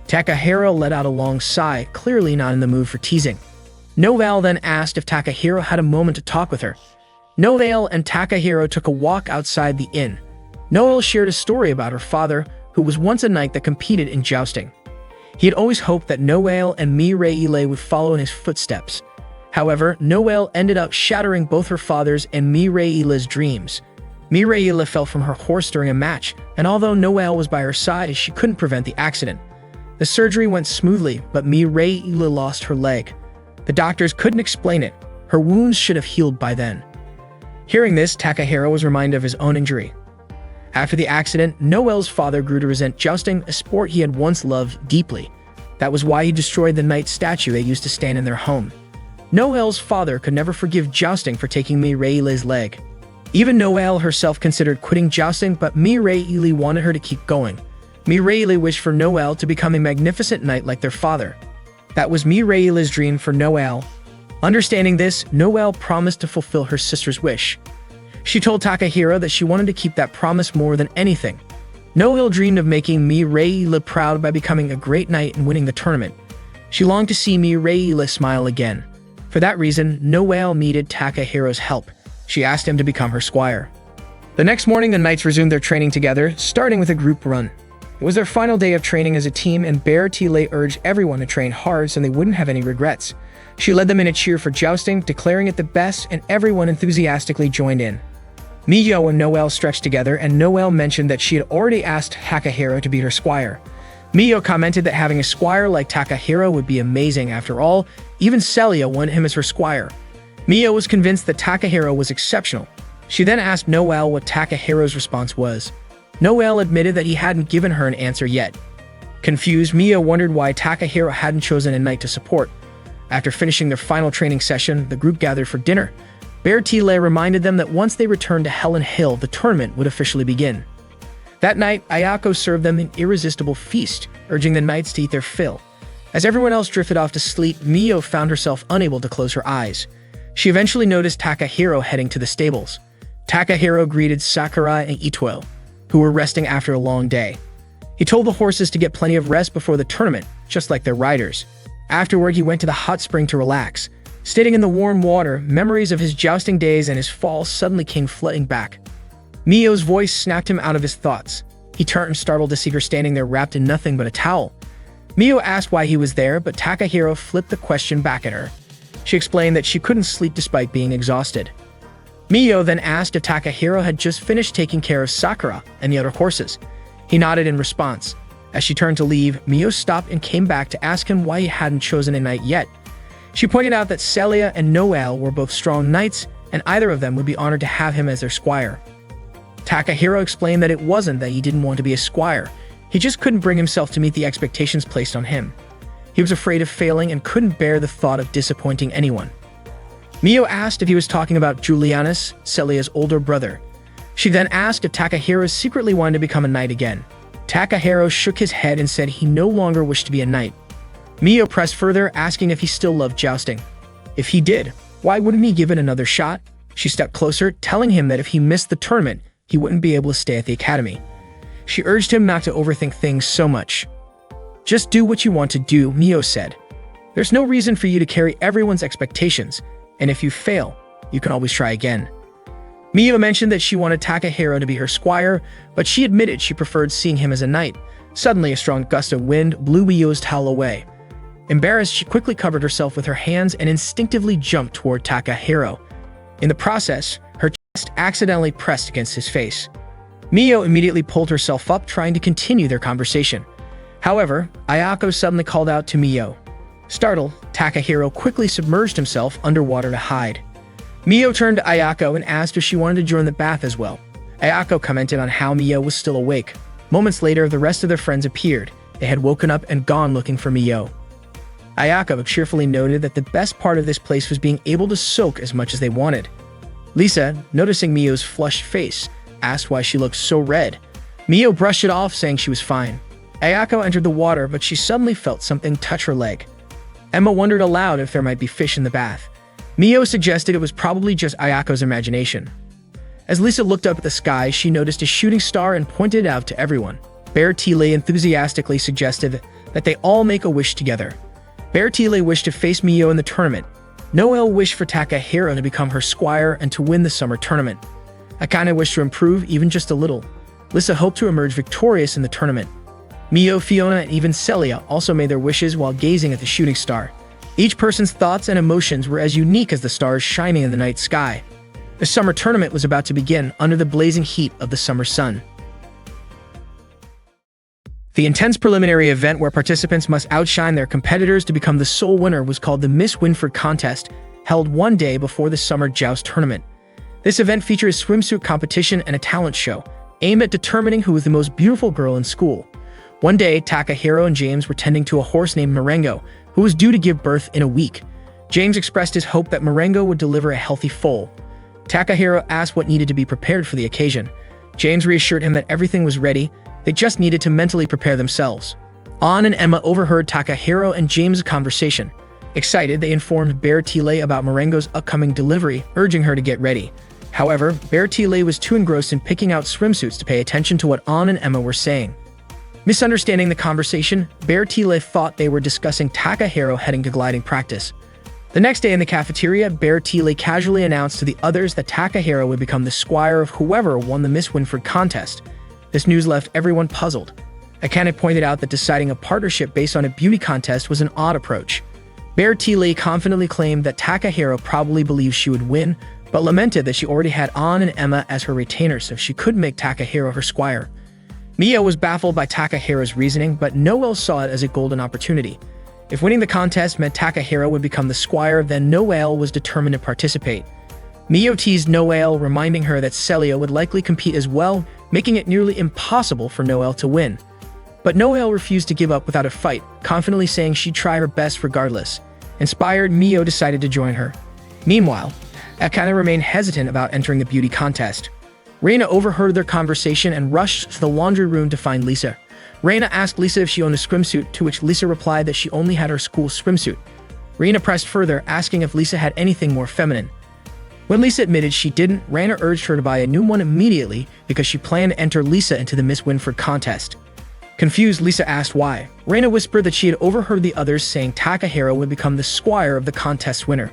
Takahiro let out a long sigh, clearly not in the mood for teasing. Noelle then asked if Takahiro had a moment to talk with her. Noelle and Takahiro took a walk outside the inn. Noelle shared a story about her father, who was once a knight that competed in jousting. He had always hoped that Noelle and Mireille would follow in his footsteps. However, Noelle ended up shattering both her father's and Mireille's dreams. Mireille fell from her horse during a match, and although Noelle was by her side, she couldn't prevent the accident. The surgery went smoothly, but Mireille lost her leg. The doctors couldn't explain it. Her wounds should have healed by then. Hearing this, Takahiro was reminded of his own injury. After the accident, Noelle's father grew to resent jousting, a sport he had once loved deeply. That was why he destroyed the knight statue they used to stand in their home. Noelle's father could never forgive jousting for taking Mireille's leg. Even Noelle herself considered quitting jousting, but Mireille wanted her to keep going. Mireille wished for Noelle to become a magnificent knight like their father. That was Mireille's dream for Noelle. Understanding this, Noelle promised to fulfill her sister's wish. She told Takahiro that she wanted to keep that promise more than anything. Noelle dreamed of making Mireille proud by becoming a great knight and winning the tournament. She longed to see Mireille smile again. For that reason, Noelle needed Takahiro's help. She asked him to become her squire. The next morning, the knights resumed their training together, starting with a group run. It was their final day of training as a team, and Bear Tile urged everyone to train hard so they wouldn't have any regrets. She led them in a cheer for jousting, declaring it the best, and everyone enthusiastically joined in. Mio and Noelle stretched together, and Noelle mentioned that she had already asked Takahiro to be her squire. Mio commented that having a squire like Takahiro would be amazing. After all, even Celia wanted him as her squire. Mio was convinced that Takahiro was exceptional. She then asked Noelle what Takahiro's response was. Noelle admitted that he hadn't given her an answer yet. Confused, Mio wondered why Takahiro hadn't chosen a knight to support. After finishing their final training session, the group gathered for dinner. Bertile reminded them that once they returned to Helen Hill, the tournament would officially begin. That night, Ayako served them an irresistible feast, urging the knights to eat their fill. As everyone else drifted off to sleep, Mio found herself unable to close her eyes. She eventually noticed Takahiro heading to the stables. Takahiro greeted Sakurai and Itoe, who were resting after a long day. He told the horses to get plenty of rest before the tournament, just like their riders. Afterward, he went to the hot spring to relax. Sitting in the warm water, memories of his jousting days and his fall suddenly came flooding back. Mio's voice snapped him out of his thoughts. He turned, startled to see her standing there wrapped in nothing but a towel. Mio asked why he was there, but Takahiro flipped the question back at her. She explained that she couldn't sleep despite being exhausted. Mio then asked if Takahiro had just finished taking care of Sakura and the other horses. He nodded in response. As she turned to leave, Mio stopped and came back to ask him why he hadn't chosen a knight yet. She pointed out that Celia and Noelle were both strong knights, and either of them would be honored to have him as their squire. Takahiro explained that it wasn't that he didn't want to be a squire, he just couldn't bring himself to meet the expectations placed on him. He was afraid of failing and couldn't bear the thought of disappointing anyone. Mio asked if he was talking about Julianus, Celia's older brother. She then asked if Takahiro secretly wanted to become a knight again. Takahiro shook his head and said he no longer wished to be a knight. Mio pressed further, asking if he still loved jousting. If he did, why wouldn't he give it another shot? She stepped closer, telling him that if he missed the tournament, he wouldn't be able to stay at the academy. She urged him not to overthink things so much. Just do what you want to do, Mio said. There's no reason for you to carry everyone's expectations, and if you fail, you can always try again. Mio mentioned that she wanted Takahiro to be her squire, but she admitted she preferred seeing him as a knight. Suddenly, a strong gust of wind blew Mio's towel away. Embarrassed, she quickly covered herself with her hands and instinctively jumped toward Takahiro. In the process, her chest accidentally pressed against his face. Mio immediately pulled herself up, trying to continue their conversation. However, Ayako suddenly called out to Mio. Startled, Takahiro quickly submerged himself underwater to hide. Mio turned to Ayako and asked if she wanted to join the bath as well. Ayako commented on how Mio was still awake. Moments later, the rest of their friends appeared. They had woken up and gone looking for Mio. Ayako cheerfully noted that the best part of this place was being able to soak as much as they wanted. Lisa, noticing Mio's flushed face, asked why she looked so red. Mio brushed it off, saying she was fine. Ayako entered the water, but she suddenly felt something touch her leg. Emma wondered aloud if there might be fish in the bath. Mio suggested it was probably just Ayako's imagination. As Lisa looked up at the sky, she noticed a shooting star and pointed it out to everyone. Bertile enthusiastically suggested that they all make a wish together. Bertile wished to face Mio in the tournament. Noelle wished for Takahiro to become her squire and to win the summer tournament. Akane wished to improve even just a little. Lisa hoped to emerge victorious in the tournament. Mio, Fiona, and even Celia also made their wishes while gazing at the shooting star. Each person's thoughts and emotions were as unique as the stars shining in the night sky. The summer tournament was about to begin under the blazing heat of the summer sun. The intense preliminary event where participants must outshine their competitors to become the sole winner was called the Miss Winford Contest, held one day before the summer joust tournament. This event featured a swimsuit competition and a talent show, aimed at determining who was the most beautiful girl in school. One day, Takahiro and James were tending to a horse named Marengo, who was due to give birth in a week. James expressed his hope that Marengo would deliver a healthy foal. Takahiro asked what needed to be prepared for the occasion. James reassured him that everything was ready, they just needed to mentally prepare themselves. An and Emma overheard Takahiro and James' conversation. Excited, they informed Bertile about Marengo's upcoming delivery, urging her to get ready. However, Bertile was too engrossed in picking out swimsuits to pay attention to what An and Emma were saying. Misunderstanding the conversation, Bertile thought they were discussing Takahiro heading to gliding practice. The next day in the cafeteria, Bertile casually announced to the others that Takahiro would become the squire of whoever won the Miss Winford contest. This news left everyone puzzled. Akane pointed out that deciding a partnership based on a beauty contest was an odd approach. Bertile confidently claimed that Takahiro probably believed she would win, but lamented that she already had An and Emma as her retainers, so she couldn't make Takahiro her squire. Mio was baffled by Takahiro's reasoning, but Noelle saw it as a golden opportunity. If winning the contest meant Takahiro would become the squire, then Noelle was determined to participate. Mio teased Noelle, reminding her that Celia would likely compete as well, making it nearly impossible for Noelle to win. But Noelle refused to give up without a fight, confidently saying she'd try her best regardless. Inspired, Mio decided to join her. Meanwhile, Akane remained hesitant about entering the beauty contest. Reina overheard their conversation and rushed to the laundry room to find Lisa. Reina asked Lisa if she owned a swimsuit, to which Lisa replied that she only had her school swimsuit. Reina pressed further, asking if Lisa had anything more feminine. When Lisa admitted she didn't, Reina urged her to buy a new one immediately because she planned to enter Lisa into the Miss Winford contest. Confused, Lisa asked why. Reina whispered that she had overheard the others saying Takahiro would become the squire of the contest winner.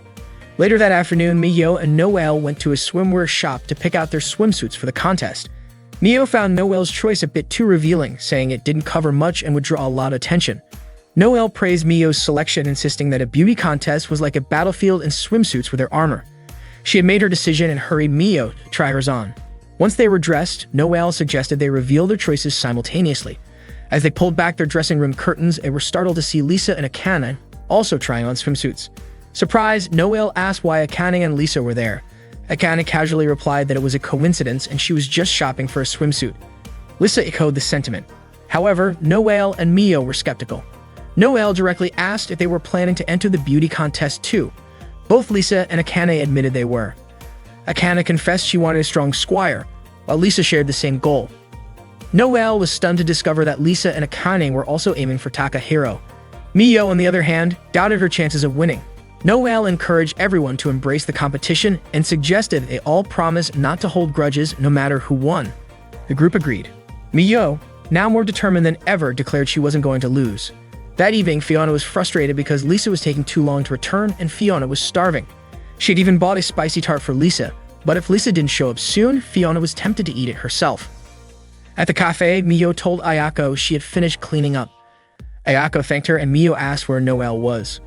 Later that afternoon, Mio and Noelle went to a swimwear shop to pick out their swimsuits for the contest. Mio found Noelle's choice a bit too revealing, saying it didn't cover much and would draw a lot of attention. Noelle praised Mio's selection, insisting that a beauty contest was like a battlefield and swimsuits were their armor. She had made her decision and hurried Mio to try hers on. Once they were dressed, Noelle suggested they reveal their choices simultaneously. As they pulled back their dressing room curtains, they were startled to see Lisa and Akane also trying on swimsuits. Surprised, Noelle asked why Akane and Lisa were there. Akane casually replied that it was a coincidence and she was just shopping for a swimsuit. Lisa echoed the sentiment. However, Noelle and Mio were skeptical. Noelle directly asked if they were planning to enter the beauty contest too. Both Lisa and Akane admitted they were. Akane confessed she wanted a strong squire, while Lisa shared the same goal. Noelle was stunned to discover that Lisa and Akane were also aiming for Takahiro. Mio, on the other hand, doubted her chances of winning. Noelle encouraged everyone to embrace the competition and suggested they all promise not to hold grudges no matter who won. The group agreed. Mio, now more determined than ever, declared she wasn't going to lose. That evening, Fiona was frustrated because Lisa was taking too long to return and Fiona was starving. She had even bought a spicy tart for Lisa, but if Lisa didn't show up soon, Fiona was tempted to eat it herself. At the cafe, Mio told Ayako she had finished cleaning up. Ayako thanked her and Mio asked where Noelle was.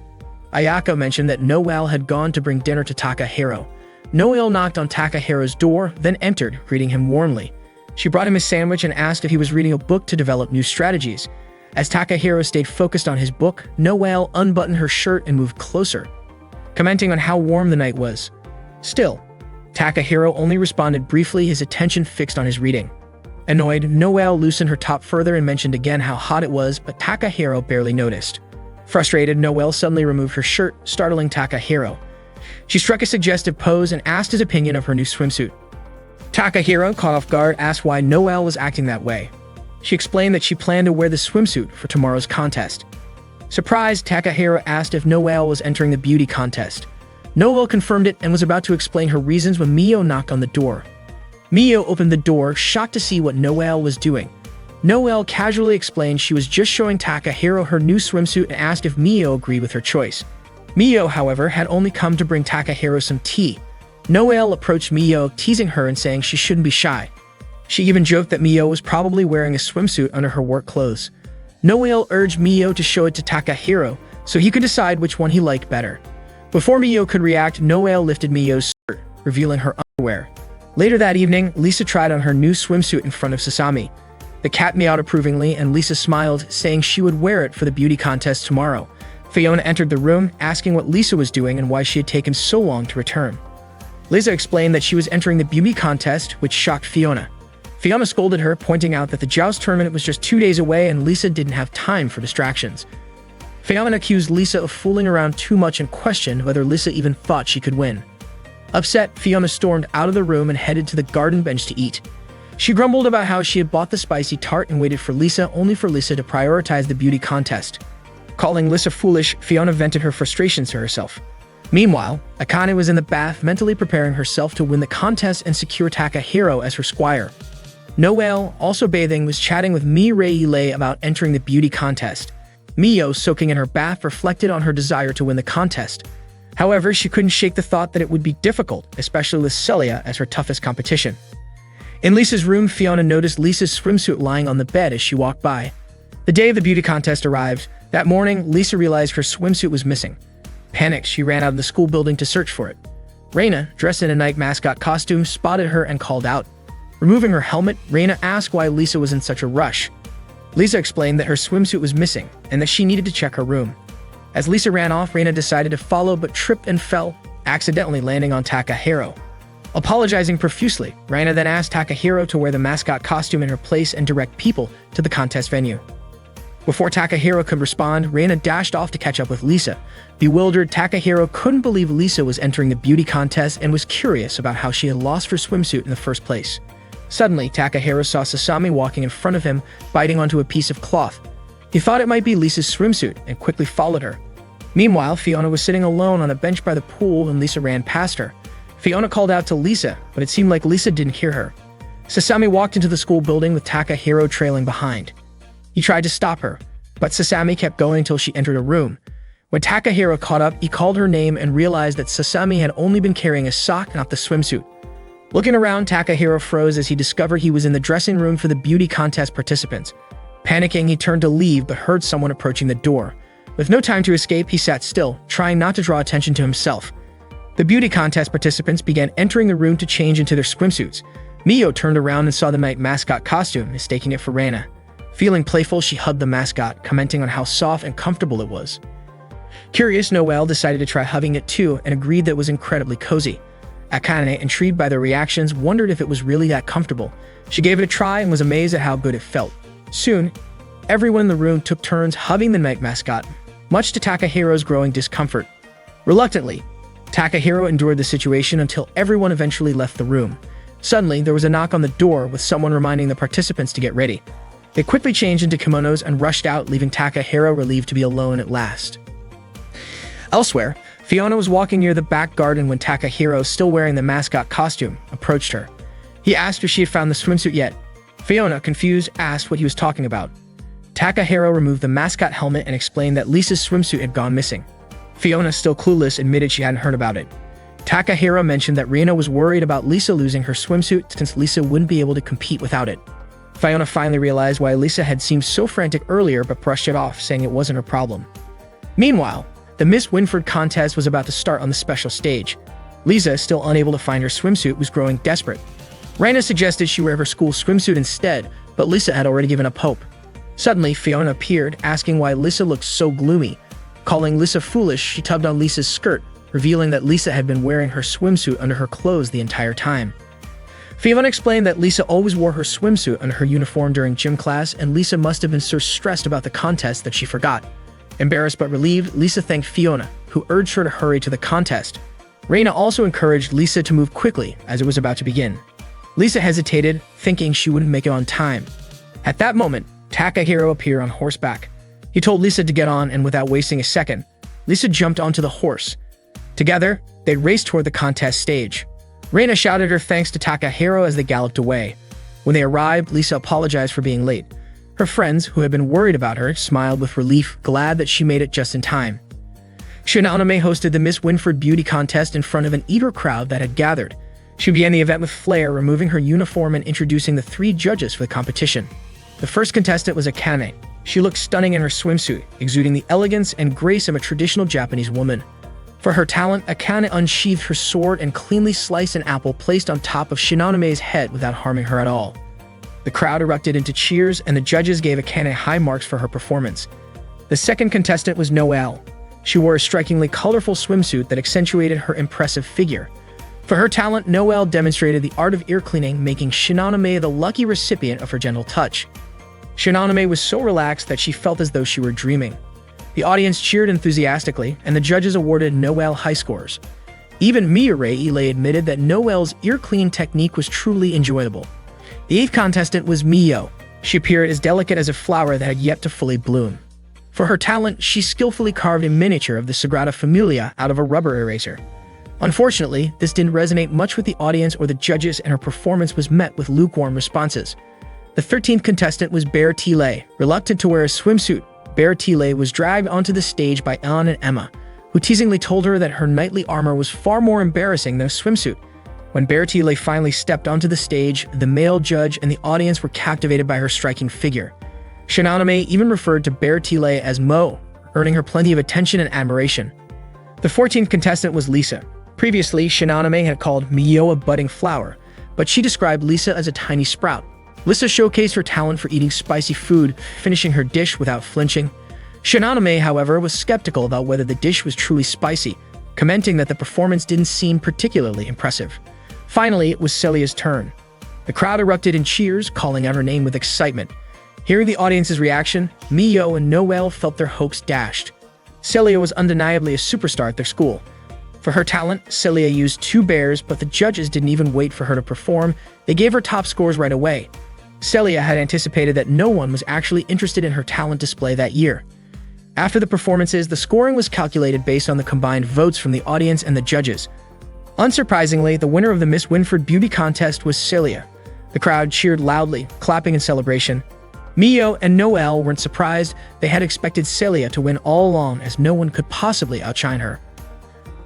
Ayako mentioned that Noelle had gone to bring dinner to Takahiro. Noelle knocked on Takahiro's door, then entered, greeting him warmly. She brought him a sandwich and asked if he was reading a book to develop new strategies. As Takahiro stayed focused on his book, Noelle unbuttoned her shirt and moved closer, commenting on how warm the night was. Still, Takahiro only responded briefly, his attention fixed on his reading. Annoyed, Noelle loosened her top further and mentioned again how hot it was, but Takahiro barely noticed. Frustrated, Noelle suddenly removed her shirt, startling Takahiro. She struck a suggestive pose and asked his opinion of her new swimsuit. Takahiro, caught off guard, asked why Noelle was acting that way. She explained that she planned to wear the swimsuit for tomorrow's contest. Surprised, Takahiro asked if Noelle was entering the beauty contest. Noelle confirmed it and was about to explain her reasons when Mio knocked on the door. Mio opened the door, shocked to see what Noelle was doing. Noelle casually explained she was just showing Takahiro her new swimsuit and asked if Mio agreed with her choice. Mio, however, had only come to bring Takahiro some tea. Noelle approached Mio, teasing her and saying she shouldn't be shy. She even joked that Mio was probably wearing a swimsuit under her work clothes. Noelle urged Mio to show it to Takahiro so he could decide which one he liked better. Before Mio could react, Noelle lifted Mio's skirt, revealing her underwear. Later that evening, Lisa tried on her new swimsuit in front of Sasami. The cat meowed approvingly and Lisa smiled, saying she would wear it for the beauty contest tomorrow. Fiona entered the room, asking what Lisa was doing and why she had taken so long to return. Lisa explained that she was entering the beauty contest, which shocked Fiona. Fiona scolded her, pointing out that the joust tournament was just 2 days away and Lisa didn't have time for distractions. Fiona accused Lisa of fooling around too much and questioned whether Lisa even thought she could win. Upset, Fiona stormed out of the room and headed to the garden bench to eat. She grumbled about how she had bought the spicy tart and waited for Lisa, only for Lisa to prioritize the beauty contest. Calling Lisa foolish, Fiona vented her frustrations to herself. Meanwhile, Akane was in the bath, mentally preparing herself to win the contest and secure Takahiro as her squire. Noelle, also bathing, was chatting with Mireille about entering the beauty contest. Mio, soaking in her bath, reflected on her desire to win the contest. However, she couldn't shake the thought that it would be difficult, especially with Celia as her toughest competition. In Lisa's room, Fiona noticed Lisa's swimsuit lying on the bed as she walked by. The day of the beauty contest arrived. That morning, Lisa realized her swimsuit was missing. Panicked, she ran out of the school building to search for it. Reina, dressed in a Nike mascot costume, spotted her and called out. Removing her helmet, Reina asked why Lisa was in such a rush. Lisa explained that her swimsuit was missing and that she needed to check her room. As Lisa ran off, Reina decided to follow but tripped and fell, accidentally landing on Takahiro. Apologizing profusely, Reina then asked Takahiro to wear the mascot costume in her place and direct people to the contest venue. Before Takahiro could respond, Reina dashed off to catch up with Lisa. Bewildered, Takahiro couldn't believe Lisa was entering the beauty contest and was curious about how she had lost her swimsuit in the first place. Suddenly, Takahiro saw Sasami walking in front of him, biting onto a piece of cloth. He thought it might be Lisa's swimsuit and quickly followed her. Meanwhile, Fiona was sitting alone on a bench by the pool when Lisa ran past her. Fiona called out to Lisa, but it seemed like Lisa didn't hear her. Sasami walked into the school building with Takahiro trailing behind. He tried to stop her, but Sasami kept going until she entered a room. When Takahiro caught up, he called her name and realized that Sasami had only been carrying a sock, not the swimsuit. Looking around, Takahiro froze as he discovered he was in the dressing room for the beauty contest participants. Panicking, he turned to leave but heard someone approaching the door. With no time to escape, he sat still, trying not to draw attention to himself. The beauty contest participants began entering the room to change into their swimsuits. Mio turned around and saw the night mascot costume, mistaking it for Reina. Feeling playful, she hugged the mascot, commenting on how soft and comfortable it was. Curious, Noelle decided to try hugging it too and agreed that it was incredibly cozy. Akane, intrigued by their reactions, wondered if it was really that comfortable. She gave it a try and was amazed at how good it felt. Soon, everyone in the room took turns hugging the night mascot, much to Takahiro's growing discomfort. Reluctantly, Takahiro endured the situation until everyone eventually left the room. Suddenly, there was a knock on the door with someone reminding the participants to get ready. They quickly changed into kimonos and rushed out, leaving Takahiro relieved to be alone at last. Elsewhere, Fiona was walking near the back garden when Takahiro, still wearing the mascot costume, approached her. He asked if she had found the swimsuit yet. Fiona, confused, asked what he was talking about. Takahiro removed the mascot helmet and explained that Lisa's swimsuit had gone missing. Fiona, still clueless, admitted she hadn't heard about it. Takahiro mentioned that Reina was worried about Lisa losing her swimsuit since Lisa wouldn't be able to compete without it. Fiona finally realized why Lisa had seemed so frantic earlier but brushed it off, saying it wasn't her problem. Meanwhile, the Miss Winford contest was about to start on the special stage. Lisa, still unable to find her swimsuit, was growing desperate. Reina suggested she wear her school swimsuit instead, but Lisa had already given up hope. Suddenly, Fiona appeared, asking why Lisa looked so gloomy. Calling Lisa foolish, she tugged on Lisa's skirt, revealing that Lisa had been wearing her swimsuit under her clothes the entire time. Fiona explained that Lisa always wore her swimsuit under her uniform during gym class, and Lisa must have been so stressed about the contest that she forgot. Embarrassed but relieved, Lisa thanked Fiona, who urged her to hurry to the contest. Reina also encouraged Lisa to move quickly as it was about to begin. Lisa hesitated, thinking she wouldn't make it on time. At that moment, Takahiro appeared on horseback. He told Lisa to get on, and without wasting a second, Lisa jumped onto the horse. Together, they raced toward the contest stage. Reina shouted her thanks to Takahiro as they galloped away. When they arrived, Lisa apologized for being late. Her friends, who had been worried about her, smiled with relief, glad that she made it just in time. Shinonome hosted the Miss Winford beauty contest in front of an eager crowd that had gathered. She began the event with flair, removing her uniform and introducing the 3 judges for the competition. The first contestant was Akane. She looked stunning in her swimsuit, exuding the elegance and grace of a traditional Japanese woman. For her talent, Akane unsheathed her sword and cleanly sliced an apple placed on top of Shinonome's head without harming her at all. The crowd erupted into cheers, and the judges gave Akane high marks for her performance. The second contestant was Noelle. She wore a strikingly colorful swimsuit that accentuated her impressive figure. For her talent, Noelle demonstrated the art of ear cleaning, making Shinonome the lucky recipient of her gentle touch. Shinonome was so relaxed that she felt as though she were dreaming. The audience cheered enthusiastically, and the judges awarded Noelle high scores. Even Miurei admitted that Noelle's ear clean technique was truly enjoyable. The 8th contestant was Mio. She appeared as delicate as a flower that had yet to fully bloom. For her talent, she skillfully carved a miniature of the Sagrada Familia out of a rubber eraser. Unfortunately, this didn't resonate much with the audience or the judges, and her performance was met with lukewarm responses. The 13th contestant was Bear Tile. Reluctant to wear a swimsuit, Bear Tile was dragged onto the stage by Anne and Emma, who teasingly told her that her knightly armor was far more embarrassing than a swimsuit. When Bear Tile finally stepped onto the stage, the male judge and the audience were captivated by her striking figure. Shinonome even referred to Bear Tile as Mo, earning her plenty of attention and admiration. The 14th contestant was Lisa. Previously, Shinonome had called Mio a budding flower, but she described Lisa as a tiny sprout. Lisa showcased her talent for eating spicy food, finishing her dish without flinching. Shinonome, however, was skeptical about whether the dish was truly spicy, commenting that the performance didn't seem particularly impressive. Finally, it was Celia's turn. The crowd erupted in cheers, calling out her name with excitement. Hearing the audience's reaction, Mio and Noelle felt their hopes dashed. Celia was undeniably a superstar at their school. For her talent, Celia used 2 bears, but the judges didn't even wait for her to perform. They gave her top scores right away. Celia had anticipated that no one was actually interested in her talent display that year. After the performances, the scoring was calculated based on the combined votes from the audience and the judges. Unsurprisingly, the winner of the Miss Winford Beauty Contest was Celia. The crowd cheered loudly, clapping in celebration. Mio and Noelle weren't surprised. They had expected Celia to win all along, as no one could possibly outshine her.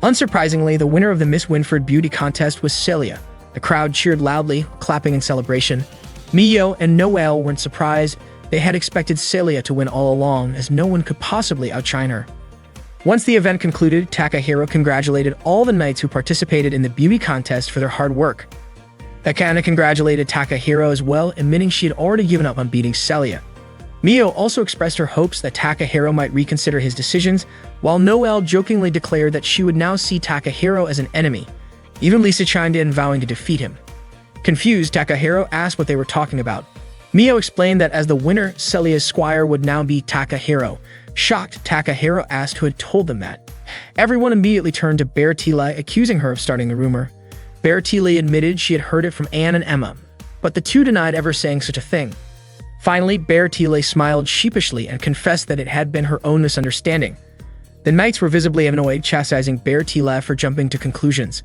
Unsurprisingly, the winner of the Miss Winford Beauty Contest was Celia. The crowd cheered loudly, clapping in celebration. Mio and Noelle weren't surprised. They had expected Celia to win all along, as no one could possibly outshine her. Once the event concluded, Takahiro congratulated all the knights who participated in the beauty contest for their hard work. Akane congratulated Takahiro as well, admitting she had already given up on beating Celia. Mio also expressed her hopes that Takahiro might reconsider his decisions, while Noelle jokingly declared that she would now see Takahiro as an enemy. Even Lisa chimed in, vowing to defeat him. Confused, Takahiro asked what they were talking about. Mio explained that as the winner, Celia's squire would now be Takahiro. Shocked, Takahiro asked who had told them that. Everyone immediately turned to Bertile, accusing her of starting the rumor. Bertile admitted she had heard it from Anne and Emma, but the two denied ever saying such a thing. Finally, Bertile smiled sheepishly and confessed that it had been her own misunderstanding. The knights were visibly annoyed, chastising Bertile for jumping to conclusions.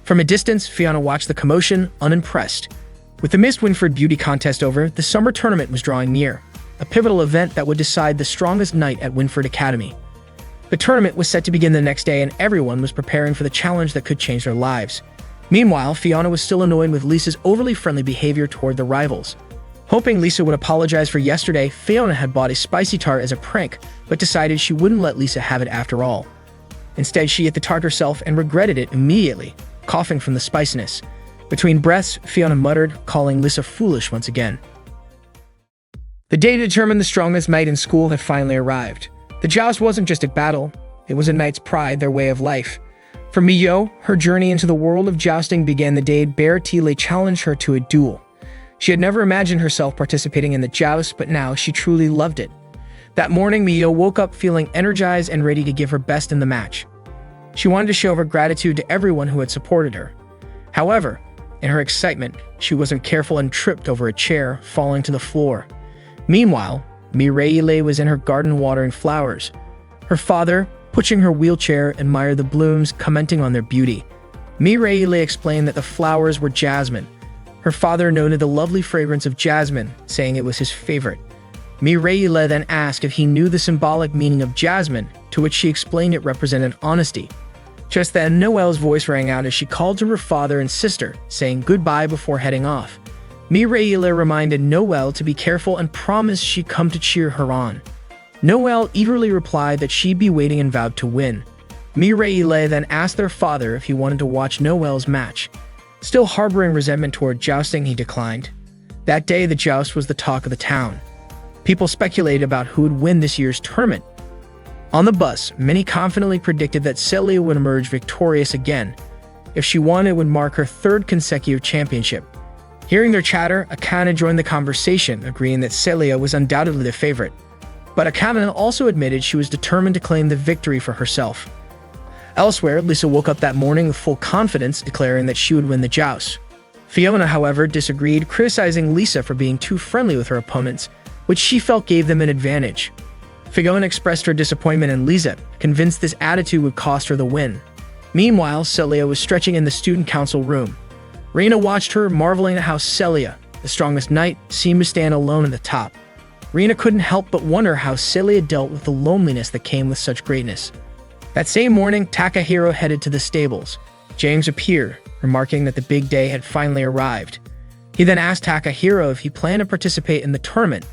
From a distance, Fiona watched the commotion, unimpressed. With the Miss Winford Beauty Contest over, the summer tournament was drawing near, a pivotal event that would decide the strongest knight at Winford Academy. The tournament was set to begin the next day, and everyone was preparing for the challenge that could change their lives. Meanwhile, Fiona was still annoyed with Lisa's overly friendly behavior toward the rivals. Hoping Lisa would apologize for yesterday, Fiona had bought a spicy tart as a prank, but decided she wouldn't let Lisa have it after all. Instead, she ate the tart herself and regretted it immediately, coughing from the spiciness. Between breaths, Fiona muttered, calling Lisa foolish once again. The day to determine the strongest knight in school had finally arrived. The joust wasn't just a battle, it was a knight's pride, their way of life. For Mio, her journey into the world of jousting began the day Bertile challenged her to a duel. She had never imagined herself participating in the joust, but now she truly loved it. That morning, Mio woke up feeling energized and ready to give her best in the match. She wanted to show her gratitude to everyone who had supported her. However, in her excitement, she wasn't careful and tripped over a chair, falling to the floor. Meanwhile, Mireille was in her garden watering flowers. Her father, pushing her wheelchair, admired the blooms, commenting on their beauty. Mireille explained that the flowers were jasmine. Her father noted the lovely fragrance of jasmine, saying it was his favorite. Mireille then asked if he knew the symbolic meaning of jasmine, to which she explained it represented honesty. Just then, Noelle's voice rang out as she called to her father and sister, saying goodbye before heading off. Mireille reminded Noelle to be careful and promised she'd come to cheer her on. Noelle eagerly replied that she'd be waiting and vowed to win. Mireille then asked their father if he wanted to watch Noelle's match. Still harboring resentment toward jousting, he declined. That day, the joust was the talk of the town. People speculated about who would win this year's tournament. On the bus, many confidently predicted that Celia would emerge victorious again. If she won, it would mark her 3rd consecutive championship. Hearing their chatter, Akane joined the conversation, agreeing that Celia was undoubtedly the favorite. But Akane also admitted she was determined to claim the victory for herself. Elsewhere, Lisa woke up that morning with full confidence, declaring that she would win the joust. Fiona, however, disagreed, criticizing Lisa for being too friendly with her opponents, which she felt gave them an advantage. Fiona expressed her disappointment in Lisa, convinced this attitude would cost her the win. Meanwhile, Celia was stretching in the student council room. Rena watched her, marveling at how Celia, the strongest knight, seemed to stand alone at the top. Rena couldn't help but wonder how Celia dealt with the loneliness that came with such greatness. That same morning, Takahiro headed to the stables. James appeared, remarking that the big day had finally arrived. He then asked Takahiro if he planned to participate in the tournament.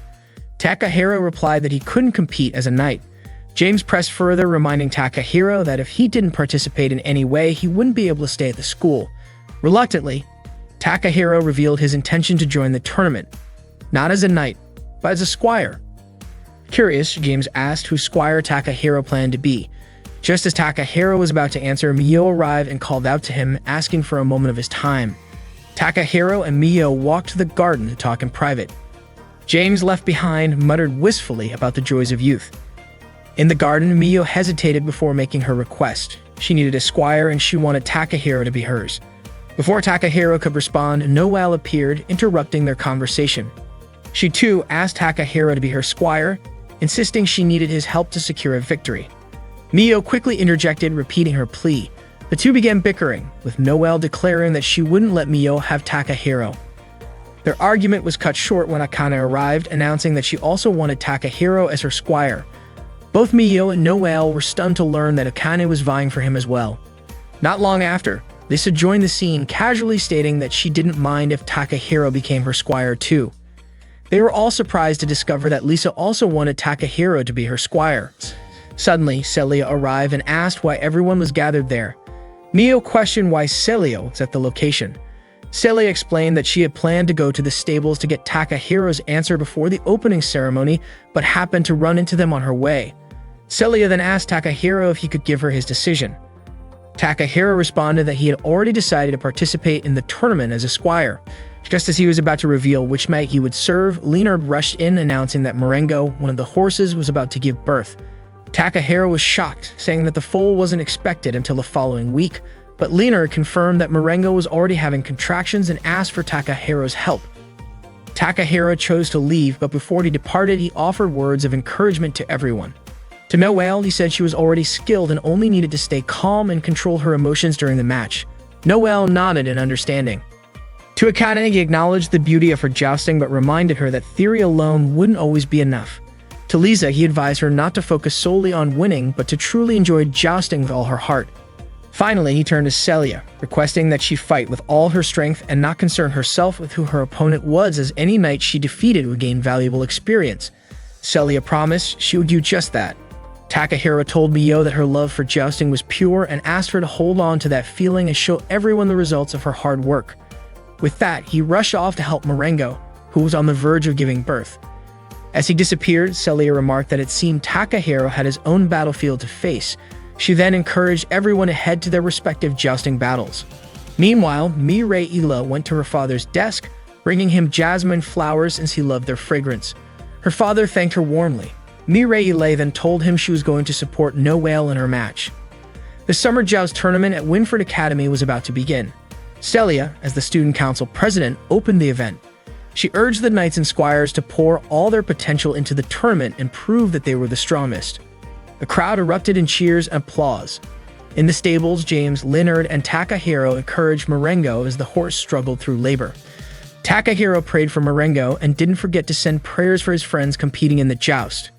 Takahiro replied that he couldn't compete as a knight. James pressed further, reminding Takahiro that if he didn't participate in any way, he wouldn't be able to stay at the school. Reluctantly, Takahiro revealed his intention to join the tournament, not as a knight, but as a squire. Curious, James asked who Squire Takahiro planned to be. Just as Takahiro was about to answer, Mio arrived and called out to him, asking for a moment of his time. Takahiro and Mio walked to the garden to talk in private. James, left behind, muttered wistfully about the joys of youth. In the garden, Mio hesitated before making her request. She needed a squire and she wanted Takahiro to be hers. Before Takahiro could respond, Noelle appeared, interrupting their conversation. She too asked Takahiro to be her squire, insisting she needed his help to secure a victory. Mio quickly interjected, repeating her plea. The two began bickering, with Noelle declaring that she wouldn't let Mio have Takahiro. Their argument was cut short when Akane arrived, announcing that she also wanted Takahiro as her squire. Both Mio and Noelle were stunned to learn that Akane was vying for him as well. Not long after, Lisa joined the scene, casually stating that she didn't mind if Takahiro became her squire too. They were all surprised to discover that Lisa also wanted Takahiro to be her squire. Suddenly, Celia arrived and asked why everyone was gathered there. Mio questioned why Celia was at the location. Celia explained that she had planned to go to the stables to get Takahiro's answer before the opening ceremony, but happened to run into them on her way. Celia then asked Takahiro if he could give her his decision. Takahiro responded that he had already decided to participate in the tournament as a squire. Just as he was about to reveal which knight he would serve, Leonard rushed in, announcing that Marengo, one of the horses, was about to give birth. Takahiro was shocked, saying that the foal wasn't expected until the following week, but Leonard confirmed that Marengo was already having contractions and asked for Takahiro's help. Takahiro chose to leave, but before he departed, he offered words of encouragement to everyone. To Noelle, he said she was already skilled and only needed to stay calm and control her emotions during the match. Noelle nodded in understanding. To Akane, he acknowledged the beauty of her jousting but reminded her that theory alone wouldn't always be enough. To Lisa, he advised her not to focus solely on winning but to truly enjoy jousting with all her heart. Finally, he turned to Celia, requesting that she fight with all her strength and not concern herself with who her opponent was, as any knight she defeated would gain valuable experience. Celia promised she would do just that. Takahiro told Mio that her love for jousting was pure and asked her to hold on to that feeling and show everyone the results of her hard work. With that, he rushed off to help Marengo, who was on the verge of giving birth. As he disappeared, Celia remarked that it seemed Takahiro had his own battlefield to face. She then encouraged everyone to head to their respective jousting battles. Meanwhile, Mireille went to her father's desk, bringing him jasmine flowers since he loved their fragrance. Her father thanked her warmly. Mireille then told him she was going to support Noelle in her match. The Summer Joust tournament at Winford Academy was about to begin. Celia, as the student council president, opened the event. She urged the knights and squires to pour all their potential into the tournament and prove that they were the strongest. The crowd erupted in cheers and applause. In the stables, James, Leonard, and Takahiro encouraged Marengo as the horse struggled through labor. Takahiro prayed for Marengo and didn't forget to send prayers for his friends competing in the joust.